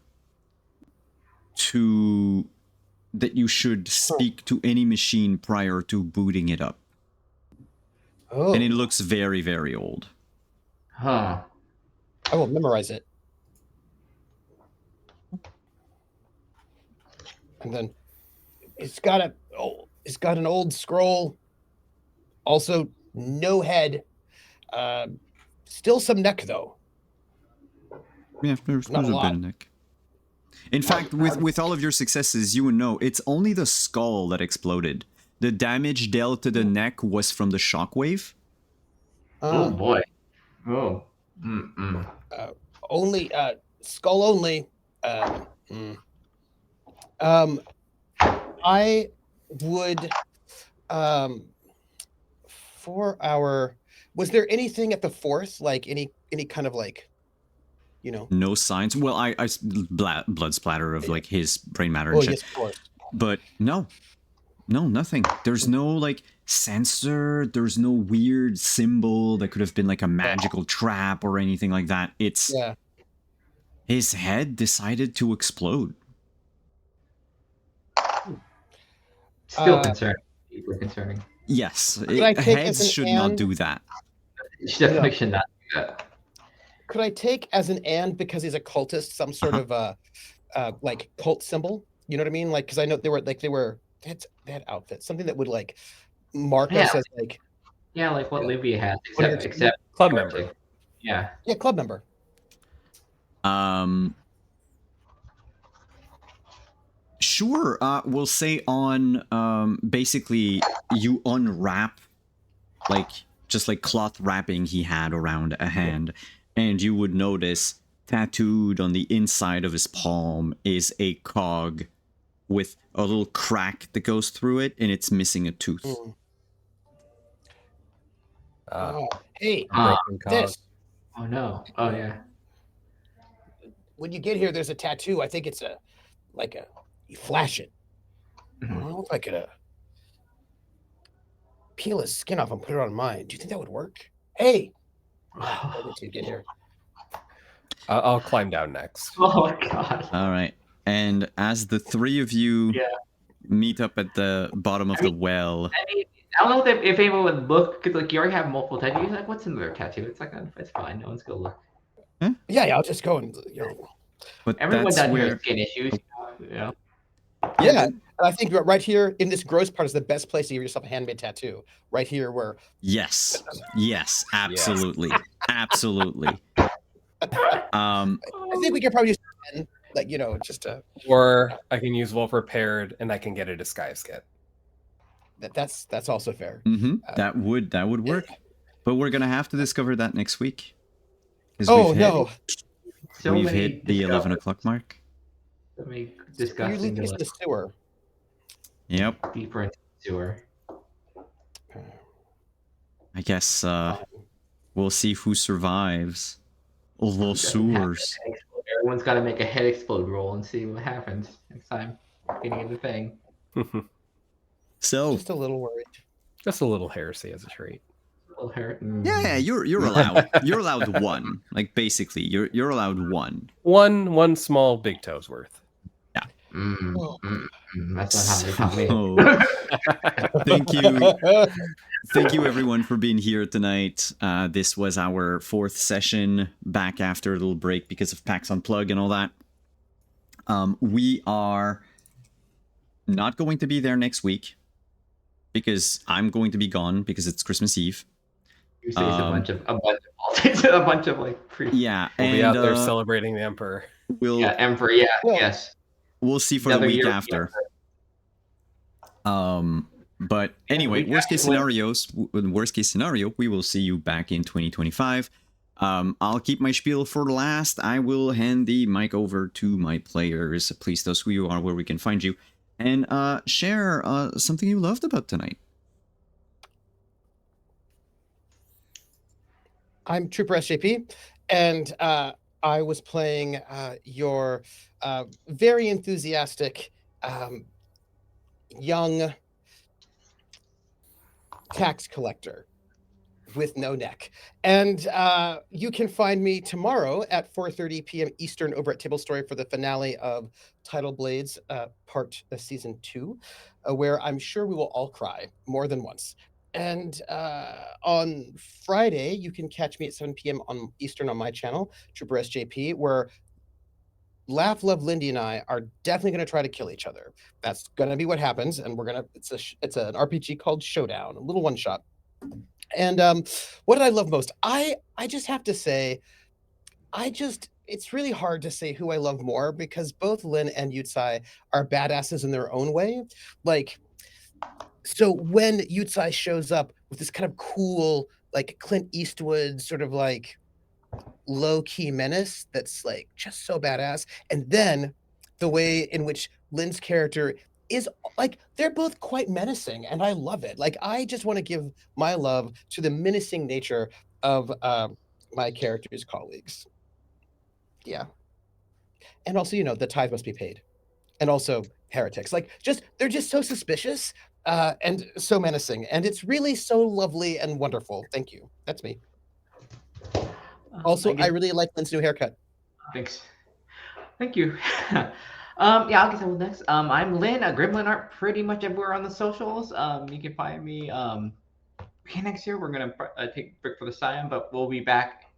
that you should speak to any machine prior to booting it up. Oh. And it looks very, very old. Huh. I will memorize it. And then it's got an old scroll. Also, no head. Still some neck though. Yeah, there's Not a a bit lot. of neck. In fact, with all of your successes, you would know it's only the skull that exploded. The damage dealt to the neck was from the shockwave. Oh boy. Oh. Only skull only. I would for our was there anything at the fourth, like any kind of like, you know? No signs. Well, I blood splatter of like his brain matter and Oh shit. yes, of course. But no, nothing. There's no like sensor. There's no weird symbol that could have been like a magical trap or anything like that. It's his head decided to explode. Still concerning. Deeply concerning. Yes, I take as heads an should not and? do that. You definitely should not do that. Could I take as an and because he's a cultist some sort of like cult symbol? You know what I mean? Like, because I know they were that outfit, something that would like mark us as like like what Livia has, Whatever. except Club member. Yeah. club member. Sure. We'll say on basically you unwrap just like cloth wrapping he had around a hand, and you would notice tattooed on the inside of his palm is a cog with a little crack that goes through it, and it's missing a tooth. Hey, Broken cog. this. Oh no. Oh yeah. When you get here, there's a tattoo. I think it's you flash it. I don't know if I could peel his skin off and put it on mine. Do you think that would work? Hey, where did you get here? I'll climb down next. Oh my god. All right. And as the three of you meet up at the bottom of the well. I mean, I don't know if anyone would look, because like you already have multiple tattoos. Like, what's in their tattoo? It's like it's fine. No one's gonna look. Yeah, I'll just go and But Everyone that's down here where has skin issues. You know. Yeah, and I think right here in this gross part is the best place to give yourself a handmade tattoo. Right here, where yes, absolutely, absolutely. I think we could probably use 10, like just Or I can use well prepared, and I can get a disguise kit. that's also fair. That would work, but we're gonna have to discover that next week. 'Cause Oh no, we've hit the 11 o'clock mark. So many you're disgusting. leaving us in the sewer. Yep. Deeper into the sewer. I guess we'll see who survives the sewers. Everyone's got to make a head explode roll and see what happens next time getting in the thing. So Just a little worried. Just a little heresy as a trait. A little hurt. yeah, you're allowed. You're allowed one. Like basically, you're allowed one. One small big toe's worth. That's not how they taught me. Thank you everyone for being here tonight. This was our 4th session back after a little break because of PAX Unplug and all that. We are not going to be there next week because I'm going to be gone because it's Christmas Eve. You say it's a bunch of politics, a bunch of like yeah, We'll be out there celebrating the Emperor. Emperor, yes. We'll see for the week after. But anyway, worst case scenario, we will see you back in 2025. I'll keep my spiel for last. I will hand the mic over to my players. Please tell us who you are, where we can find you, and share something you loved about tonight. I'm Trooper SJP, and I was playing your very enthusiastic young tax collector with no neck. And you can find me tomorrow at 4:30 p.m. Eastern over at Table Story for the finale of Tidal Blades Season 2, where I'm sure we will all cry more than once. And on Friday, you can catch me at 7 p.m. on Eastern on my channel, Trooper SJP, where Laugh, Love, Lindy, and I are definitely going to try to kill each other. That's going to be what happens, and we're gonna. It's an RPG called Showdown, a little one shot. And what did I love most? I just have to say, it's really hard to say who I love more because both Lynn and Yutsai are badasses in their own way. Like, so when Yutsai shows up with this kind of cool, like Clint Eastwood sort of like low-key menace that's like just so badass, and then the way in which Lynn's character is, like, they're both quite menacing, and I love it. Like, I just want to give my love to the menacing nature of my character's colleagues. Yeah. And also, the tithe must be paid. And also heretics. Like, they're just so suspicious and so menacing. And it's really so lovely and wonderful. Thank you. That's me. Also, I really like Lynn's new haircut. Thanks. Thank you. Yeah, I'll get to next. I'm Lynn, Gremlin Art, pretty much everywhere on the socials. You can find me. Next year we're gonna take a break for the Scion, but we'll be back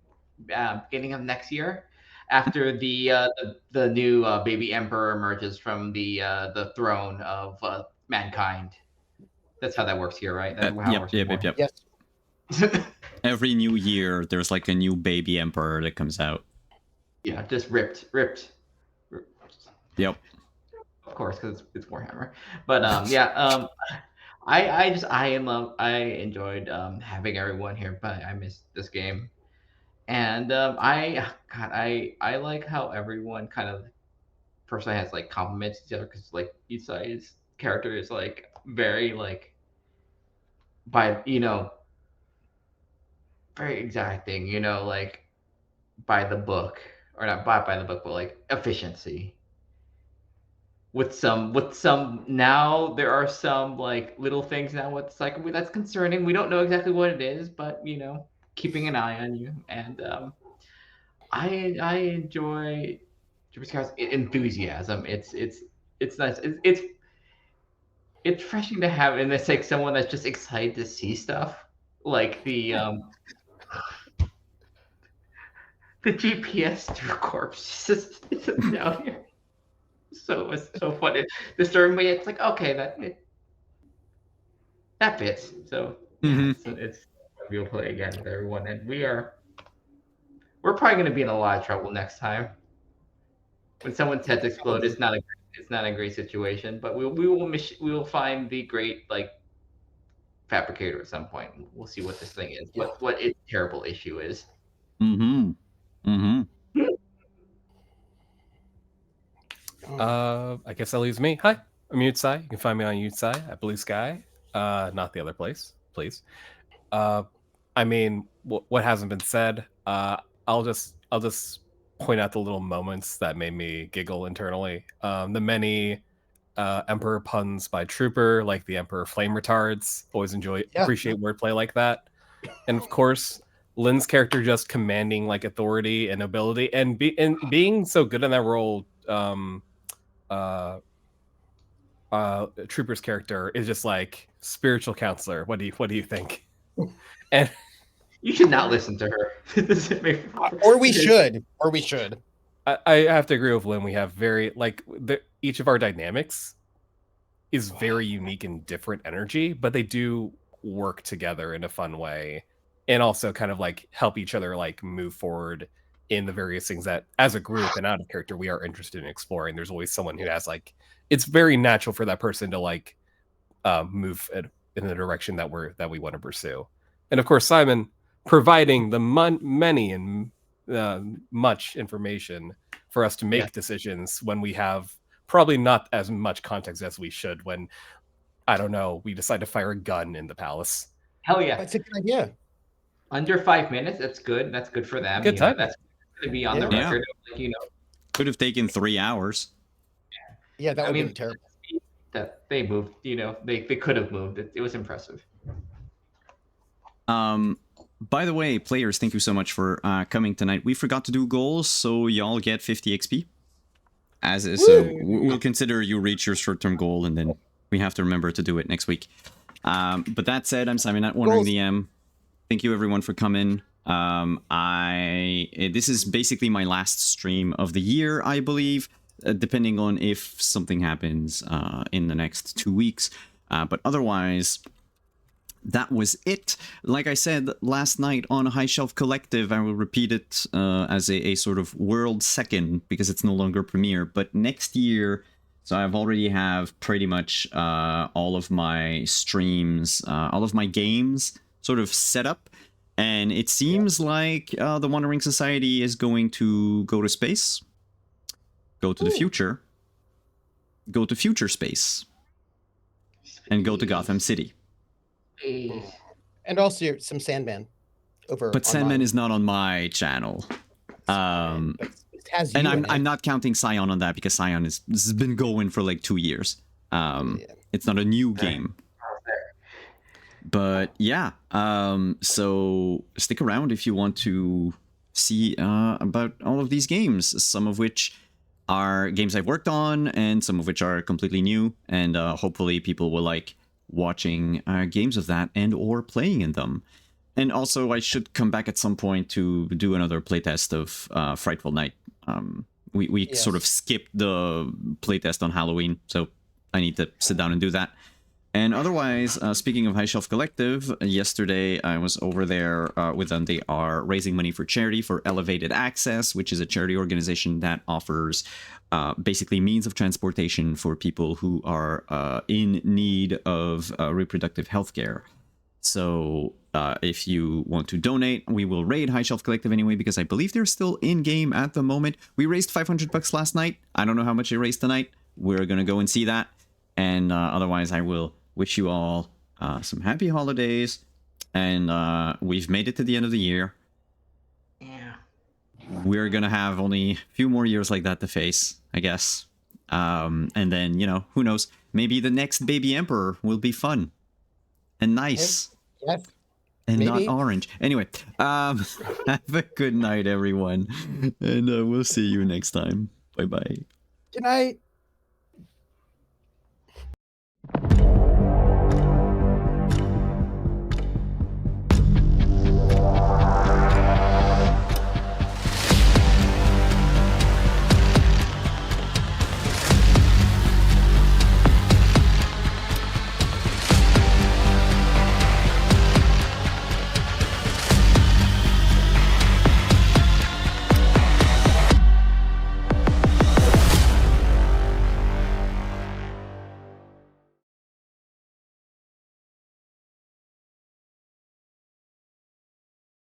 beginning of next year after the new baby emperor emerges from the throne of mankind. That's how that works here, right? That's how it works. Yep. Yes. Every new year, there's like a new baby emperor that comes out. Yeah, just ripped. Yep. Of course, because it's Warhammer. But yeah, I enjoyed having everyone here, but I missed this game, and I like how everyone kind of personally has like compliments each other because like Isai's character is like very like very exacting, like by the book, or not by the book, but like efficiency. With some now there are some like little things now it's like that's concerning. We don't know exactly what it is, but keeping an eye on you. And I enjoy Jupiter's enthusiasm. It's nice. It's refreshing to have, and it's like someone that's just excited to see stuff like the the GPS to a corpse just down here. So it's so funny. Disturbing me. It's like, okay, that fits. So Mhm. it's we'll play again with everyone, and we're probably going to be in a lot of trouble next time. When someone's heads explode, it's not a great situation. But we will find the great fabricator at some point. We'll see what this thing is. Yeah. What its terrible issue is. Mm-hmm. Mm-hmm. I guess that leaves me. Hi, I'm Yutsai. You can find me on Yutsai at Blue Sky. Not the other place, please. I mean, what hasn't been said. I'll just point out the little moments that made me giggle internally. The many Emperor puns by Trooper, like the Emperor flame retards. Always appreciate wordplay like that. And of course, Lynn's character just commanding like authority and ability, and being so good in that role. Trooper's character is just like spiritual counselor. What do you think? And you should not listen to her. Or we should. I have to agree with Lynn. We have very each of our dynamics is very unique and different energy, but they do work together in a fun way, and also kind of like help each other like move forward in the various things that as a group and out of character we are interested in exploring. There's always someone who has like, it's very natural for that person to like move in the direction that we want to pursue. And of course, Simon providing the many and much information for us to make decisions when we have probably not as much context as we should, when, I don't know, we decide to fire a gun in the palace. Hell yeah. That's a good idea. Under 5 minutes, that's good. That's good for them. Good time. That's going to be on the record. Could have taken 3 hours. Yeah, that would have been terrible. That they moved, they could have moved. It was impressive. By the way, players, thank you so much for coming tonight. We forgot to do goals, so y'all get 50 XP. As is, so we'll consider you reach your short-term goal, and then we have to remember to do it next week. But that said, I'm Simon, not wondering the M. Thank you everyone for coming. This is basically my last stream of the year, I believe, depending on if something happens in the next 2 weeks. But otherwise, that was it. Like I said last night on High Shelf Collective, I will repeat it as a sort of world second, because it's no longer premiere. But next year, so I've already have pretty much all of my streams, all of my games sort of set up. And it seems like the Wandering Society is going to go to space, go to the future, go to future space, and go to Gotham City. And also some Sandman over. But Sandman is not on my channel. And I'm not counting Scion on that, because Scion has been going for like 2 years. It's not a new game. But yeah, so stick around if you want to see about all of these games, some of which are games I've worked on and some of which are completely new, and hopefully people will like watching games of that and or playing in them. And also I should come back at some point to do another playtest of Frightful Night. We sort of skipped the playtest on Halloween, so I need to sit down and do that. And otherwise, speaking of High Shelf Collective, yesterday I was over there with them. They are raising money for charity for Elevated Access, which is a charity organization that offers basically means of transportation for people who are in need of reproductive health care. So if you want to donate, we will raid High Shelf Collective anyway, because I believe they're still in-game at the moment. We raised $500 last night. I don't know how much they raised tonight. We're going to go and see that. And otherwise, I will wish you all some happy holidays. And we've made it to the end of the year. Yeah. We're going to have only a few more years like that to face, I guess. And then, who knows? Maybe the next Baby Emperor will be fun and nice. Yes. And Maybe. not orange. Anyway, have a good night, everyone. And we'll see you next time. Bye-bye. Good night.